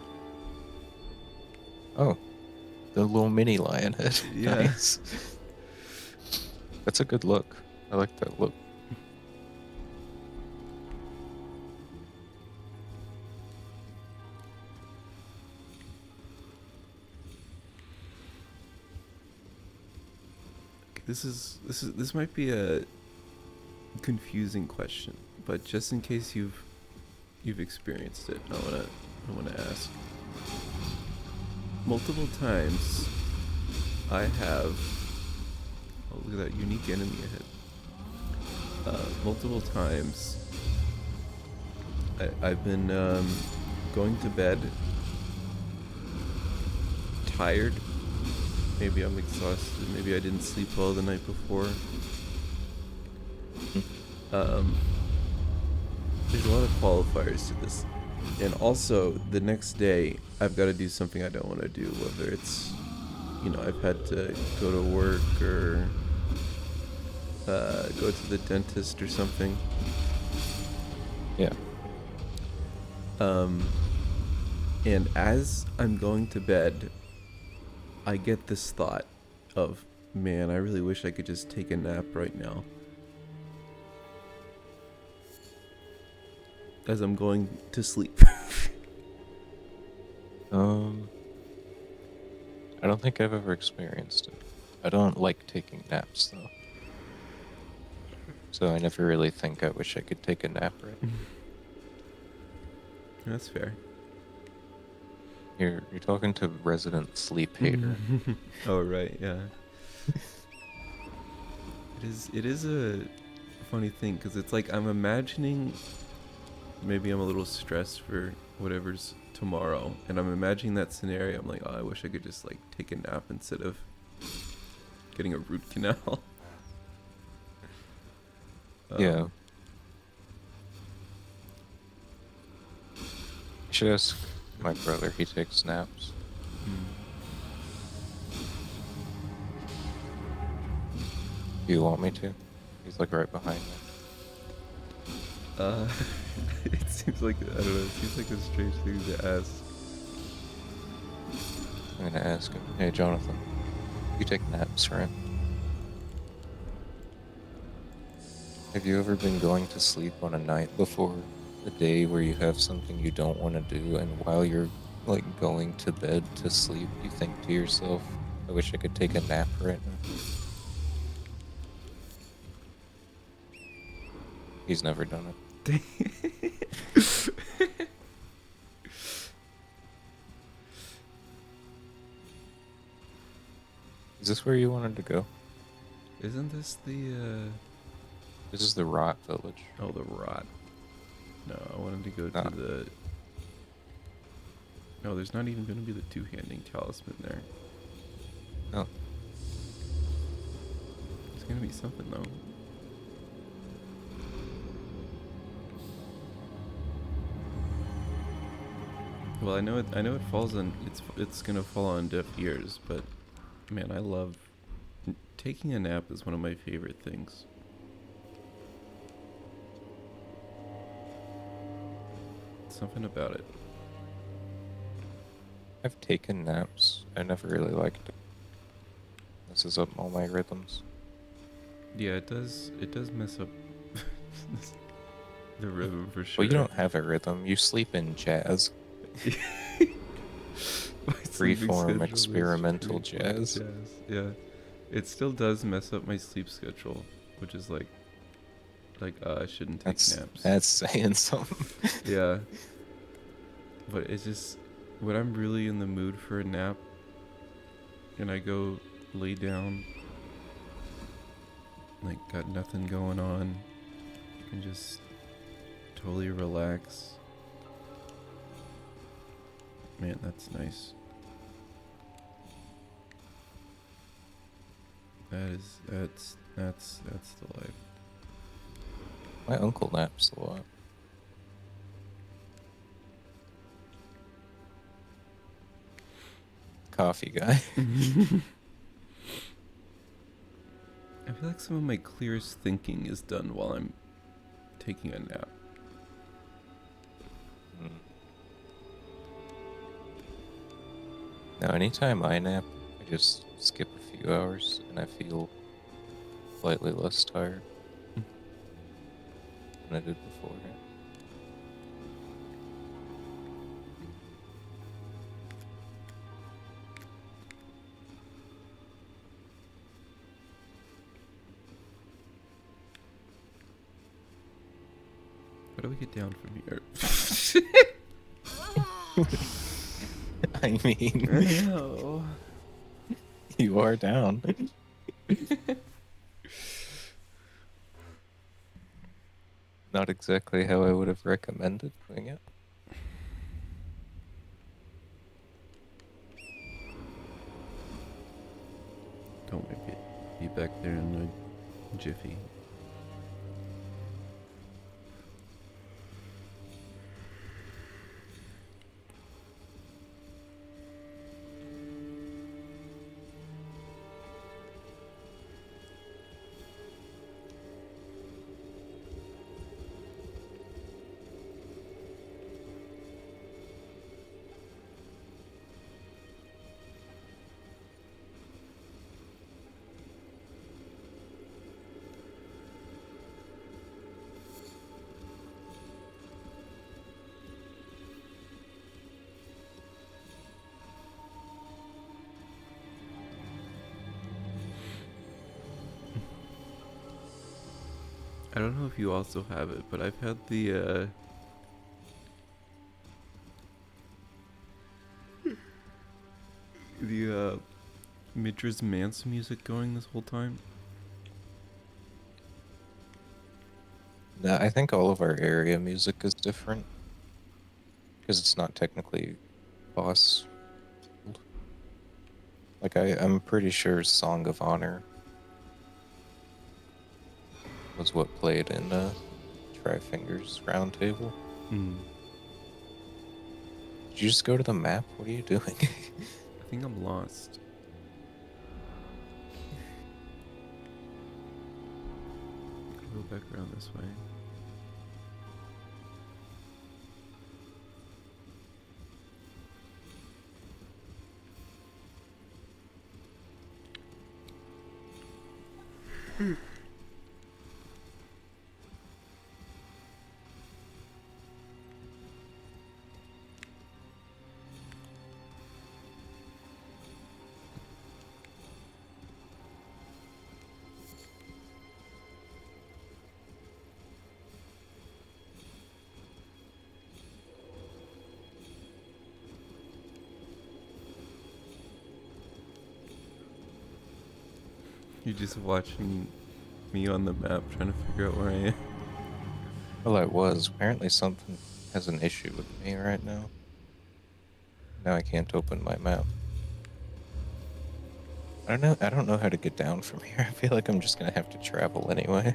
Oh, the little mini lion head. Yeah. Nice. That's a good look. I like that look. This might be a confusing question, but just in case you've experienced it, I wanna ask. Multiple times, I have. Oh, look at that unique enemy ahead. Multiple times, I've been going to bed tired. Maybe I'm exhausted. Maybe I didn't sleep well the night before. There's a lot of qualifiers to this. And also, the next day, I've got to do something I don't want to do. Whether it's, I've had to go to work or go to the dentist or something. Yeah. And as I'm going to bed, I get this thought of, man, I really wish I could just take a nap right now. As I'm going to sleep. I don't think I've ever experienced it. I don't like taking naps though. So I never really think I wish I could take a nap right. That's fair. You're talking to resident sleep hater. Oh, right, yeah. It is a funny thing because it's like I'm imagining maybe I'm a little stressed for whatever's tomorrow, and I'm imagining that scenario. I'm like, oh, I wish I could just like take a nap instead of getting a root canal. Yeah, um, I should ask my brother. He takes naps. mm, Do you want me to? He's like right behind me. uh, it seems like I don't know. It seems like a strange thing to ask. I'm gonna ask him. Hey, Jonathan, you take naps, right? Have you ever been going to sleep on a night before a day where you have something you don't want to do, and while you're like going to bed to sleep, you think to yourself, I wish I could take a nap right now? He's never done it. Is this where you wanted to go? Isn't this the This is the Rot Village. oh, the rot? No, I wanted to go to Nah, the. No, there's not even going to be the two-handing talisman there. no. It's going to be something though. Well, I know it falls on. It's going to fall on deaf ears, but man, I love taking a nap. Is one of my favorite things. Something about it. I've taken naps. I never really liked it. This is up all my rhythms. Yeah, it does. It does mess up the rhythm for Well, you sure. don't have a rhythm. You sleep in jazz. My sleeping Freeform schedule is experimental free form jazz. jazz. Yeah, it still does mess up my sleep schedule, which is like I shouldn't take naps. That's saying something. Yeah, but it's just when I'm really in the mood for a nap and I go lay down, like got nothing going on, and just totally relax. Man, that's nice. That's the life. My uncle naps a lot. Coffee guy. I feel like some of my clearest thinking is done while I'm taking a nap. Mm. Now, anytime I nap, I just skip a few hours and I feel slightly less tired than I did before. How do we get down from here? I mean, No. you are down. Not exactly how I would have recommended doing it. Don't make it. Be back there in a jiffy. I don't know if you also have it, but I've had the Midra's Mance music going this whole time. No, I think all of our area music is different because it's not technically boss. Like I'm pretty sure Song of Honor was what played in Tryfinger's Roundtable. Mm. Did you just go to the map? What are you doing? I think I'm lost. Go back around this way. You're just watching me on the map trying to figure out where I am. Well, I was. Apparently something has an issue with me right now. Now I can't open my map. I don't know. I don't know how to get down from here. I feel like I'm just gonna have to travel anyway.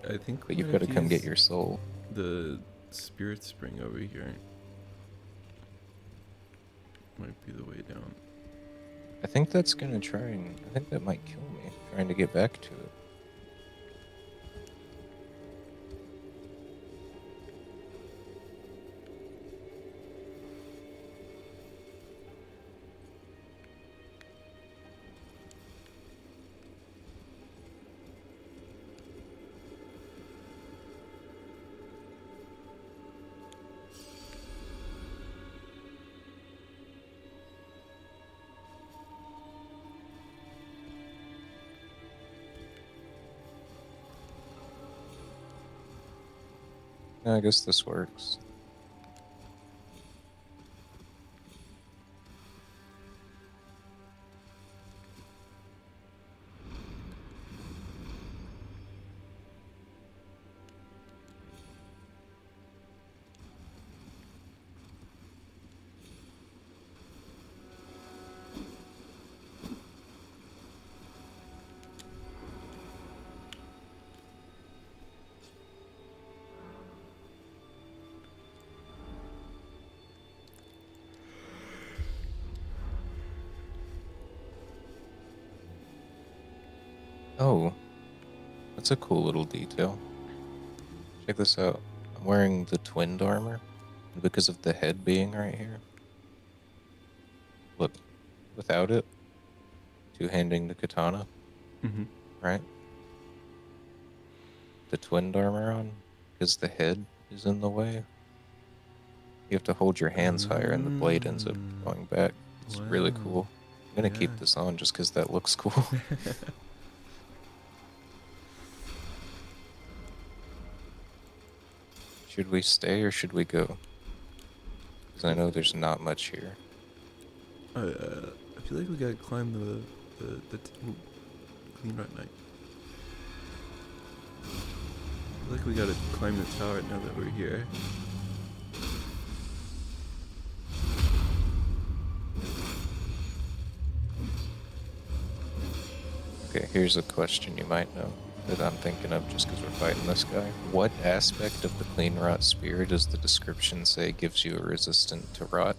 I think But we you've might got have to to come get use your soul. the spirit spring over here. Might be the way down. I think that's gonna try and I think that might kill me trying to get back to it. No, I guess this works. Oh, that's a cool little detail. Check this out. I'm wearing the twinned armor, and because of the head being right here, look, without it, two-handing the katana, Mm-hmm. right? The twinned armor on, because the head is in the way. You have to hold your hands higher, and the blade ends up going back. It's really Wow. cool. I'm gonna Yeah. keep this on just because that looks cool. Should we stay or should we go? Because I know there's not much here. I feel like we gotta climb clean right night. I feel like we gotta climb the tower now that we're here. Okay, here's a question you might know that I'm thinking of just because we're fighting this guy. What aspect of the clean rot spear does the description say gives you a resistant to rot?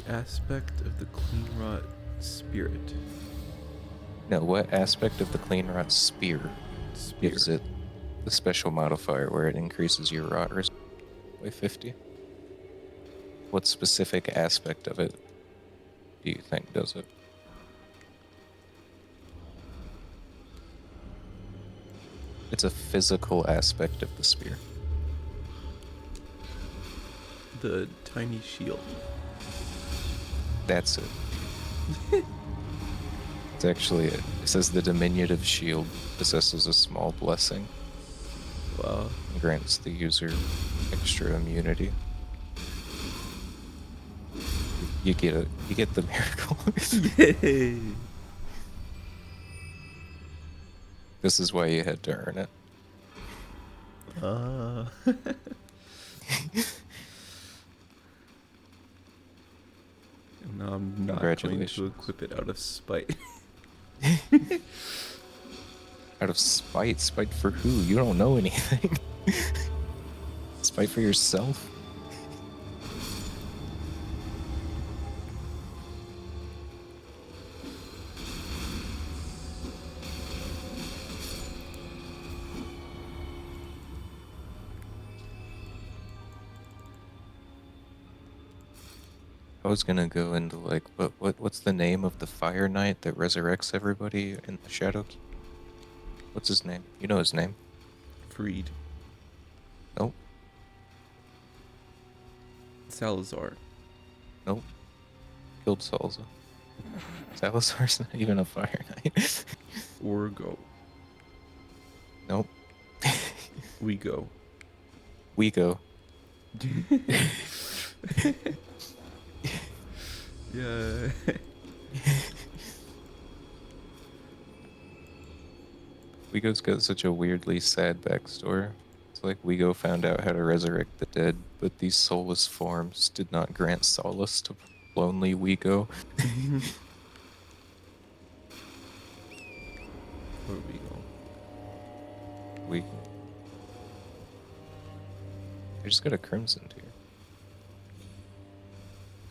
The aspect of the clean rot spirit. No, what aspect of the clean rot spear Spear. gives it the special modifier where it increases your rot resistance by 50? What specific aspect of it do you think does it? It's a physical aspect of the spear. The tiny shield. That's it. It's actually it. It says the diminutive shield possesses a small blessing Wow. and grants the user extra immunity. You get it. You get the miracle. Yay! This is why you had to earn it. Uh, no, I'm not going to Congratulations. equip it out of spite. Out of spite? Spite for who? You don't know anything. Spite for yourself? I was gonna go into like what's the name of the fire knight that resurrects everybody in the Shadow Keep? What's his name? You know his name? Freed. Nope, Salazar. nope. Killed Salza. Salazar's not even a fire knight. Orgo. Nope. We go. We go. Yeah. Wigo's got such a weirdly sad backstory. It's like Wigo found out how to resurrect the dead, but these soulless forms did not grant solace to lonely Wigo. Where we go? Wigo. I just got a crimson tear.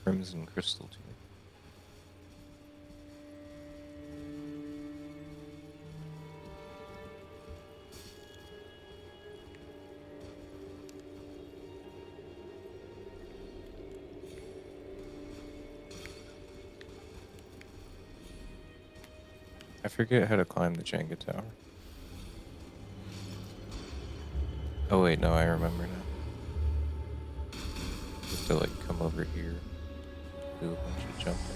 Crimson crystal tear. I forget how to climb the Jenga tower. Oh wait, no, I remember now. You have to like come over here, do a bunch of jumping.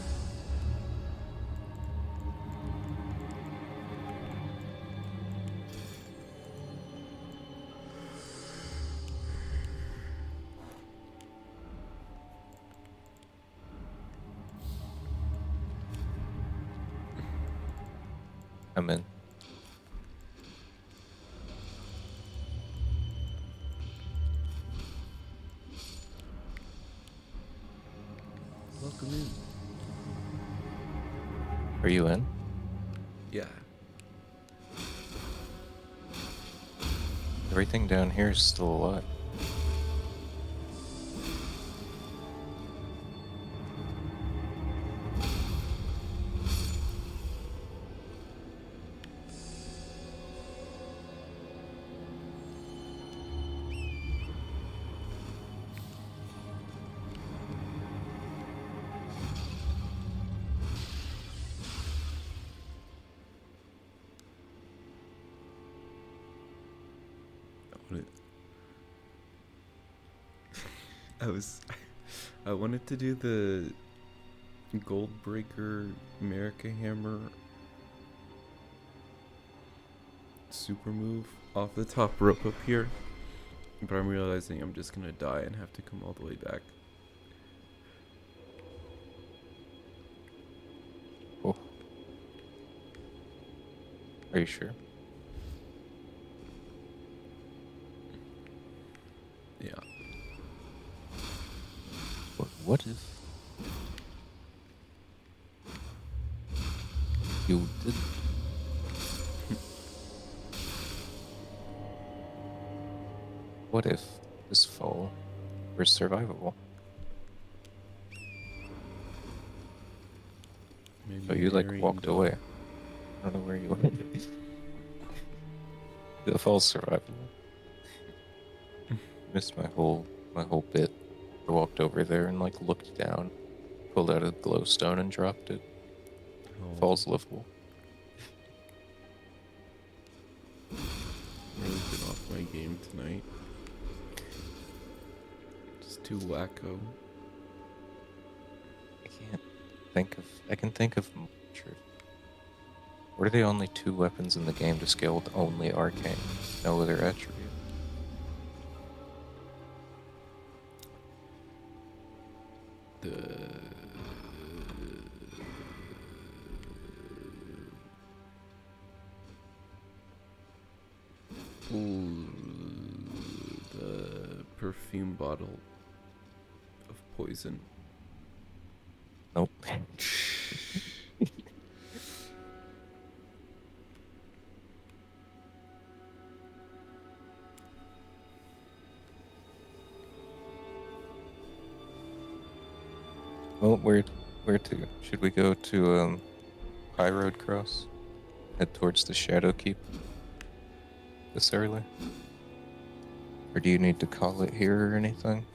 I'm in. Welcome in. Are you in? Yeah. Everything down here is still alive. What I was I wanted to do the Gold Breaker America Hammer super move off the top rope up here, but I'm realizing I'm just gonna die and have to come all the way back. Oh, are you sure? Yeah. What if you did? What if this fall were survivable? Maybe But a you like marrying walked dog. away. I don't know where you went. The fall's survivable. Missed my whole bit. I walked over there and like looked down, pulled out a glowstone and dropped it. Oh, Fall's livable. I'm really been off my game tonight. Just too wacko. I can think of truth. What are the only two weapons in the game to scale with only arcane? No other attribute. The Ooh. perfume bottle of poison. Nope. Well, where to? Should we go to High Road Cross? Head towards the Shadow Keep this early? Or do you need to call it here or anything?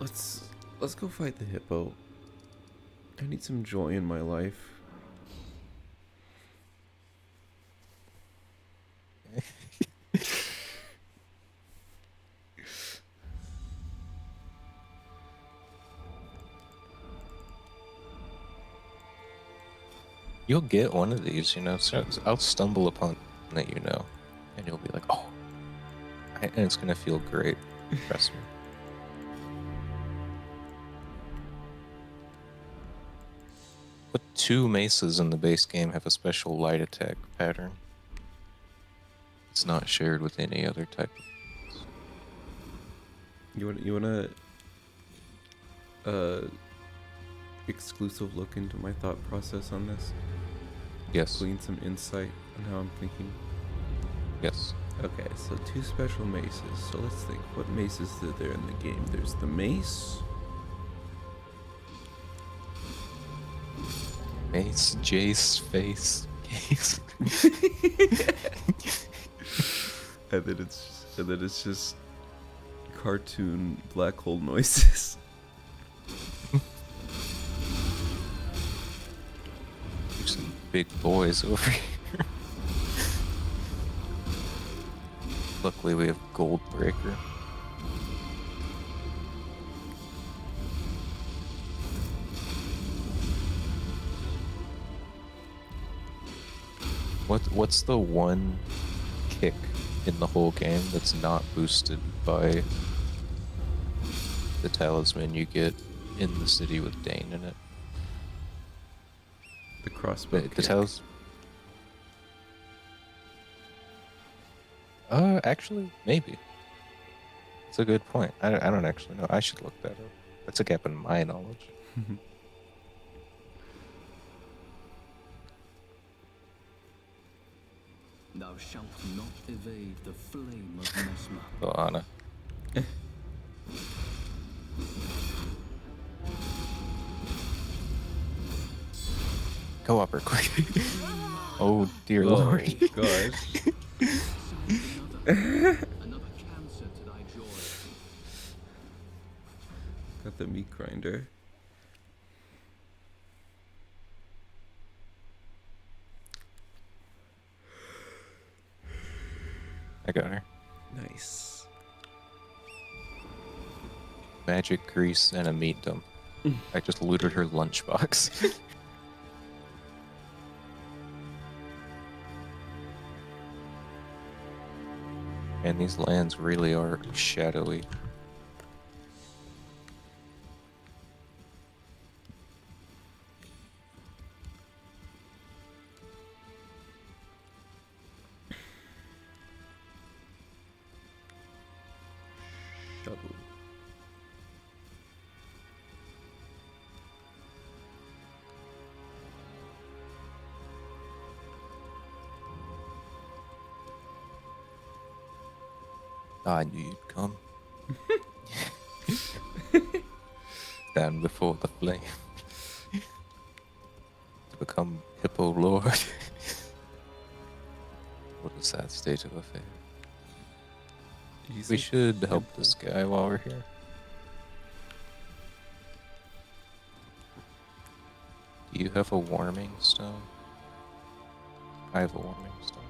Let's go fight the hippo. I need some joy in my life. You'll get one of these, so I'll stumble upon that and you'll be like, oh, and it's gonna feel great. Trust me. But 2 mesas in the base game have a special light attack pattern. It's not shared with any other type of. You wanna exclusive look into my thought process on this? Yes. Glean some insight on how I'm thinking. Yes. Okay, so 2 special maces. So let's think. What maces are there in the game? There's the mace. Mace, Jace, face, case. and then it's just cartoon black hole noises. There's some big boys over here. Luckily, we have Gold Breaker. What's the one kick in the whole game that's not boosted by the talisman you get in the city with Dane in it? The crossbow The kick. Actually, maybe. It's a good point. I don't actually know. I should look that up. That's a gap in my knowledge. Thou shalt not evade the flame of Mesmer. Oh, Anna. Go upper quick. Oh dear lord. God. Another cancer to thy joy. Got the meat grinder. I got her. Nice. Magic grease and a meat dump. I just looted her lunchbox. And these lands really are shadowy. Shovel. I knew you'd come. Stand before the flame. To become Hippo Lord. What a sad state of affairs. We should help this guy while we're here. Do you have a warming stone? I have a warming stone.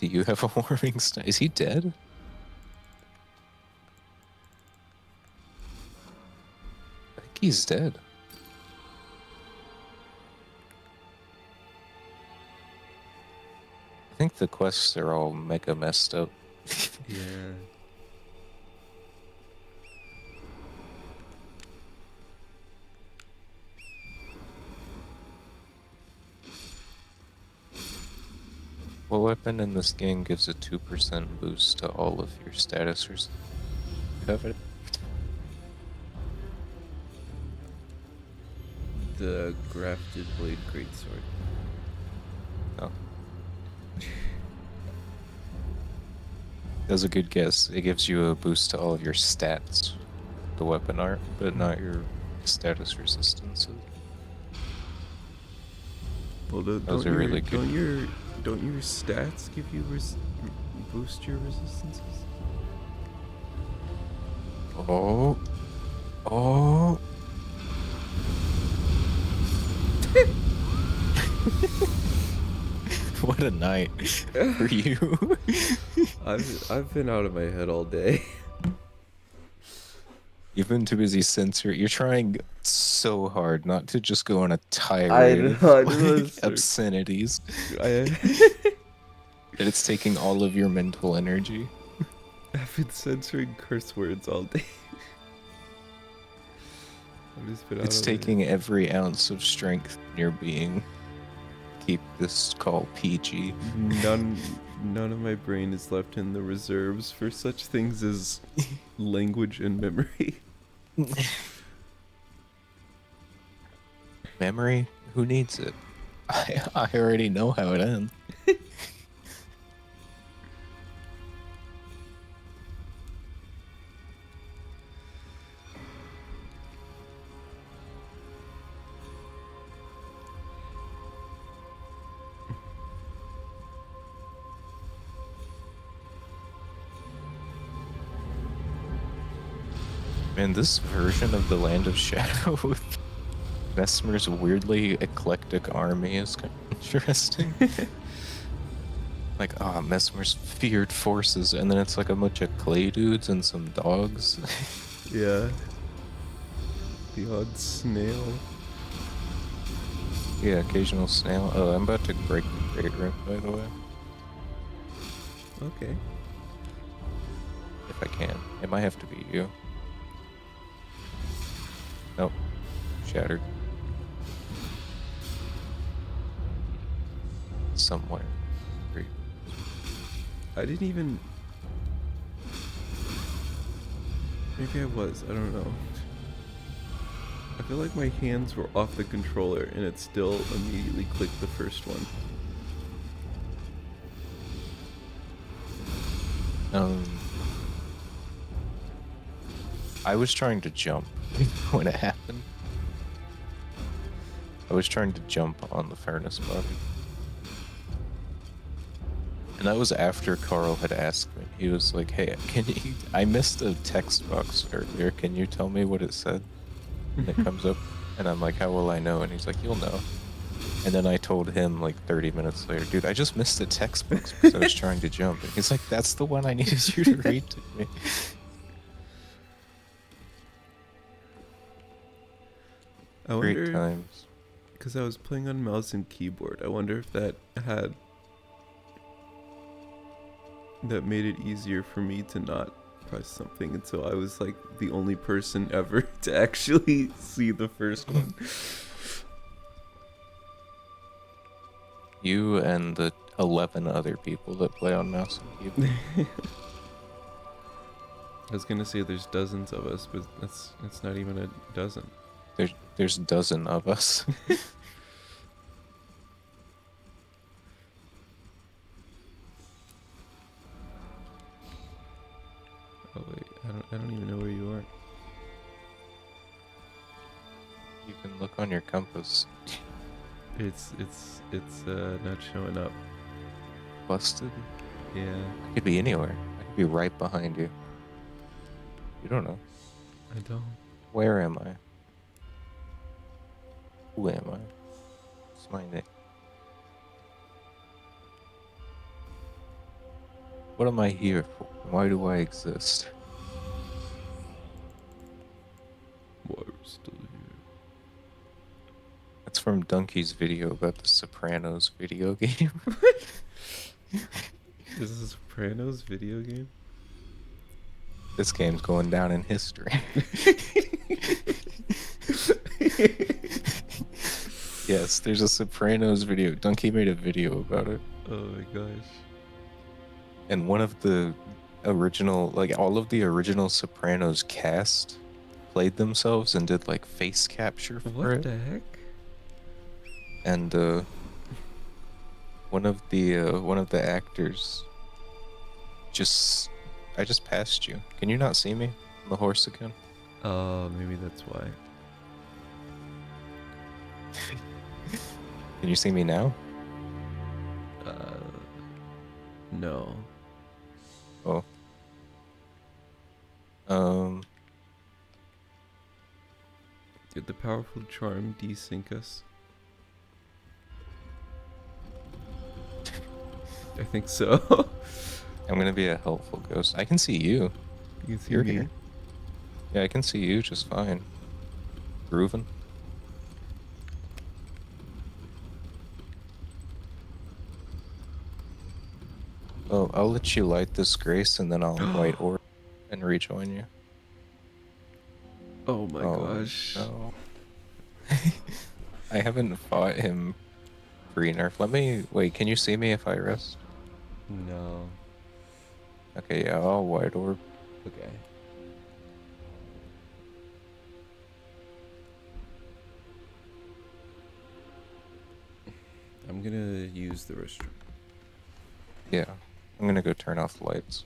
Do you have a warming stone? Is he dead? I think he's dead. I think the quests are all mega messed up Yeah. What weapon in this game gives a 2% boost to all of your status or have it? The grafted blade greatsword. No. That was a good guess. It gives you a boost to all of your stats, the weapon art, but not your status resistances. Well, That was a really good. don't your stats give you boost your resistances? Oh. Oh. What a night for you. I've been out of my head all day. You've been too busy censoring. You're trying so hard not to just go on a I tirade know, of I know, like sir. obscenities. I've And it's taking all of your mental energy. been censoring curse words all day. I've just been out It's of my taking head. every ounce of strength in your being. Keep this call PG. None of my brain is left in the reserves for such things as language and memory. Memory? Who needs it? I already know how it ends. Man, this version of the Land of Shadow with Vesmer's weirdly eclectic army is kind of interesting. Like, ah, Mesmer's feared forces, and then it's like a bunch of clay dudes and some dogs. Yeah. The odd snail. Yeah, occasional snail. Oh, I'm about to break the great room, by the way. Okay. If I can. It might have to be you. Nope. Shattered. Somewhere. Great. I didn't even. Maybe I was. I don't know. I feel like my hands were off the controller and it still immediately clicked the first one. I was trying to jump when it happened. I was trying to jump on the furnace body. And that was after Carl had asked me. He was like, hey, I missed a text box earlier. Can you tell me what it said? And it comes up. And I'm like, how will I know? And he's like, you'll know. And then I told him like 30 minutes later, dude, I just missed the text box because I was trying to jump. And he's like, that's the one I needed you to read to me. I Great wonder, times. because I was playing on mouse and keyboard, I wonder if that made it easier for me to not press something until I was like the only person ever to actually see the first one. You and the 11 other people that play on mouse and keyboard. I was gonna say there's dozens of us, but it's not even a dozen. There's a dozen of us. Oh wait, I don't even know where you are. You can look on your compass. It's not showing up. Busted? Yeah, I could be anywhere. I could be right behind you. You don't know. I don't. Where am I? Who am I? What's my name? What am I here for? Why do I exist? Why we're still here? That's from Donkey's video about the Sopranos video game. Is this Sopranos video game? This game's going down in history. Yes, there's a Sopranos video. Donkey made a video about it. Oh my gosh. And one of the original, like all of the original Sopranos cast played themselves and did like face capture for What it. the heck? And one of the actors I just passed you. Can you not see me on the horse again? Maybe that's why. Can you see me now? No. Oh. Did the powerful charm desync us? I think so. I'm gonna be a helpful ghost. I can see you. You can see You're me. here. Yeah, I can see you just fine. Grooving. Oh, I'll let you light this grace and then I'll white orb and rejoin you. Oh my gosh. No. I haven't fought him pre-nerf. Wait, can you see me if I rest? No. Okay, yeah, I'll white orb. Okay. I'm gonna use the restroom. Yeah, I'm gonna go turn off the lights.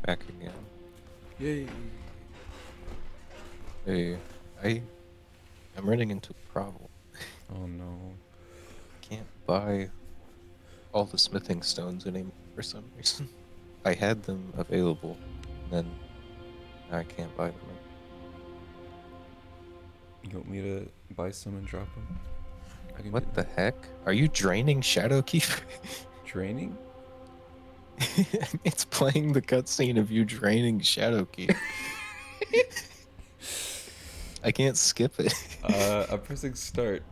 Back again. Yay. Hey, I'm running into a problem. Oh no. Can't buy all the smithing stones anymore for some reason. I had them available, and then now I can't buy them. You want me to buy some and drop them? I can do What the that. heck? Are you draining Shadowkeep? Training? It's playing the cutscene of you draining Shadowkeep. I can't skip it. I'm pressing start.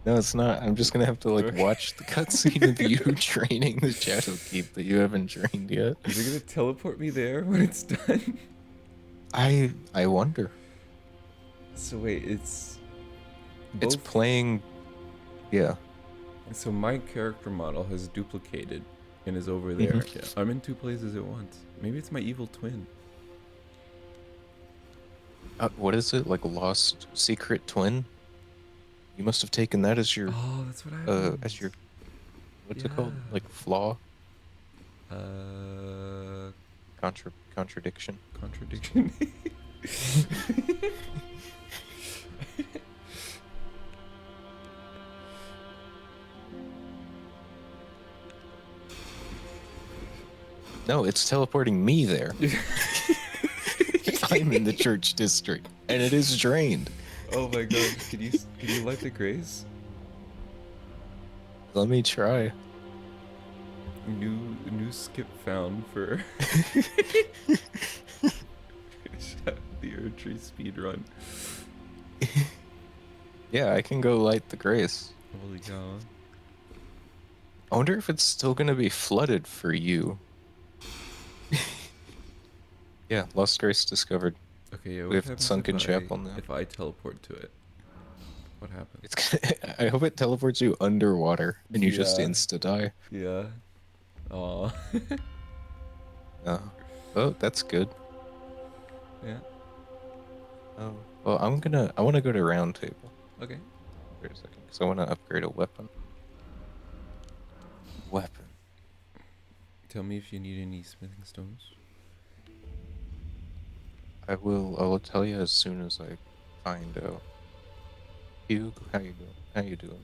No, it's not. I'm just gonna have to like watch the cutscene of you training the Shadow Keep that you haven't trained yet. Is it gonna teleport me there when it's done? I wonder. So wait, it's It's both. playing. Yeah. So my character model has duplicated and is over there. Mhm. Yeah, I'm in two places at once. Maybe it's my evil twin. What is it? Like a lost secret twin? You must have taken that Oh, that's what as your happens. what's it Yeah. called? Like flaw? Uh, Contradiction. contradiction. No, it's teleporting me there. I'm in the church district, and it is drained. Oh my gosh! Can you light the grace? Let me try. New skip found for the Earth Tree speed run. Yeah, I can go light the grace. Holy cow! I wonder if it's still gonna be flooded for you. Yeah, lost grace discovered. Okay, yeah. We What have happens sunken chapel now. if I teleport to it? What happens? It's gonna, I hope it teleports you underwater and you just Yeah. insta die. Yeah. Aw. Oh, that's good. Yeah. Oh, well, I want to go to round table. Okay. Wait a second, because I want to upgrade a weapon. Weapon. Tell me if you need any smithing stones. I will tell you as soon as I find out. Hugh, how you doing? How you doing?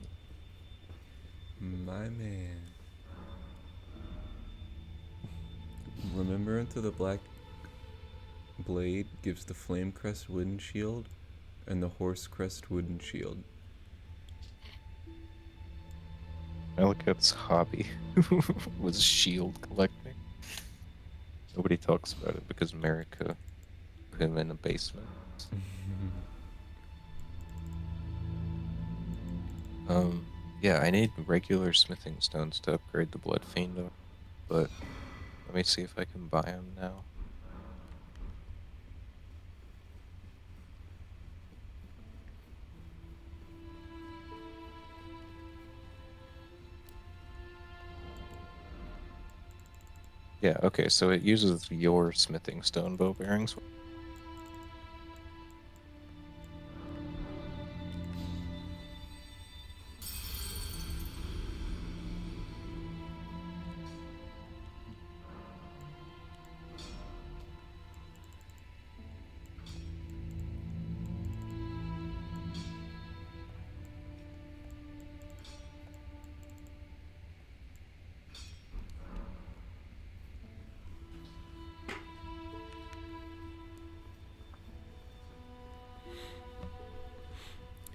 My man. Remember until the black blade gives the flame crest wooden shield and the horse crest wooden shield. Malikot's hobby was shield collecting. Nobody talks about it because America put him in a basement. Yeah, I need regular smithing stones to upgrade the Blood Fiend, but let me see if I can buy them now. Yeah, okay, so it uses your smithing stone bow bearings.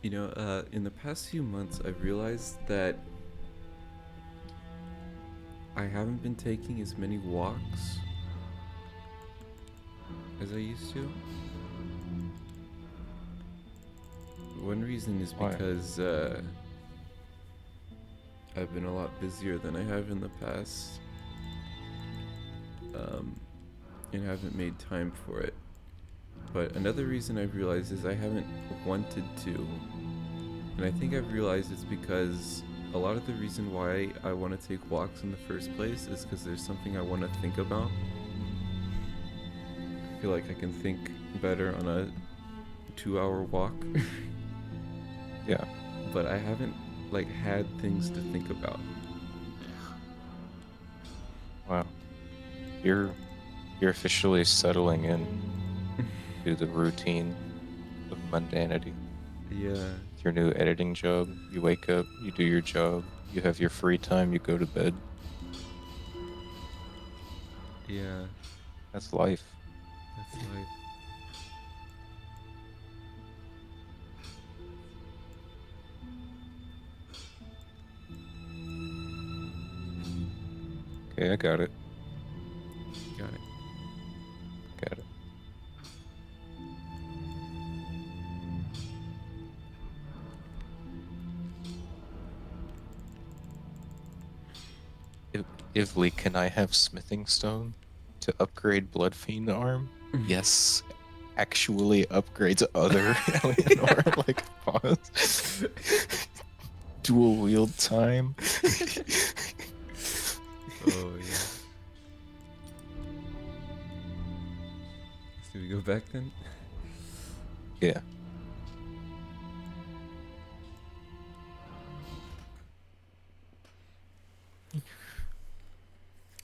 You know, in the past few months, I've realized that I haven't been taking as many walks as I used to. One reason is Why? because I've been a lot busier than I have in the past, and haven't made time for it. But another reason I've realized is I haven't wanted to. And I think I've realized it's because a lot of the reason why I want to take walks in the first place is because there's something I want to think about. I feel like I can think better on a 2-hour walk. Yeah. But I haven't like had things to think about. Wow. You're officially settling in to the routine of mundanity. Yeah. It's your new editing job. You wake up, you do your job, you have your free time, you go to bed. Yeah. That's life. That's life. Okay, I got it. Got it. Got it. Ivli, can I have smithing stone to upgrade Bloodfiend arm? Yes. Actually upgrades other alien arm, like pause. Dual wield time. Oh yeah. So we go back then? Yeah.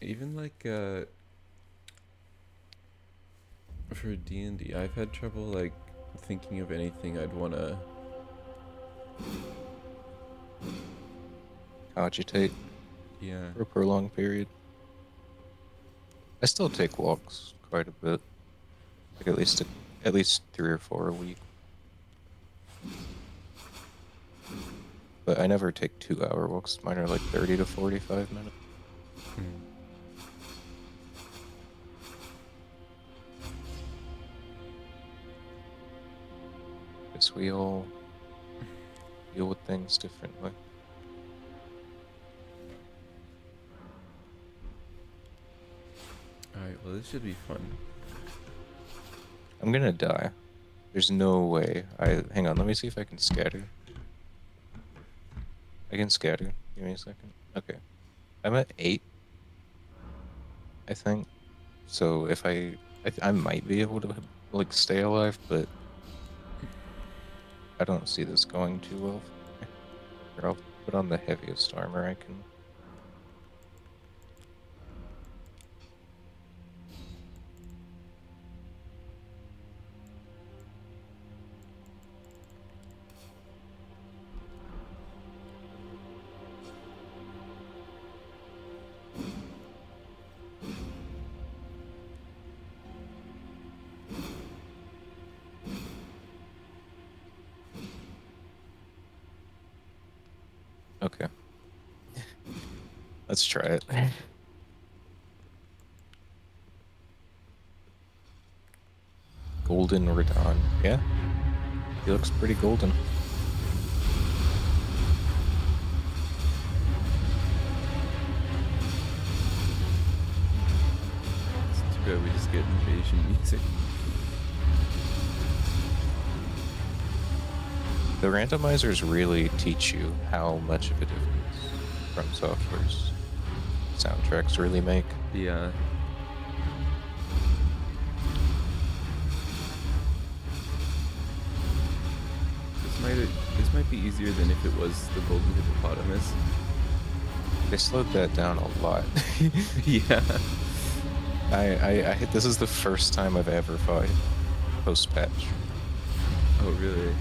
Even like for D&D, I've had trouble like thinking of anything I'd wanna. Cogitate Yeah. for a prolonged period. I still take walks quite a bit. Like at least 3 or 4 a week. But I never take 2 hour walks. Mine are like 30 to 45 minutes. Mm. Guess we all deal with things differently. Alright, well this should be fun. I'm gonna die. There's no way. Hang on, let me see if I can scatter. I can scatter. Give me a second. Okay. I'm at 8, I think. So if I might be able to like stay alive, but I don't see this going too well for me. Here, I'll put on the heaviest armor I can. Okay. Let's try it. Golden Radon. Yeah. He looks pretty golden. It's too bad we just get invasion music. The randomizers really teach you how much of a difference From Software's soundtracks really make. Yeah. This might be easier than if it was the golden hippopotamus. They slowed that down a lot. Yeah. This is the first time I've ever fought post-patch. Oh really?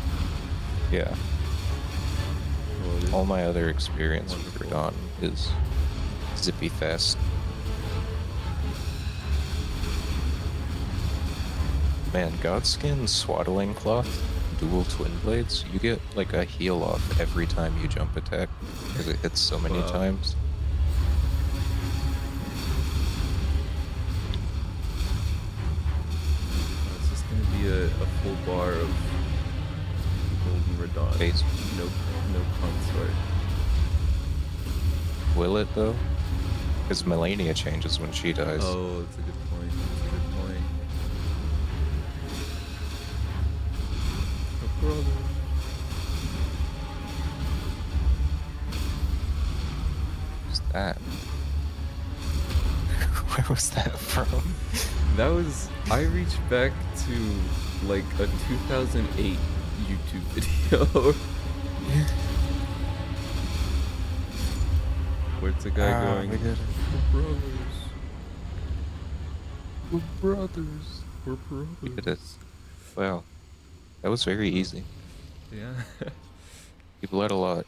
Yeah. Well, it is All my other experience with wonderful. Radon is zippy fast. Man, Godskin Swaddling Cloth, dual twin blades, you get like a heal off every time you jump attack because it hits so many Wow. times. It's just gonna be a full bar of golden radon. Base. No consort. Will it though? Because Melania changes when she dies. Oh, that's a good point. That's a good point. Oh, brother. What's that? Where was that from? That was. I reached back to like a 2008 YouTube video where it's a guy going, We did it. "We're brothers. We're brothers. We're brothers." We did it. Wow. That was very easy. Yeah. You bled a lot.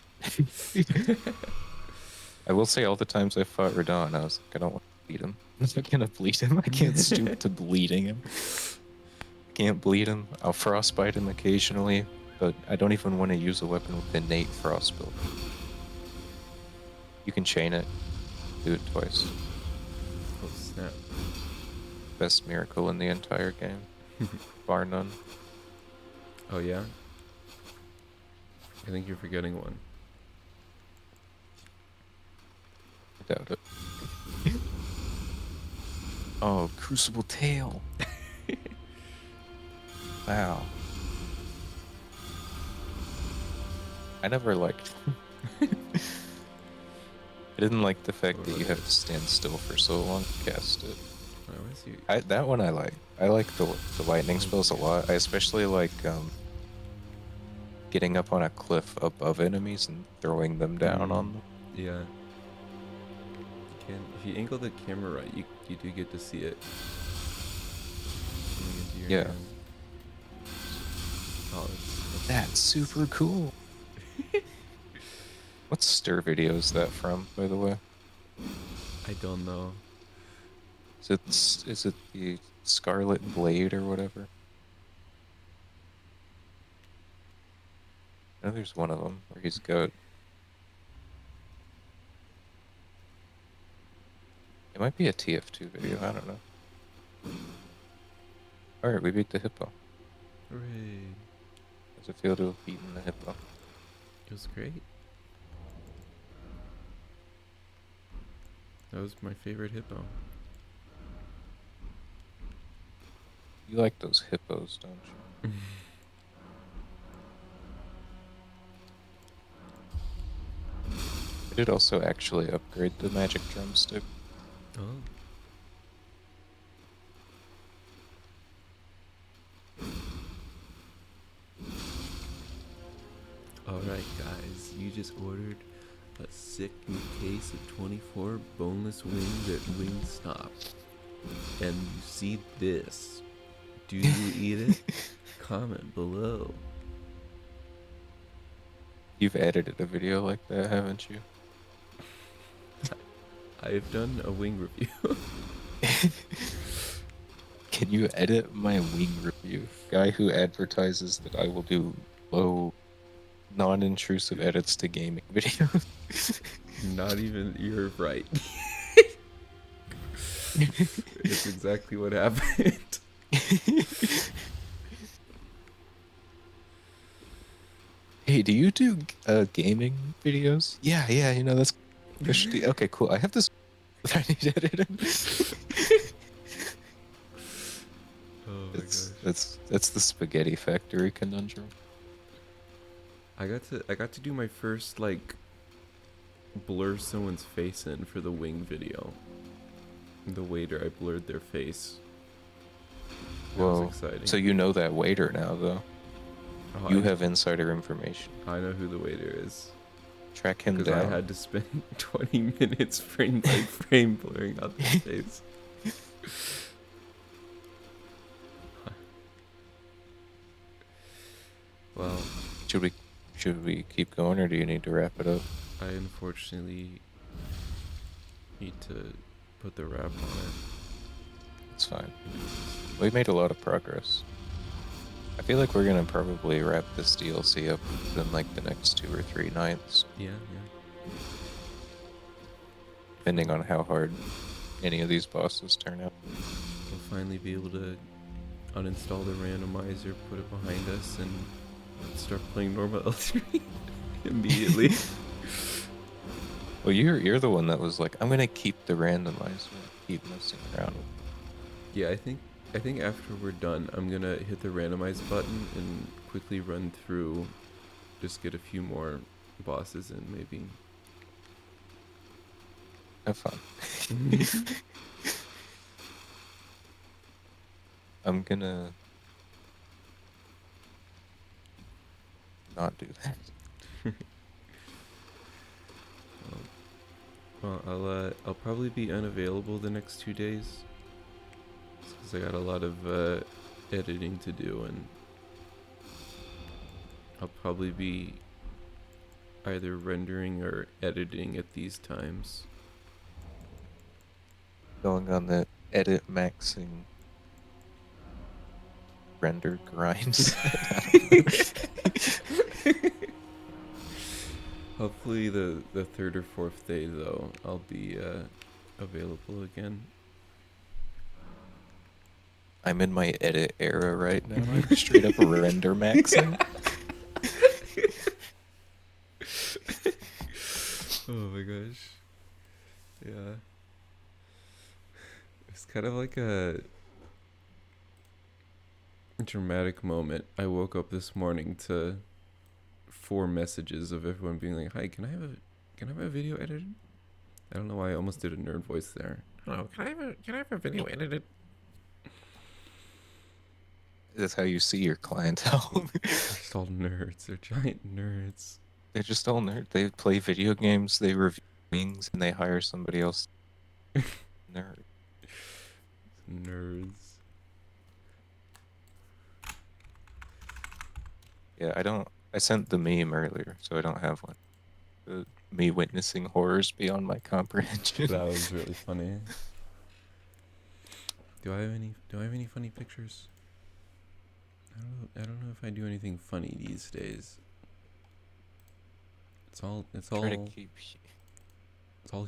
I will say all the times I fought Radon, I was like, I don't want to bleed him. I'm not gonna bleed him. I can't stoop to bleeding him. Can't bleed him. I'll frostbite him occasionally, but I don't even want to use a weapon with innate frost build. You can chain it. Do it twice. Oh snap. Best miracle in the entire game. Bar none. Oh yeah? I think you're forgetting one. I doubt it. Oh, Crucible Tail. Wow. I never liked. I didn't like the fact that you have to stand still for so long to cast it. Why was you? That one I like. I like the lightning spells a lot. I especially like getting up on a cliff above enemies and throwing them down on them. Yeah. You can, if you angle the camera right, you do get to see it coming into your Yeah. hand. Oh, That's super cool. What stir video is that from, by the way? I don't know. Is it the Scarlet Blade or whatever? I know there's one of them where he's got. It might be a TF2 video. I don't know. All right, we beat the hippo. Hooray! How's it feel to have beaten the hippo? It was great. That was my favorite hippo. You like those hippos, don't you? I did also actually upgrade the magic drumstick. Oh. Alright guys, you just ordered a sick new case of 24 boneless wings at Wingstop. And you see this. Do you eat it? Comment below. You've edited a video like that, haven't you? I've done a wing review. Can you edit my wing review? Guy who advertises that I will do low, non-intrusive edits to gaming videos. Not even, you're right. It's exactly what happened. Hey, do you do gaming videos? Yeah, you know, that's okay, cool. I have this that I need edited. Oh my gosh. That's the spaghetti factory conundrum. I got to do my first like blur someone's face in for the wing video. The waiter, I blurred their face. That was Whoa. exciting. So you know that waiter now, though. Oh, You have insider information. I know who the waiter is. Track him Because I down. had to spend 20 minutes frame by frame blurring out their face. Well, Should we keep going, or do you need to wrap it up? I unfortunately need to put the wrap on it. It's fine. We made a lot of progress. I feel like we're gonna probably wrap this DLC up in like the next 2 or 3 nights, Yeah. depending on how hard any of these bosses turn out. We'll finally be able to uninstall the randomizer, put it behind us, and start playing normal L3 immediately. Well, you're the one that was like, I'm gonna keep the randomizer, keep messing around. Yeah, I think after we're done, I'm gonna hit the randomize button and quickly run through, just get a few more bosses in, maybe. Have fun. I'm gonna not do that. Well, I'll probably be unavailable the next 2 days, because I got a lot of editing to do, and I'll probably be either rendering or editing at these times. Going on the edit maxing render grinds. Hopefully the third or fourth day, though, I'll be available again. I'm in my edit era right now. I'm straight up render maxing. Oh my gosh. Yeah. It's kind of like a dramatic moment. I woke up this morning to 4 messages of everyone being like, "Hi, can I have a video edited?" I don't know why I almost did a nerd voice there. Hello, can I have a video edited? That's how you see your clientele. They're just all nerds. They're giant nerds. They're just all nerd. They play video games, they review things, and they hire somebody else. Nerd. Nerds. Yeah, I sent the meme earlier, so I don't have one. Me witnessing horrors beyond my comprehension. That was really funny. Do I have any funny pictures? I don't know if I do anything funny these days. It's all Try to keep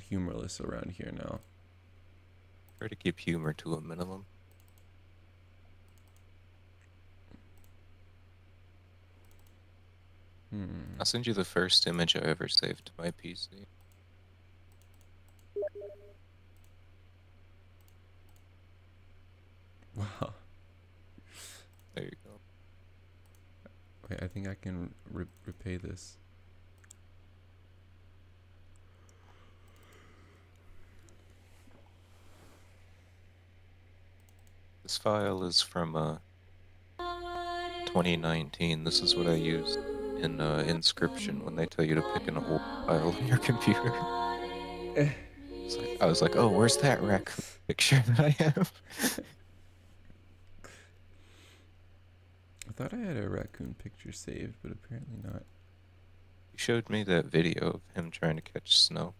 humorless around here now. humor to a minimum. I'll send you the first image I ever saved to my PC. Wow. There you go. Wait, I think I can repay this. This file is from 2019. This is what I used in Inscription when they tell you to pick an old file on your computer. I was like, oh, where's that raccoon picture that I have? I thought I had a raccoon picture saved, but apparently not. You showed me that video of him trying to catch snow.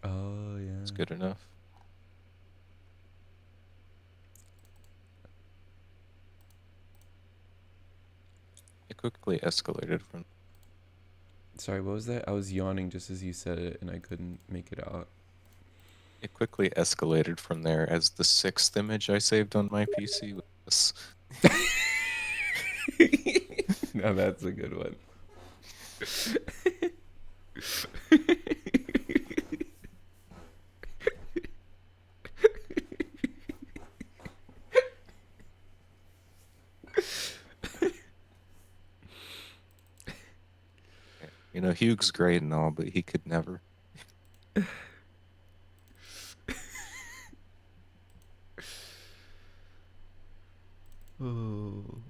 Oh, yeah. It's good enough. It quickly escalated from... Sorry, what was that? I was yawning just as you said it, and I couldn't make it out. It quickly escalated from there as the 6th image I saved on my PC was... Now that's a good one. You know, Hugh's great and all, but he could never. Oh.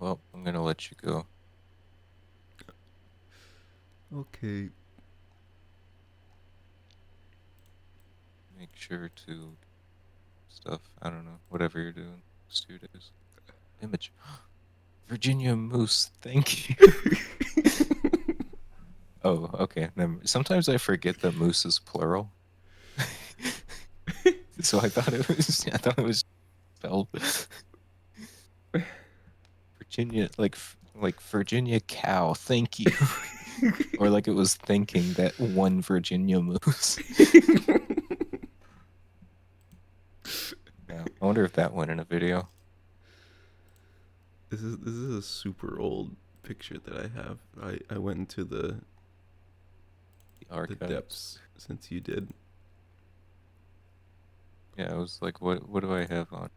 Well, I'm gonna let you go. Okay. Make sure to stuff. I don't know. Whatever you're doing. Next 2 days. Image. Virginia Moose. Thank you. Oh, okay. Sometimes I forget that moose is plural. So I thought it was spelled Virginia, like Virginia cow. Thank you. Or like it was thinking that one Virginia moose. Yeah, I wonder if that went in a video. This is a super old picture that I have. I went into the Archives. depths since you did. Yeah, I was like, what do I have on?